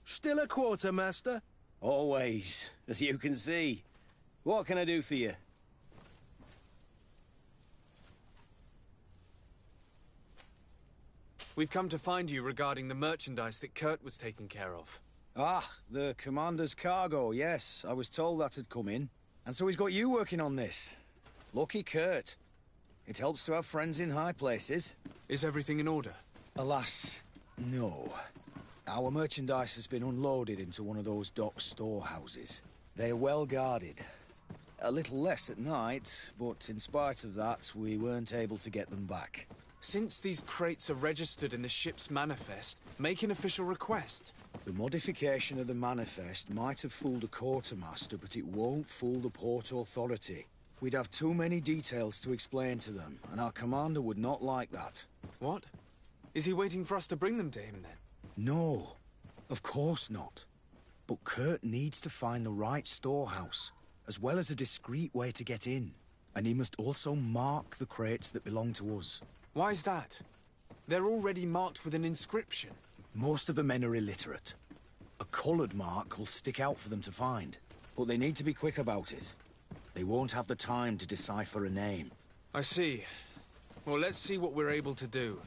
Still a quartermaster? Always, as you can see. What can I do for you? We've come to find you regarding the merchandise that Kurt was taking care of. Ah, the commander's cargo, yes. I was told that had come in. And so he's got you working on this. Lucky Kurt. It helps to have friends in high places. Is everything in order? Alas, no. Our merchandise has been unloaded into one of those dock storehouses. They're well guarded. A little less at night, but in spite of that, we weren't able to get them back. Since these crates are registered in the ship's manifest, make an official request. The modification of the manifest might have fooled a quartermaster, but it won't fool the Port Authority. We'd have too many details to explain to them, and our commander would not like that. What? Is he waiting for us to bring them to him, then? No, of course not. But Kurt needs to find the right storehouse, as well as a discreet way to get in. And he must also mark the crates that belong to us. Why is that? They're already marked with an inscription. Most of the men are illiterate. A coloured mark will stick out for them to find, but they need to be quick about it. They won't have the time to decipher a name. I see. Well, let's see what we're able to do.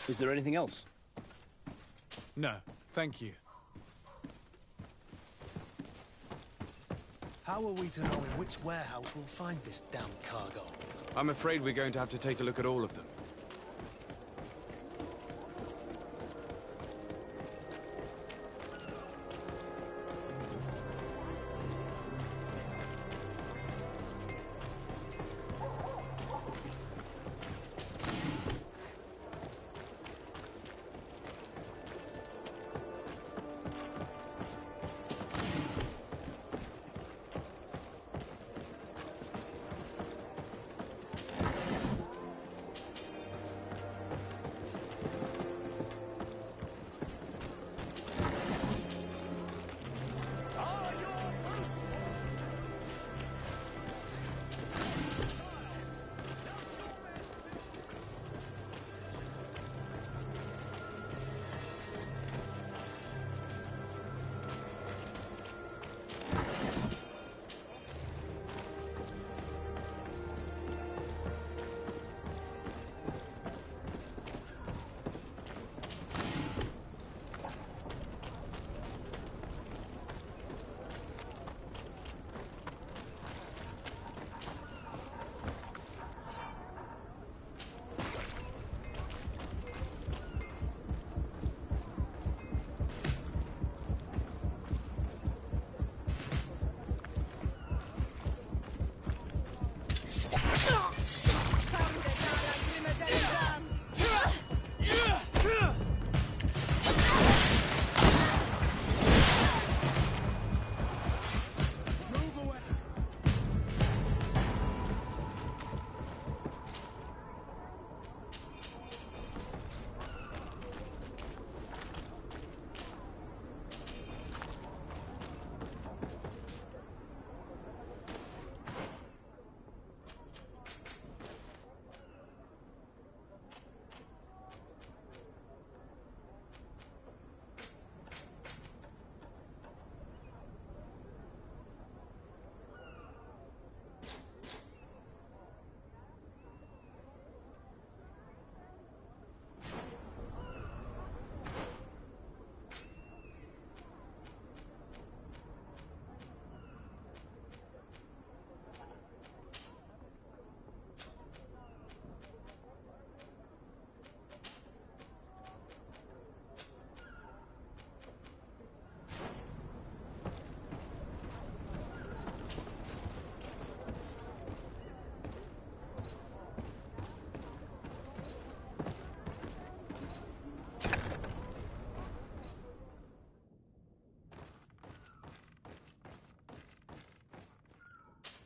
Is there anything else? No, thank you. How are we to know in which warehouse we'll find this damn cargo? I'm afraid we're going to have to take a look at all of them.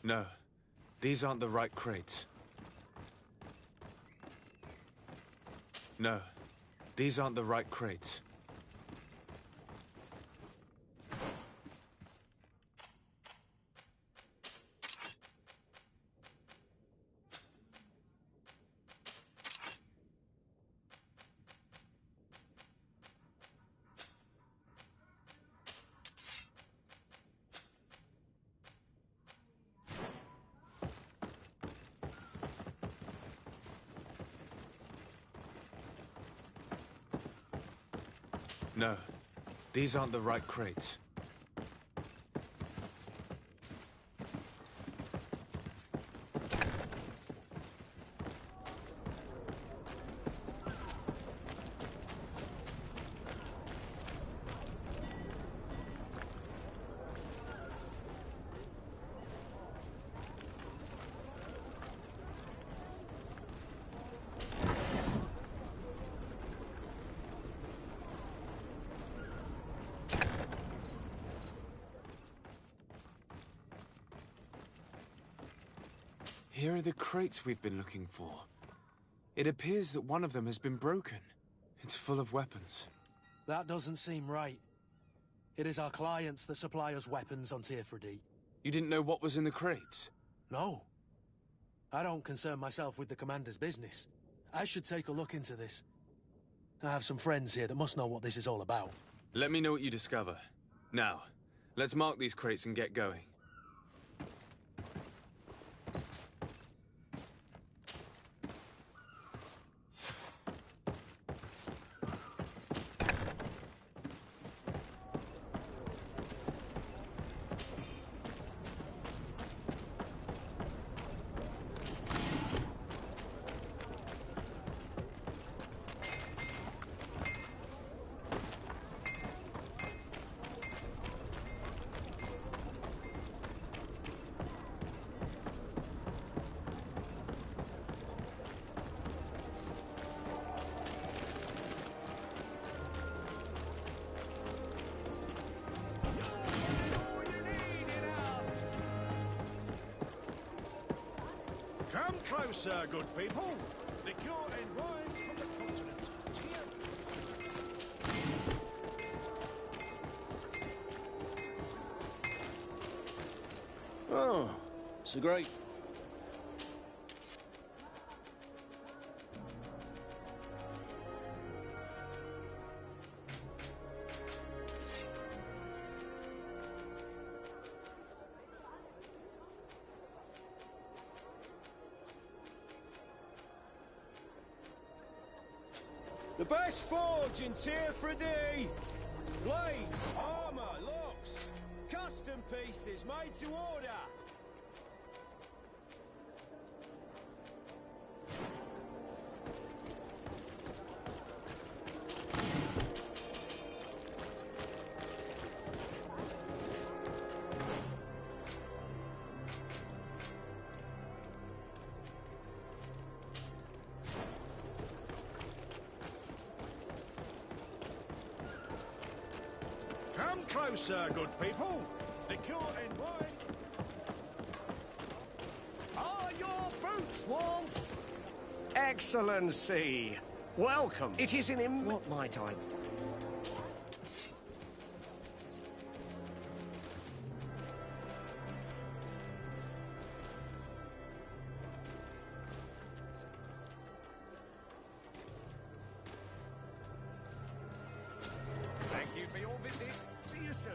No, these aren't the right crates. No, these aren't the right crates. No, these aren't the right crates. Here are the crates we've been looking for. It appears that one of them has been broken. It's full of weapons. That doesn't seem right. It is our clients that supply us weapons on Tearfredy. You didn't know what was in the crates? No. I don't concern myself with the commander's business. I should take a look into this. I have some friends here that must know what this is all about. Let me know what you discover. Now, let's mark these crates and get going. Come closer, good people. Liqueur and wine from the continent. Oh, so great. The best forge in Tearfredy! Blades, armour, locks, custom pieces made to order! Come closer, good people. Liqueur and wine. Are your boots warm? Excellency, welcome. It is an What might I... Thank you for your visit. See you soon.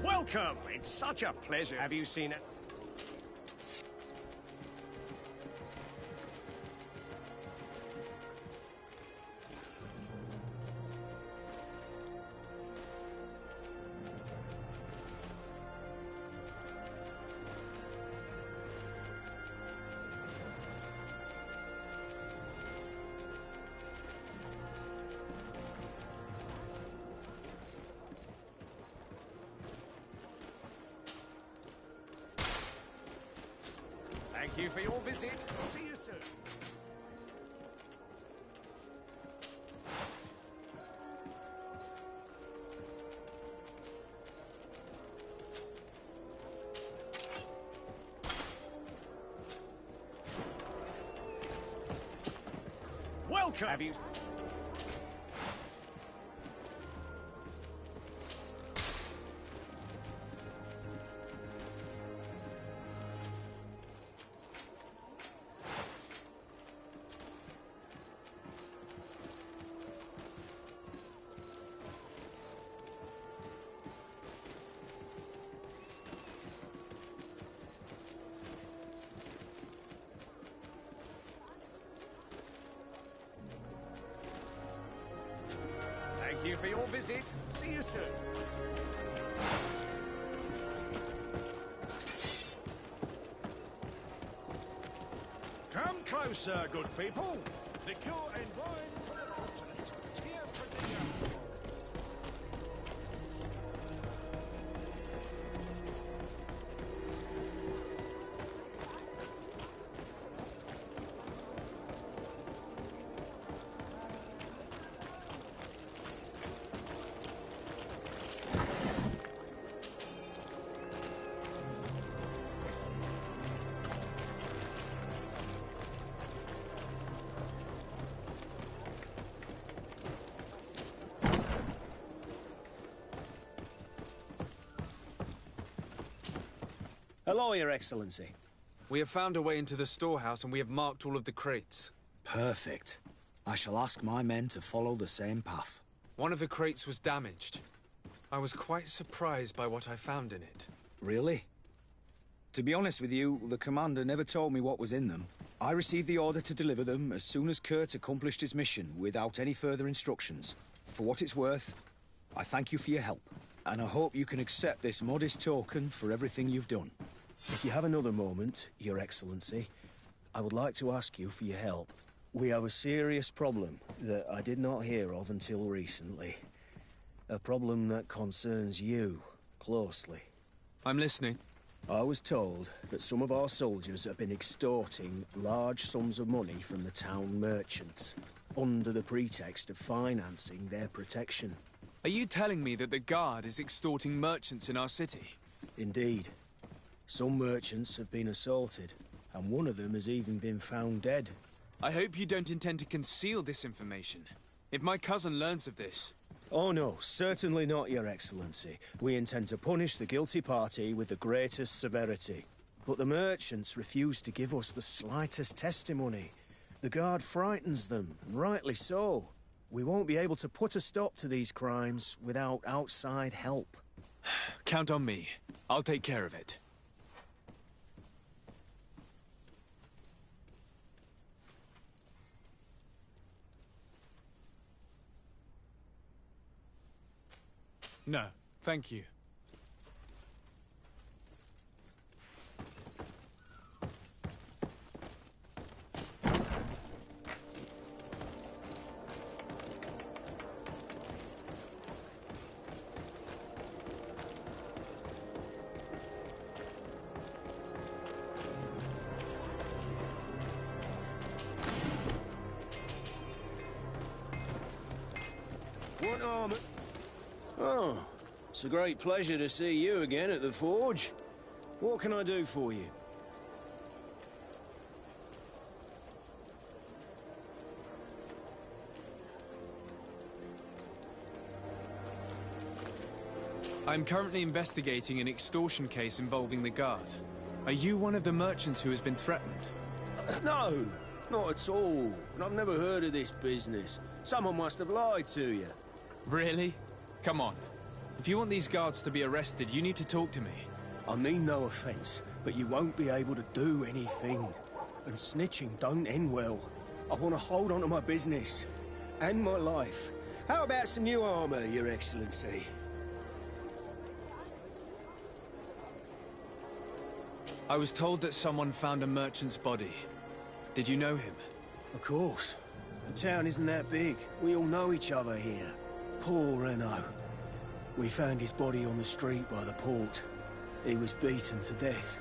Welcome. It's such a pleasure. Have you seen it? Thank you for your visit. See you soon. Welcome. Have you... Thank you for your visit. See you soon. Come closer, good people. Liqueur and wine from the continent. Tearfredy. Hello, Your Excellency. We have found a way into the storehouse and we have marked all of the crates. Perfect. I shall ask my men to follow the same path. One of the crates was damaged. I was quite surprised by what I found in it. Really? To be honest with you, the commander never told me what was in them. I received the order to deliver them as soon as Kurt accomplished his mission, without any further instructions. For what it's worth, I thank you for your help, and I hope you can accept this modest token for everything you've done. If you have another moment, Your Excellency, I would like to ask you for your help. We have a serious problem that I did not hear of until recently. A problem that concerns you closely. I'm listening. I was told that some of our soldiers have been extorting large sums of money from the town merchants, under the pretext of financing their protection. Are you telling me that the Guard is extorting merchants in our city? Indeed. Some merchants have been assaulted, and one of them has even been found dead. I hope you don't intend to conceal this information. If my cousin learns of this... Oh no, certainly not, Your Excellency. We intend to punish the guilty party with the greatest severity. But the merchants refuse to give us the slightest testimony. The Guard frightens them, and rightly so. We won't be able to put a stop to these crimes without outside help. Count on me. I'll take care of it. No, thank you. What armor? Oh, it's a great pleasure to see you again at the forge. What can I do for you? I'm currently investigating an extortion case involving the Guard. Are you one of the merchants who has been threatened? No, not at all. I've never heard of this business. Someone must have lied to you. Really? Come on. If you want these guards to be arrested, you need to talk to me. I mean no offense, but you won't be able to do anything. And snitching don't end well. I want to hold on to my business. And my life. How about some new armor, Your Excellency? I was told that someone found a merchant's body. Did you know him? Of course. The town isn't that big. We all know each other here. Poor Renault. We found his body on the street by the port. He was beaten to death.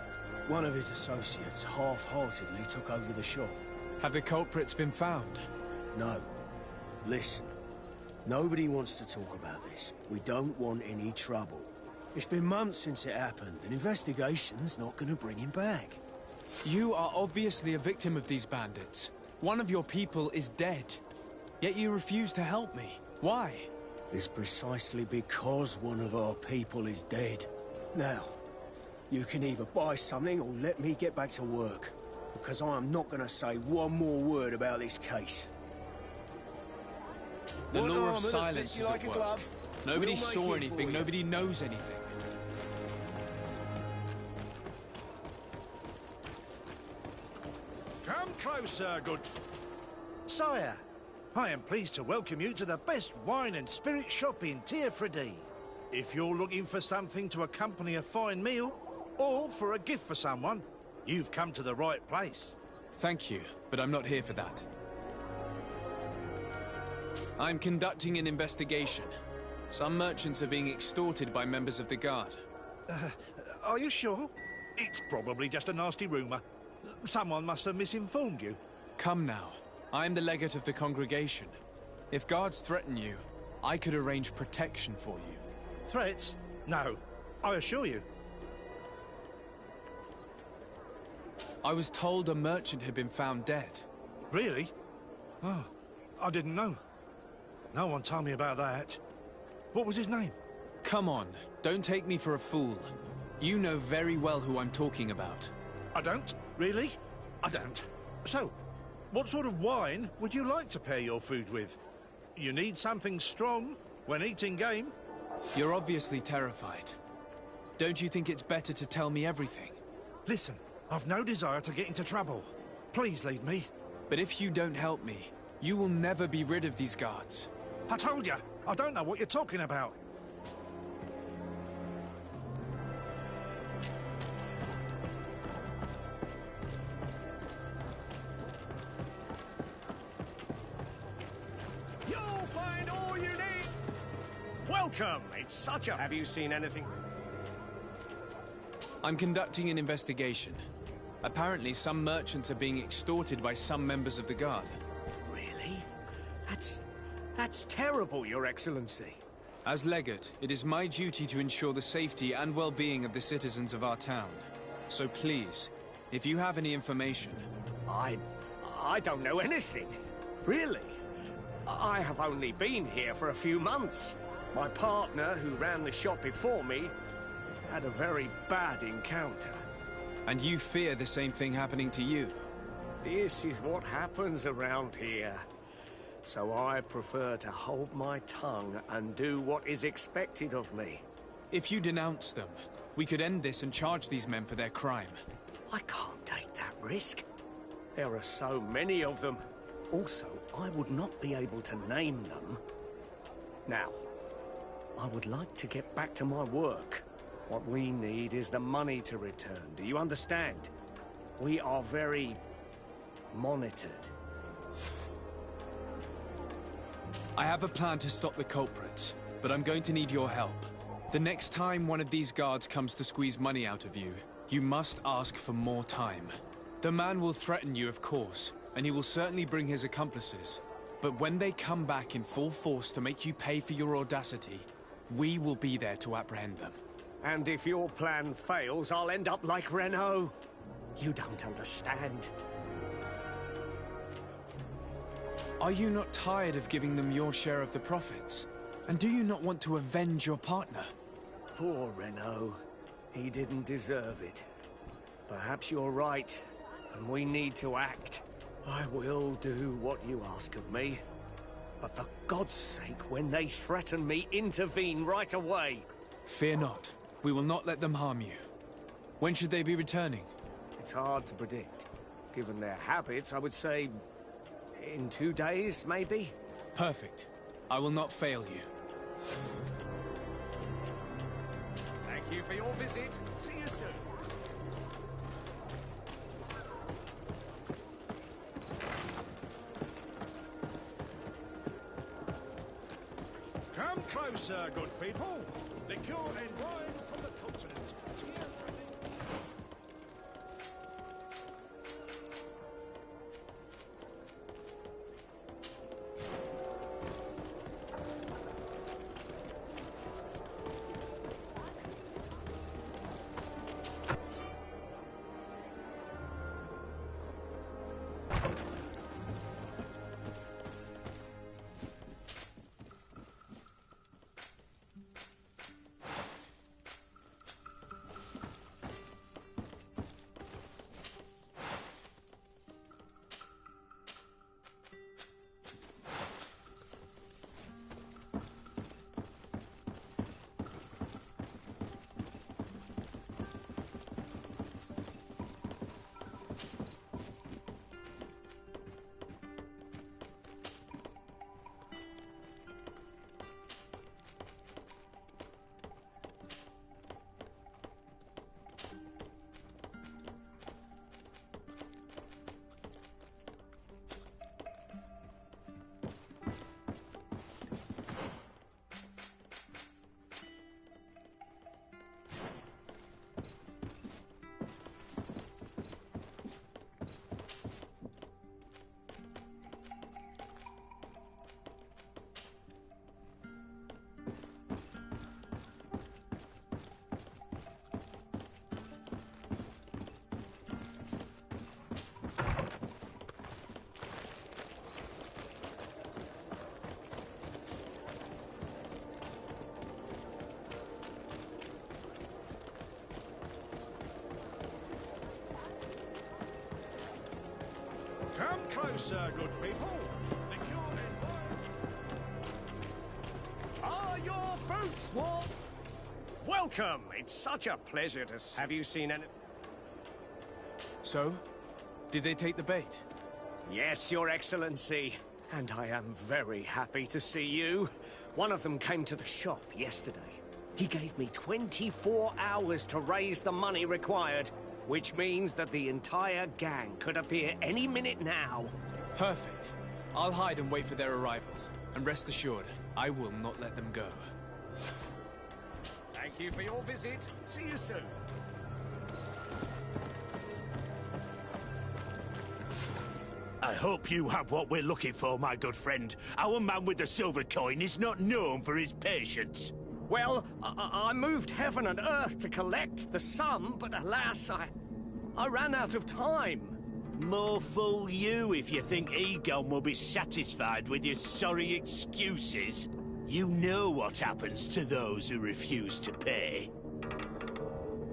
One of his associates half-heartedly took over the shop. Have the culprits been found? No. Listen. Nobody wants to talk about this. We don't want any trouble. It's been months since it happened. An investigation's not gonna bring him back. You are obviously a victim of these bandits. One of your people is dead. Yet you refuse to help me. Why? It's precisely because one of our people is dead. Now, you can either buy something or let me get back to work. Because I am not gonna say one more word about this case. The law of silence is at work. Nobody saw anything, nobody knows anything. Come closer, good... Sire, I am pleased to welcome you to the best wine and spirit shop in Tearfredy. If you're looking for something to accompany a fine meal, or for a gift for someone, you've come to the right place. Thank you, but I'm not here for that. I'm conducting an investigation. Some merchants are being extorted by members of the Guard. Are you sure? It's probably just a nasty rumor. Someone must have misinformed you. Come now. I am the legate of the congregation. If guards threaten you, I could arrange protection for you. Threats? No, I assure you. I was told a merchant had been found dead. Really? Oh, I didn't know. No one told me about that. What was his name? Come on, don't take me for a fool. You know very well who I'm talking about. I don't. Really? I don't. So, what sort of wine would you like to pair your food with? You need something strong when eating game? You're obviously terrified. Don't you think it's better to tell me everything? Listen, I've no desire to get into trouble. Please leave me. But if you don't help me, you will never be rid of these guards. I told you, I don't know what you're talking about. You'll find all you need. Welcome. It's such a... Have you seen anything? I'm conducting an investigation. Apparently, some merchants are being extorted by some members of the Guard. Really? That's terrible, Your Excellency. As Legate, it is my duty to ensure the safety and well-being of the citizens of our town. So please, if you have any information... I don't know anything. Really? I have only been here for a few months. My partner, who ran the shop before me, had a very bad encounter. And you fear the same thing happening to you? This is what happens around here. So I prefer to hold my tongue and do what is expected of me. If you denounce them, we could end this and charge these men for their crime. I can't take that risk. There are so many of them. Also, I would not be able to name them. Now, I would like to get back to my work. What we need is the money to return. Do you understand? We are very monitored. I have a plan to stop the culprits, but I'm going to need your help. The next time one of these guards comes to squeeze money out of you, you must ask for more time. The man will threaten you, of course, and he will certainly bring his accomplices. But when they come back in full force to make you pay for your audacity, we will be there to apprehend them. And if your plan fails, I'll end up like Renault. You don't understand. Are you not tired of giving them your share of the profits? And do you not want to avenge your partner? Poor Renault. He didn't deserve it. Perhaps you're right, and we need to act. I will do what you ask of me. But for God's sake, when they threaten me, intervene right away. Fear not. We will not let them harm you. When should they be returning? It's hard to predict. Given their habits, I would say... in 2 days, maybe? Perfect. I will not fail you. Thank you for your visit. See you soon. Come closer, good people. Liqueur and wine from the continent. closer, good people. Are your boots warm? Welcome. It's such a pleasure to have you seen any... So? Did they take the bait? Yes, Your Excellency. And I am very happy to see you. One of them came to the shop yesterday. He gave me 24 hours to raise the money required, which means that the entire gang could appear any minute now. Perfect. I'll hide and wait for their arrival. And rest assured, I will not let them go. Thank you for your visit. See you soon. I hope you have what we're looking for, my good friend. Our man with the silver coin is not known for his patience. Well, I moved heaven and earth to collect the sum, but alas, I ran out of time. More fool you if you think Egon will be satisfied with your sorry excuses. You know what happens to those who refuse to pay.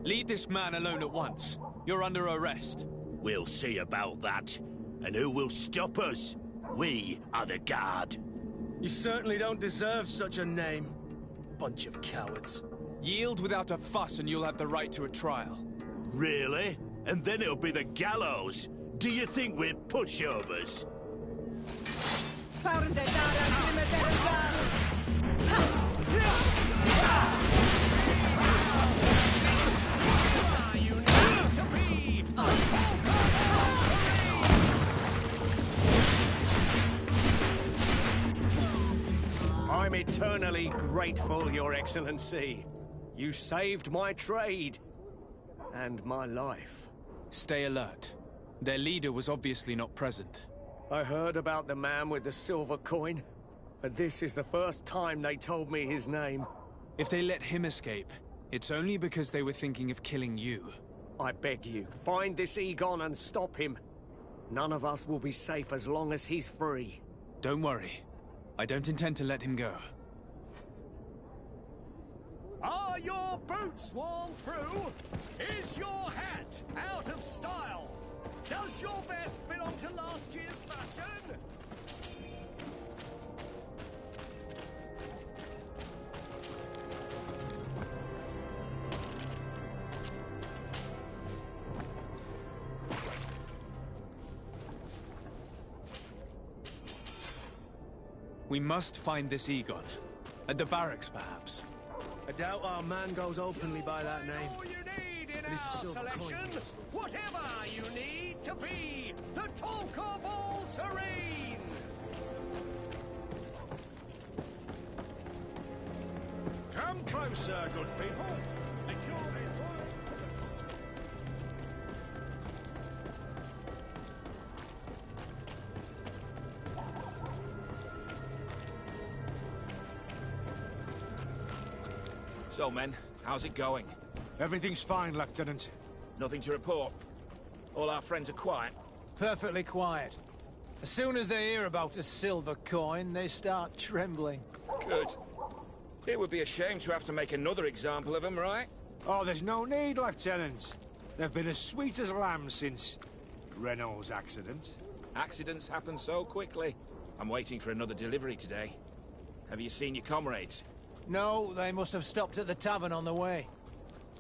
Leave this man alone at once. You're under arrest. We'll see about that. And who will stop us? We are the guard. You certainly don't deserve such a name. Bunch of cowards. Yield without a fuss and you'll have the right to a trial. Really? And then it'll be the gallows? Do you think we're pushovers? I'm eternally grateful, Your Excellency. You saved my trade. And my life. Stay alert. Their leader was obviously not present. I heard about the man with the silver coin, but this is the first time they told me his name. If they let him escape, it's only because they were thinking of killing you. I beg you, find this Egon and stop him. None of us will be safe as long as he's free. Don't worry. I don't intend to let him go. Are your boots worn through? Is your hat out of style? Does your vest belong to last year's fashion? We must find this Egon. At the barracks, perhaps. I doubt our man goes openly by that name. All you need in our selection, whatever you need to be, the talk of all serene. Come closer, good people. So, men, how's it going? Everything's fine, Lieutenant. Nothing to report? All our friends are quiet? Perfectly quiet. As soon as they hear about a silver coin, they start trembling. Good. It would be a shame to have to make another example of them, right? Oh, there's no need, Lieutenant. They've been as sweet as lambs since Renault's accident. Accidents happen so quickly. I'm waiting for another delivery today. Have you seen your comrades? No, they must have stopped at the tavern on the way.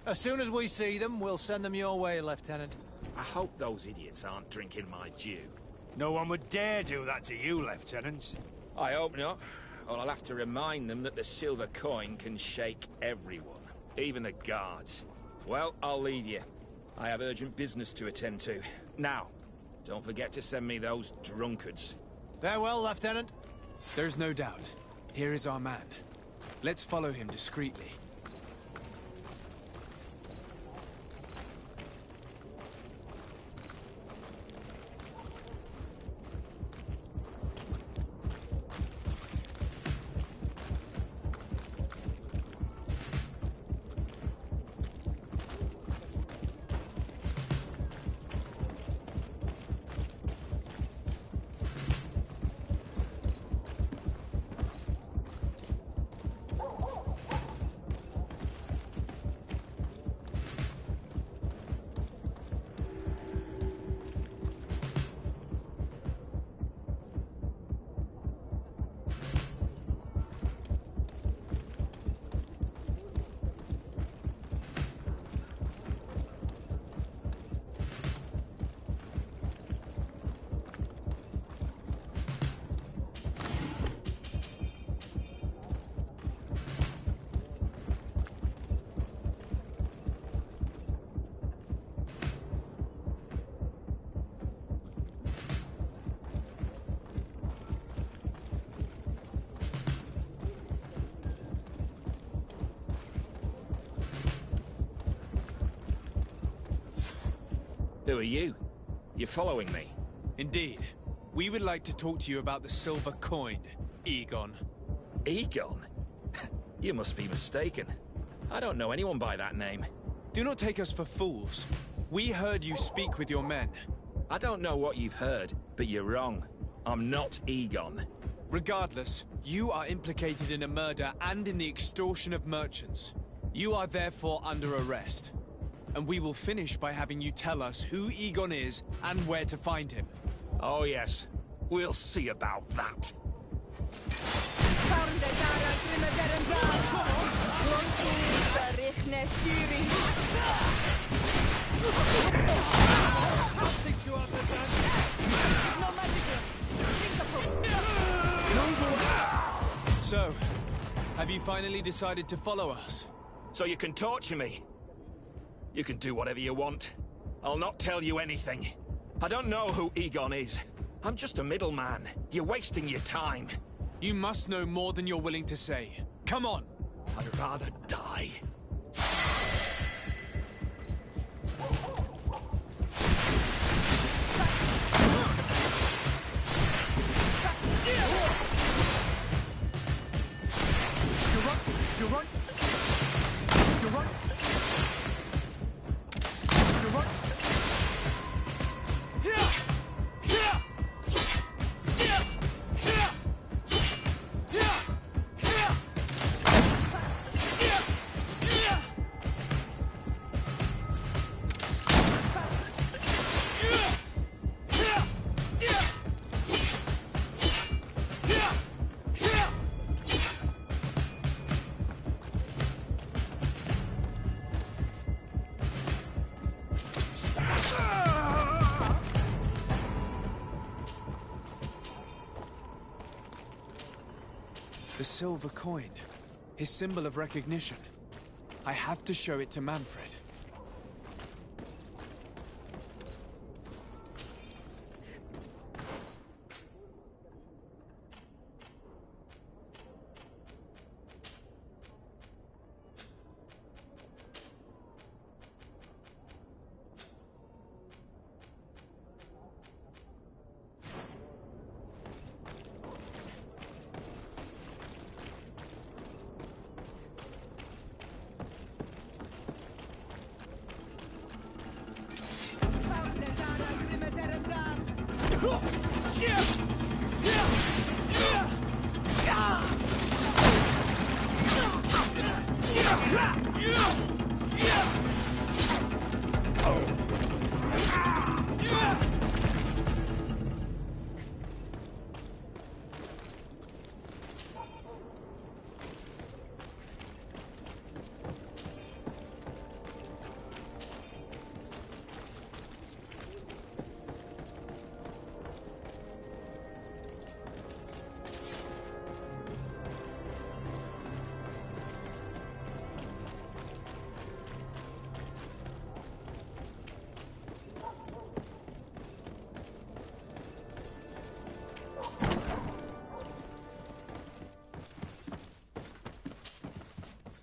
As soon as we see them, we'll send them your way, Lieutenant. I hope those idiots aren't drinking my dew. No one would dare do that to you, Lieutenant. I hope not. Or I'll have to remind them that the silver coin can shake everyone, even the guards. Well, I'll leave you. I have urgent business to attend to. Now, don't forget to send me those drunkards. Farewell, Lieutenant. There's no doubt. Here is our man. Let's follow him discreetly. Who are you? You're following me? Indeed. We would like to talk to you about the silver coin, Egon. Egon? You must be mistaken. I don't know anyone by that name. Do not take us for fools. We heard you speak with your men. I don't know what you've heard, but you're wrong. I'm not Egon. Regardless, you are implicated in a murder and in the extortion of merchants. You are therefore under arrest. And we will finish by having you tell us who Egon is and where to find him. Oh yes, we'll see about that. So, have you finally decided to follow us? So you can torture me? You can do whatever you want. I'll not tell you anything. I don't know who Egon is. I'm just a middleman. You're wasting your time. You must know more than you're willing to say. Come on! I'd rather die. You're right. You're right. You're right. The silver coin. His symbol of recognition. I have to show it to Manfred.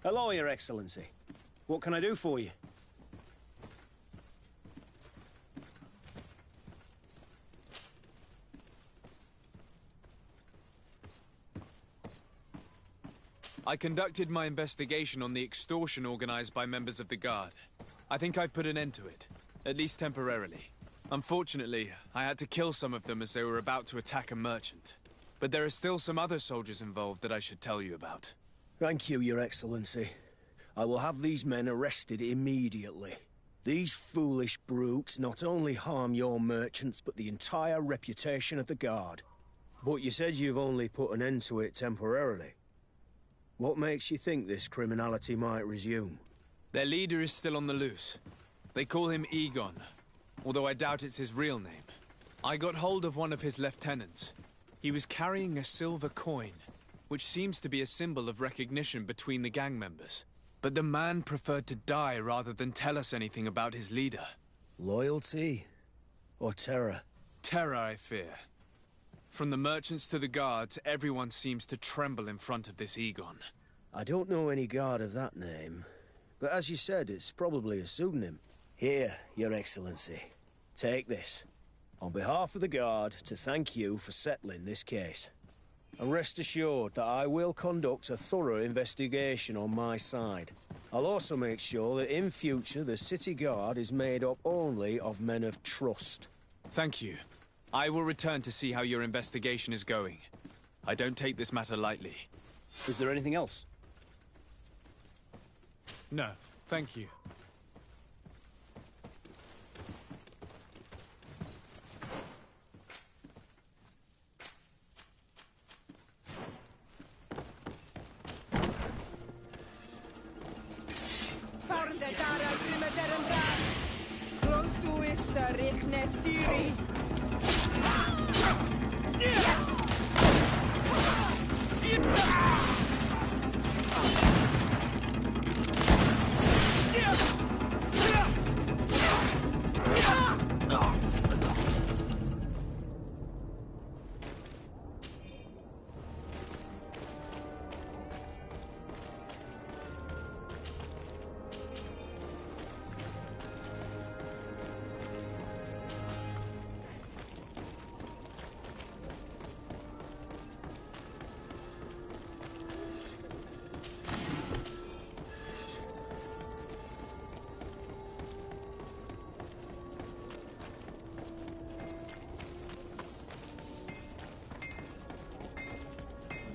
Hello, Your Excellency. What can I do for you? I conducted my investigation on the extortion organized by members of the Guard. I think I've put an end to it, at least temporarily. Unfortunately, I had to kill some of them as they were about to attack a merchant. But there are still some other soldiers involved that I should tell you about. Thank you, Your Excellency. I will have these men arrested immediately. These foolish brutes not only harm your merchants, but the entire reputation of the Guard. But you said you've only put an end to it temporarily. What makes you think this criminality might resume? Their leader is still on the loose. They call him Egon, although I doubt it's his real name. I got hold of one of his lieutenants. He was carrying a silver coin, which seems to be a symbol of recognition between the gang members. But the man preferred to die rather than tell us anything about his leader. Loyalty? Or terror? Terror, I fear. From the merchants to the guards, everyone seems to tremble in front of this Egon. I don't know any guard of that name. But as you said, it's probably a pseudonym. Here, Your Excellency. Take this. On behalf of the Guard, to thank you for settling this case. And rest assured that I will conduct a thorough investigation on my side. I'll also make sure that in future the City Guard is made up only of men of trust. Thank you. I will return to see how your investigation is going. I don't take this matter lightly. Is there anything else? No, thank you. Close to is Richnestiri.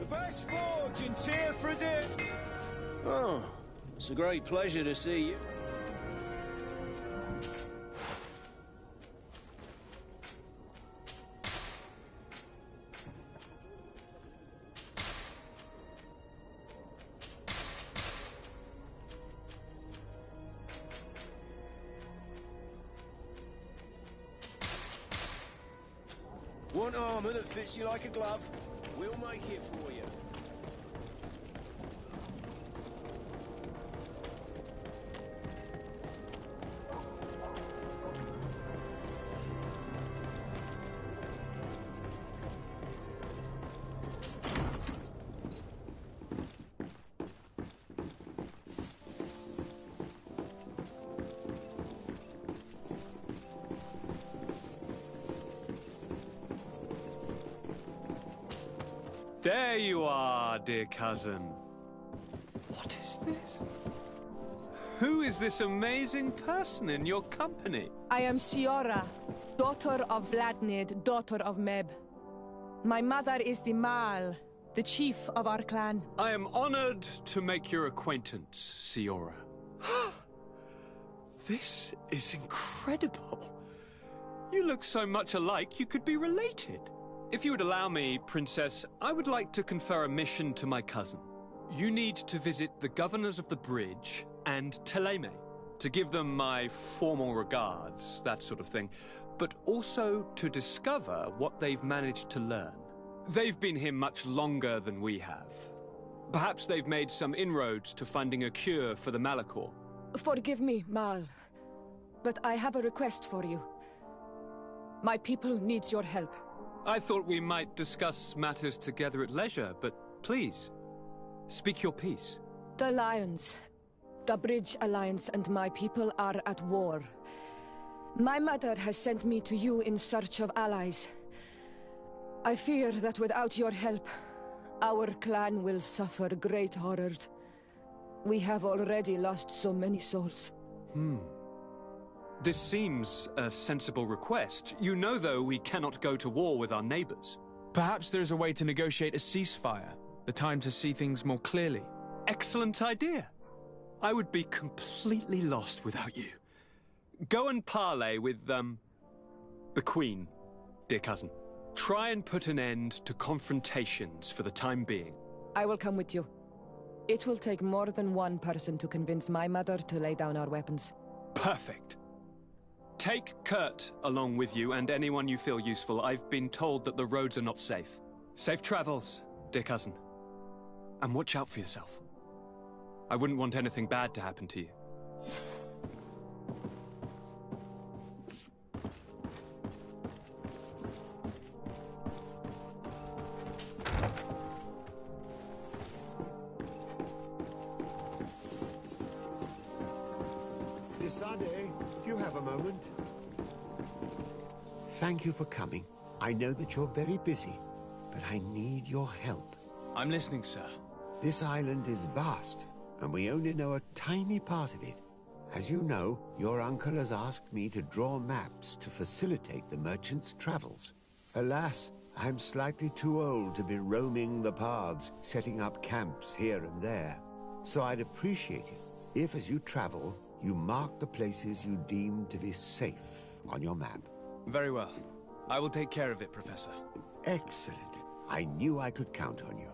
Best forge in Tearfredin. Oh, it's a great pleasure to see you. Want armor that fits you like a glove? We'll make it for you. There you are, dear cousin. What is this? Who is this amazing person in your company? I am Siora, daughter of Bladnid, daughter of Meb. My mother is the Mal, the chief of our clan. I am honored to make your acquaintance, Siora. This is incredible. You look so much alike you could be related. If you would allow me, Princess, I would like to confer a mission to my cousin. You need to visit the governors of the bridge and Teleme, to give them my formal regards, that sort of thing, but also to discover what they've managed to learn. They've been here much longer than we have. Perhaps they've made some inroads to finding a cure for the Malachor. Forgive me, Mal, but I have a request for you. My people needs your help. I thought we might discuss matters together at leisure, but please, speak your piece. The Lions, the Bridge Alliance and my people are at war. My mother has sent me to you in search of allies. I fear that without your help, our clan will suffer great horrors. We have already lost so many souls. This seems a sensible request. You know, though, we cannot go to war with our neighbors. Perhaps there's a way to negotiate a ceasefire. The time to see things more clearly. Excellent idea. I would be completely lost without you. Go and parley with, the Queen, dear cousin. Try and put an end to confrontations for the time being. I will come with you. It will take more than one person to convince my mother to lay down our weapons. Perfect. Take Kurt along with you and anyone you feel useful. I've been told that the roads are not safe. Safe travels, dear cousin. And watch out for yourself. I wouldn't want anything bad to happen to you. Desade, do you have a moment? Thank you for coming. I know that you're very busy, but I need your help. I'm listening, sir. This island is vast, and we only know a tiny part of it. As you know, your uncle has asked me to draw maps to facilitate the merchant's travels. Alas, I'm slightly too old to be roaming the paths, setting up camps here and there. So I'd appreciate it if, as you travel, you mark the places you deem to be safe on your map. Very well. I will take care of it, Professor. Excellent. I knew I could count on you.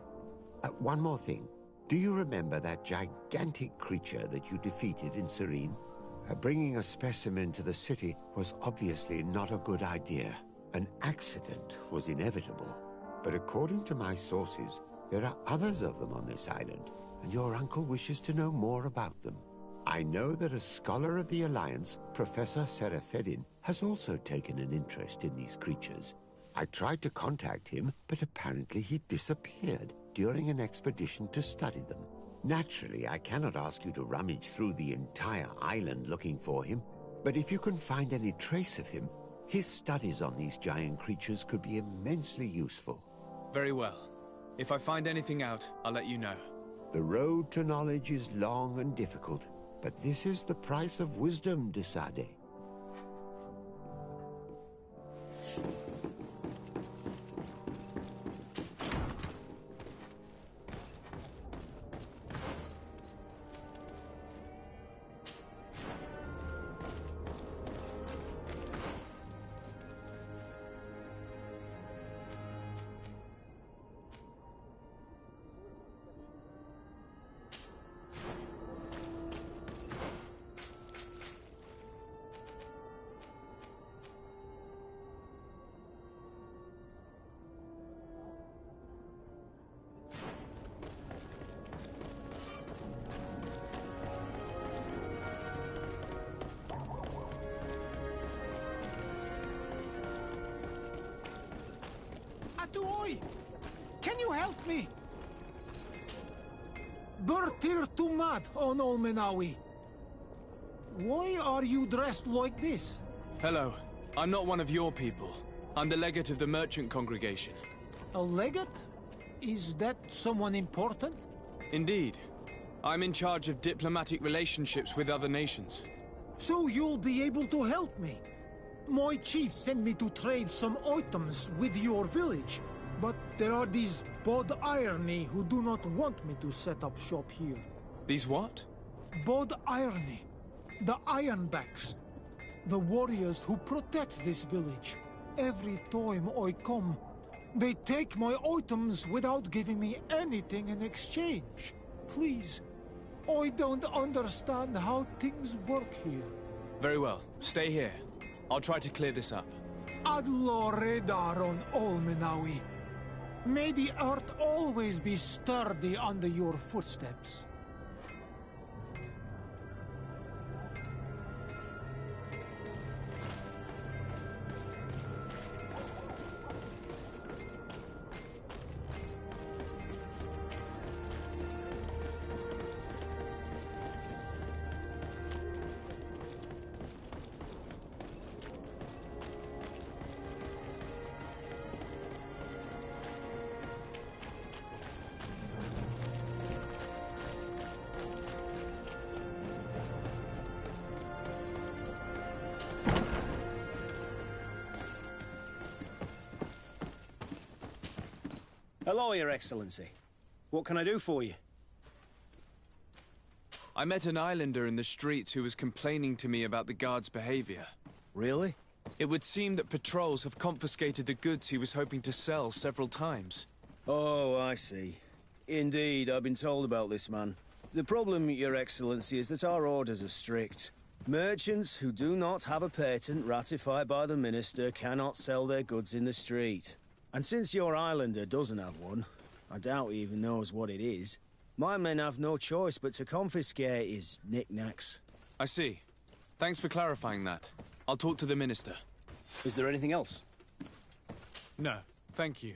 One more thing. Do you remember that gigantic creature that you defeated in Serene? Bringing a specimen to the city was obviously not a good idea. An accident was inevitable. But according to my sources, there are others of them on this island, and your uncle wishes to know more about them. I know that a scholar of the Alliance, Professor Serafedin, has also taken an interest in these creatures. I tried to contact him, but apparently he disappeared during an expedition to study them. Naturally, I cannot ask you to rummage through the entire island looking for him, but if you can find any trace of him, his studies on these giant creatures could be immensely useful. Very well. If I find anything out, I'll let you know. The road to knowledge is long and difficult, but this is the price of wisdom, de Sade. Atuoi! Can you help me? Bertir Tumad on Olmenawi. Why are you dressed like this? Hello. I'm not one of your people. I'm the legate of the merchant congregation. A legate? Is that someone important? Indeed. I'm in charge of diplomatic relationships with other nations. So you'll be able to help me? My chief sent me to trade some items with your village, but there are these Bod Irony who do not want me to set up shop here. These what? Bod Irony. The Ironbacks. The warriors who protect this village. Every time I come, they take my items without giving me anything in exchange. Please, I don't understand how things work here. Very well. Stay here. I'll try to clear this up. Adlo Redar on Olmenawi. May the earth always be sturdy under your footsteps. Hello, Your Excellency. What can I do for you? I met an islander in the streets who was complaining to me about the guard's behavior. Really? It would seem that patrols have confiscated the goods he was hoping to sell several times. Oh, I see. Indeed, I've been told about this man. The problem, Your Excellency, is that our orders are strict. Merchants who do not have a patent ratified by the Minister cannot sell their goods in the street. And since your islander doesn't have one, I doubt he even knows what it is, my men have no choice but to confiscate his knickknacks. I see. Thanks for clarifying that. I'll talk to the Minister. Is there anything else? No, thank you.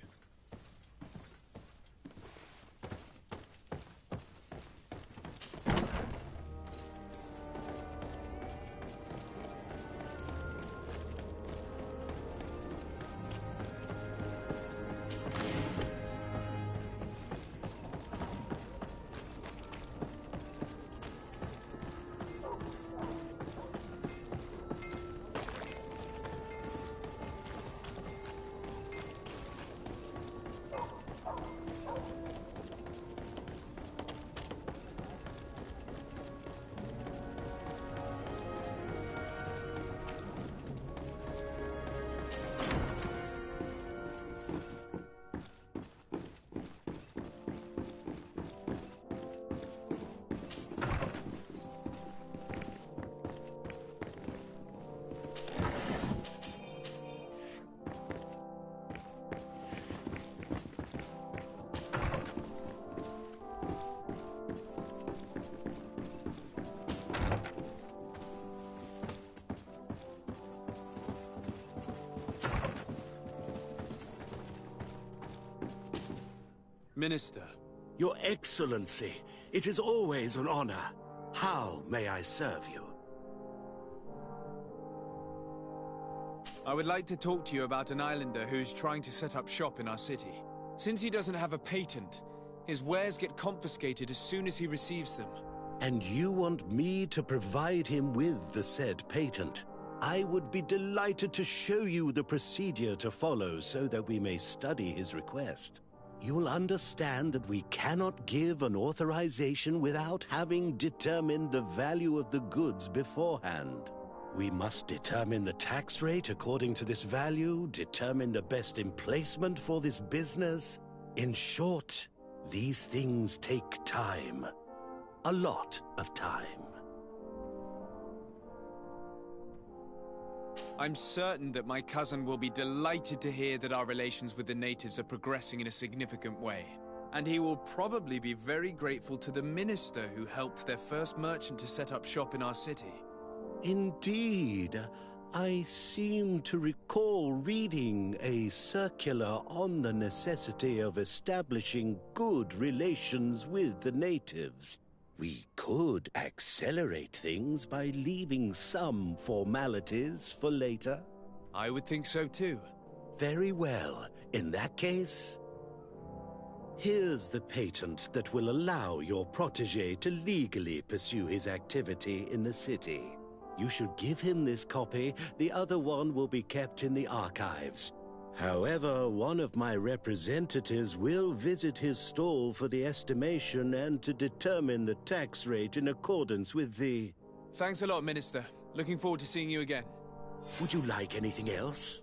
Minister. Your Excellency, it is always an honor. How may I serve you? I would like to talk to you about an islander who's trying to set up shop in our city. Since he doesn't have a patent, his wares get confiscated as soon as he receives them. And you want me to provide him with the said patent? I would be delighted to show you the procedure to follow so that we may study his request. You'll understand that we cannot give an authorization without having determined the value of the goods beforehand. We must determine the tax rate according to this value, determine the best emplacement for this business. In short, these things take time. A lot of time. I'm certain that my cousin will be delighted to hear that our relations with the natives are progressing in a significant way. And he will probably be very grateful to the minister who helped their first merchant to set up shop in our city. Indeed. I seem to recall reading a circular on the necessity of establishing good relations with the natives. We could accelerate things by leaving some formalities for later. I would think so too. Very well. In that case, here's the patent that will allow your protege to legally pursue his activity in the city. You should give him this copy. The other one will be kept in the archives. However, one of my representatives will visit his stall for the estimation and to determine the tax rate in accordance with the... Thanks a lot, Minister. Looking forward to seeing you again. Would you like anything else?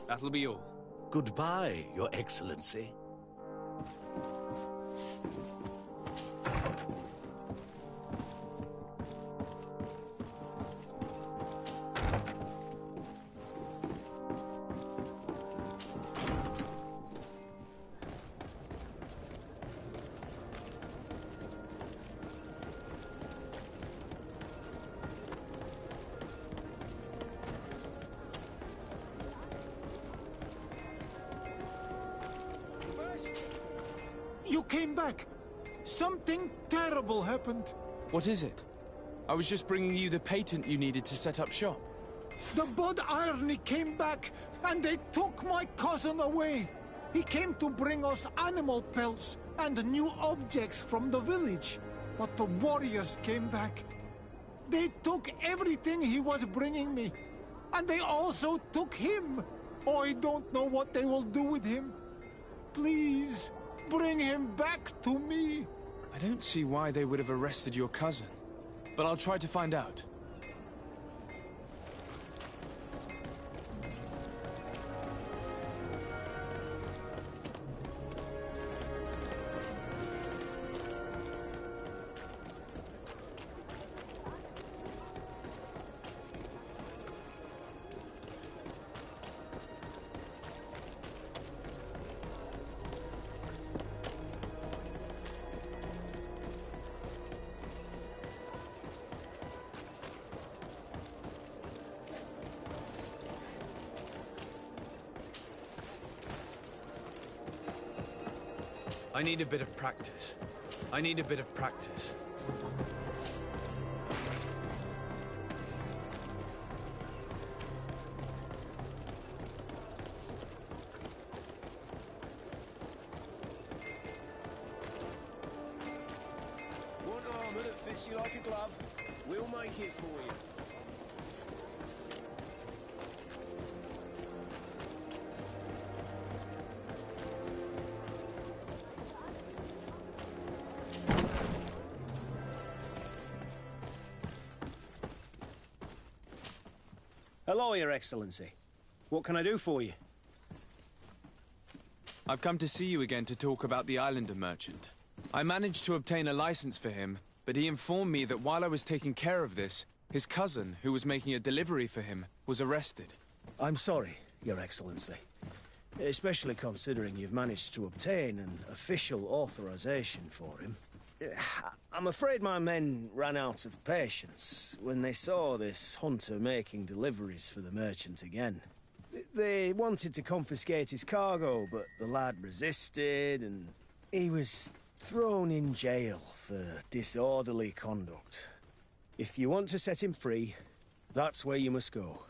That'll be all. Goodbye, Your Excellency. You came back! Something terrible happened. What is it? I was just bringing you the patent you needed to set up shop. The Bud Irony came back, and they took my cousin away. He came to bring us animal pelts and new objects from the village. But the warriors came back. They took everything he was bringing me. And they also took him. I don't know what they will do with him. Please, bring him back to me. I don't see why they would have arrested your cousin, but I'll try to find out. I need a bit of practice. I need a bit of practice. Want armor that fits you like a glove? We'll make it for you. Hello, Your Excellency. What can I do for you? I've come to see you again to talk about the Islander merchant. I managed to obtain a license for him, but he informed me that while I was taking care of this, his cousin, who was making a delivery for him, was arrested. I'm sorry, Your Excellency. Especially considering you've managed to obtain an official authorization for him. I'm afraid my men ran out of patience when they saw this hunter making deliveries for the merchant again. They wanted to confiscate his cargo, but the lad resisted, and he was thrown in jail for disorderly conduct. If you want to set him free, that's where you must go.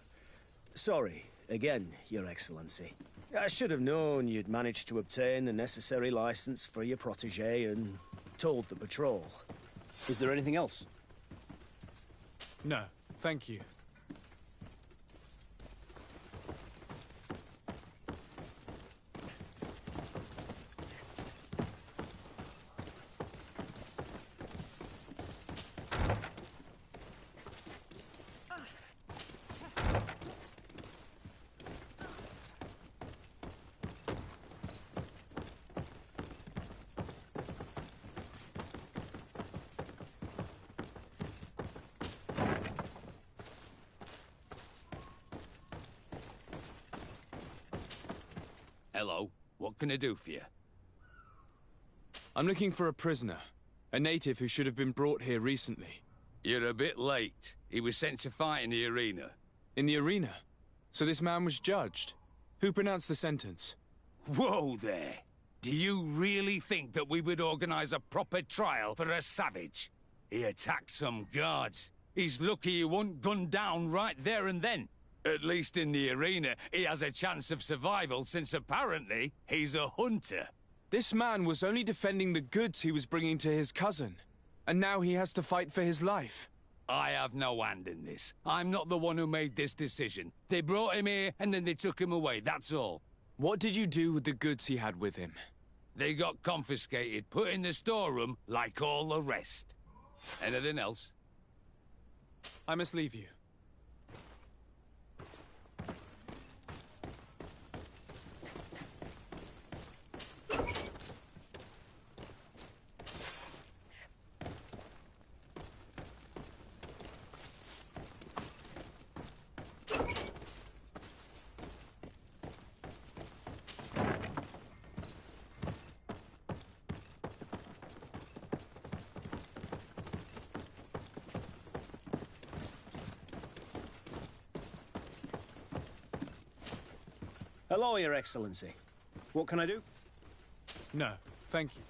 Sorry, again, Your Excellency. I should have known you'd managed to obtain the necessary license for your protege and told the patrol. Is there anything else? No, thank you. Hello. What can I do for you? I'm looking for a prisoner. A native who should have been brought here recently. You're a bit late. He was sent to fight in the arena. In the arena? So this man was judged? Who pronounced the sentence? Whoa there! Do you really think that we would organize a proper trial for a savage? He attacked some guards. He's lucky he wasn't gunned down right there and then. At least in the arena, he has a chance of survival since apparently he's a hunter. This man was only defending the goods he was bringing to his cousin. And now he has to fight for his life. I have no hand in this. I'm not the one who made this decision. They brought him here and then they took him away, that's all. What did you do with the goods he had with him? They got confiscated, put in the storeroom like all the rest. Anything else? I must leave you. Hello, Your Excellency. What can I do? No, thank you.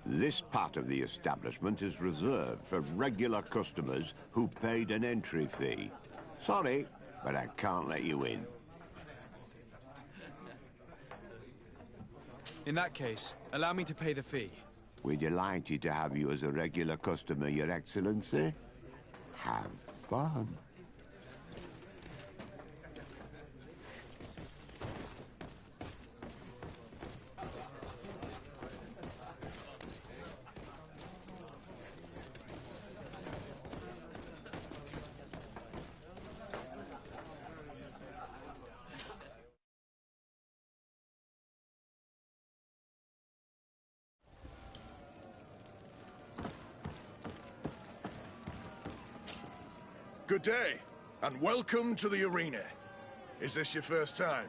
This part of the establishment is reserved for regular customers who paid an entry fee. Sorry, but I can't let you in. In that case, allow me to pay the fee. We're delighted to have you as a regular customer, Your Excellency. Have fun. Good day. and welcome to the arena. Is this your first time?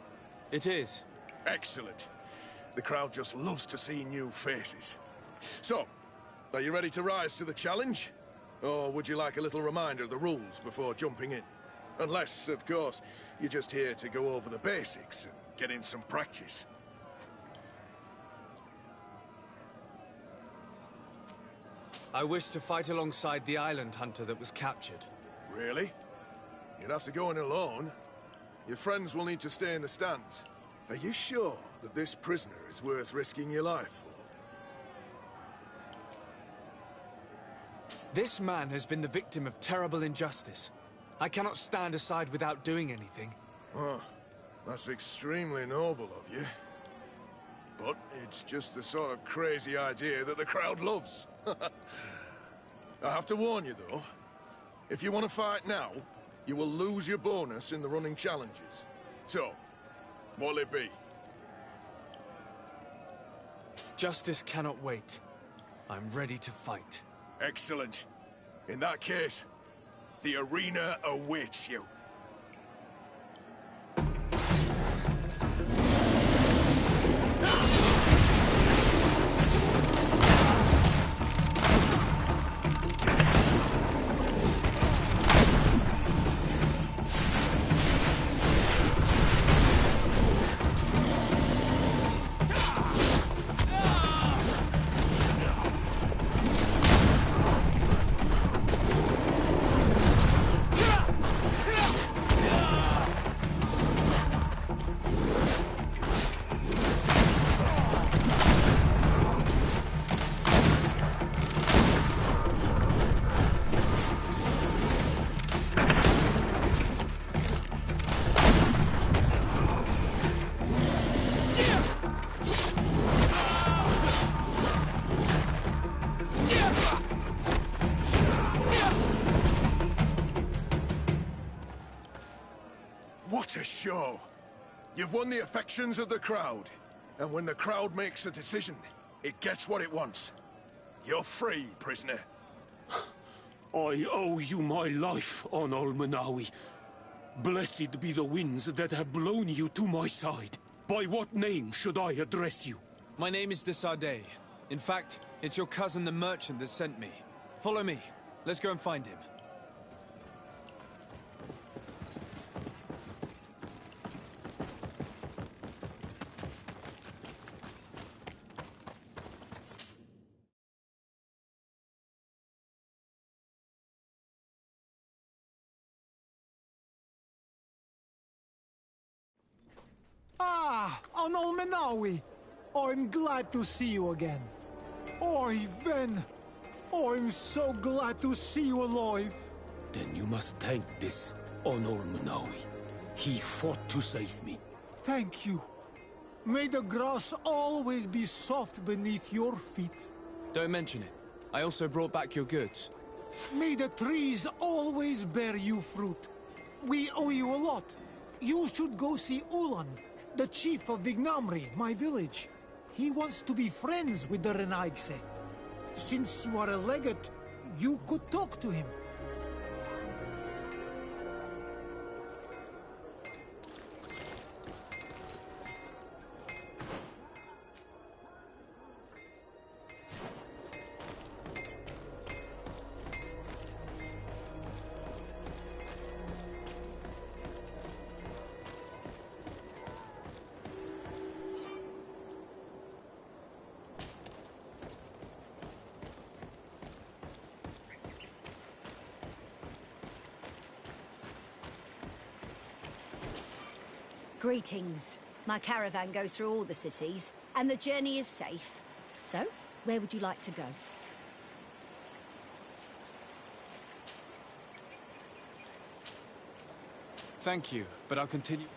It is. Excellent. The crowd just loves to see new faces. So, are you ready to rise to the challenge? Or would you like a little reminder of the rules before jumping in? Unless, of course, you're just here to go over the basics and get in some practice. I wish to fight alongside the island hunter that was captured. Really? You'd have to go in alone. Your friends will need to stay in the stands. Are you sure that this prisoner is worth risking your life for? This man has been the victim of terrible injustice. I cannot stand aside without doing anything. Oh, that's extremely noble of you. But it's just the sort of crazy idea that the crowd loves. I have to warn you, though. If you want to fight now, you will lose your bonus in the running challenges. So, what'll it be? Justice cannot wait. I'm ready to fight. Excellent. In that case, the arena awaits you. What a show! You've won the affections of the crowd. And when the crowd makes a decision, it gets what it wants. You're free, prisoner. I owe you my life, on Almanawi. Blessed be the winds that have blown you to my side. By what name should I address you? My name is Desardet. In fact, it's your cousin the merchant that sent me. Follow me. Let's go and find him. Ah, Anol Menawi. I'm glad to see you again. Oi, Ven. I'm so glad to see you alive. Then you must thank this Honor Manawi. He fought to save me. Thank you. May the grass always be soft beneath your feet. Don't mention it. I also brought back your goods. May the trees always bear you fruit. We owe you a lot. You should go see Ulan, the chief of Vignamri, my village. He wants to be friends with the Renaigse. Since you are a legate, you could talk to him. Greetings. My caravan goes through all the cities, and the journey is safe. So, where would you like to go? Thank you, but I'll continue.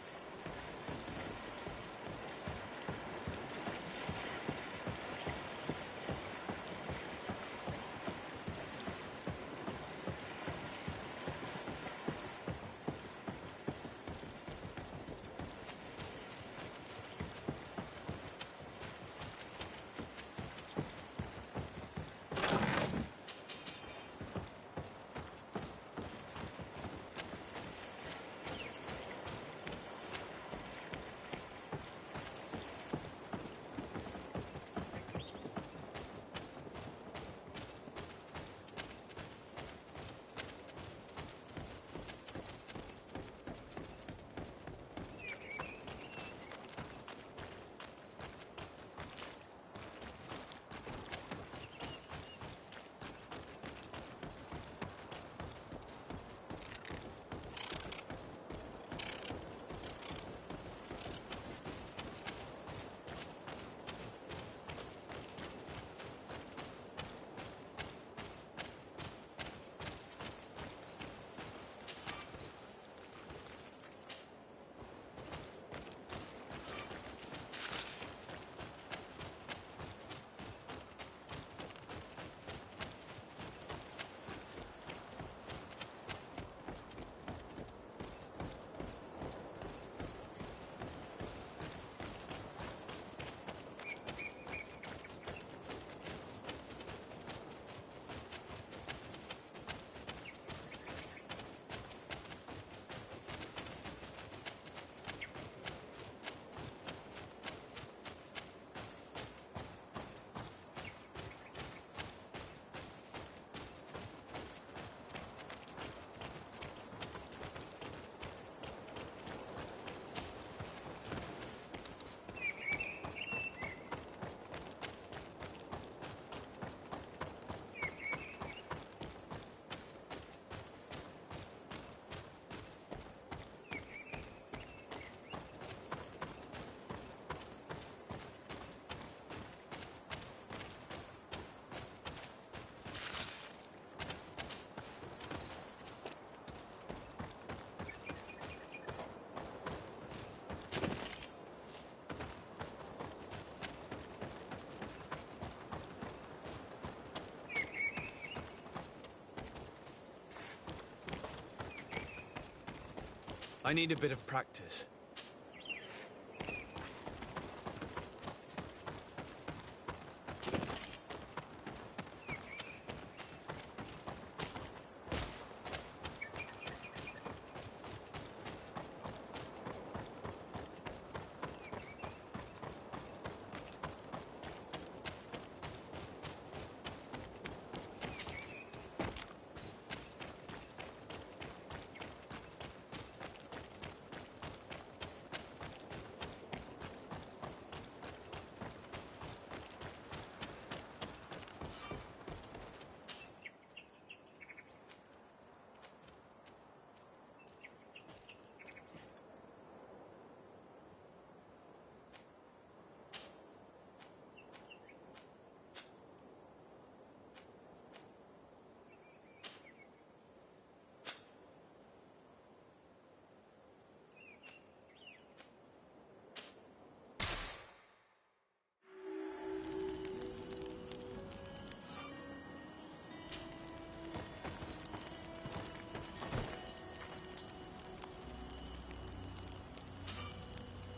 I need a bit of practice.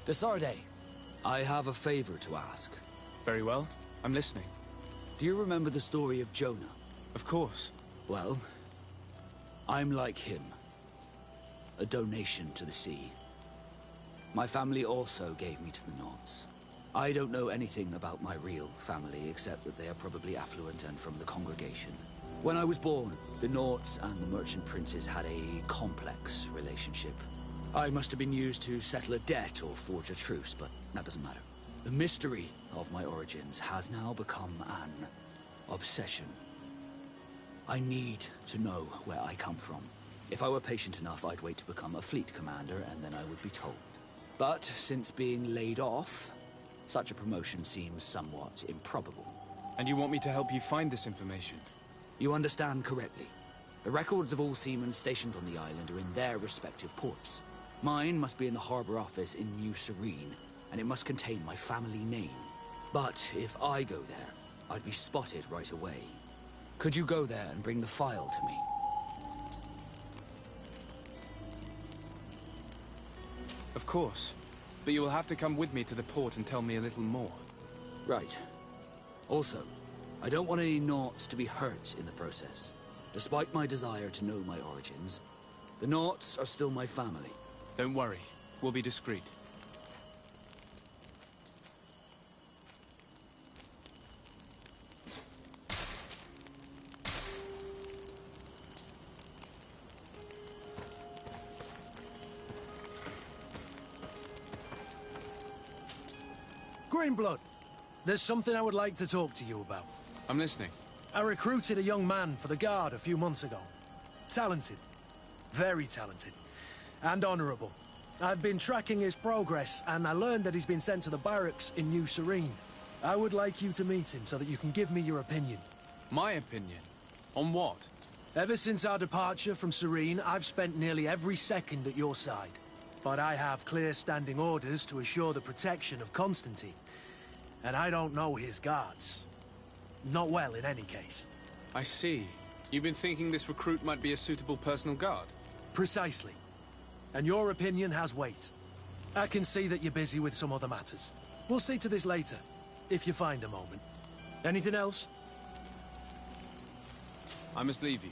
Desarde, I have a favor to ask. Very well. I'm listening. Do you remember the story of Jonah? Of course. Well, I'm like him. A donation to the sea. My family also gave me to the Nauts. I don't know anything about my real family, except that they are probably affluent and from the congregation. When I was born, the Nauts and the merchant princes had a complex relationship. I must have been used to settle a debt or forge a truce, but that doesn't matter. The mystery of my origins has now become an obsession. I need to know where I come from. If I were patient enough, I'd wait to become a fleet commander, and then I would be told. But since being laid off, such a promotion seems somewhat improbable. And you want me to help you find this information? You understand correctly. The records of all seamen stationed on the island are in their respective ports. Mine must be in the harbor office in New Serene, and it must contain my family name. But if I go there, I'd be spotted right away. Could you go there and bring the file to me? Of course. But you will have to come with me to the port and tell me a little more. Right. Also, I don't want any Nauts to be hurt in the process. Despite my desire to know my origins, the Nauts are still my family. Don't worry. We'll be discreet. Greenblood, there's something I would like to talk to you about. I'm listening. I recruited a young man for the Guard a few months ago. Talented. Very talented. And honorable. I've been tracking his progress, and I learned that he's been sent to the barracks in New Serene. I would like you to meet him so that you can give me your opinion. My opinion? On what? Ever since our departure from Serene, I've spent nearly every second at your side. But I have clear standing orders to assure the protection of Constantine. And I don't know his guards. Not well, in any case. I see. You've been thinking this recruit might be a suitable personal guard? Precisely. And your opinion has weight. I can see that you're busy with some other matters. We'll see to this later, if you find a moment. Anything else? I must leave you.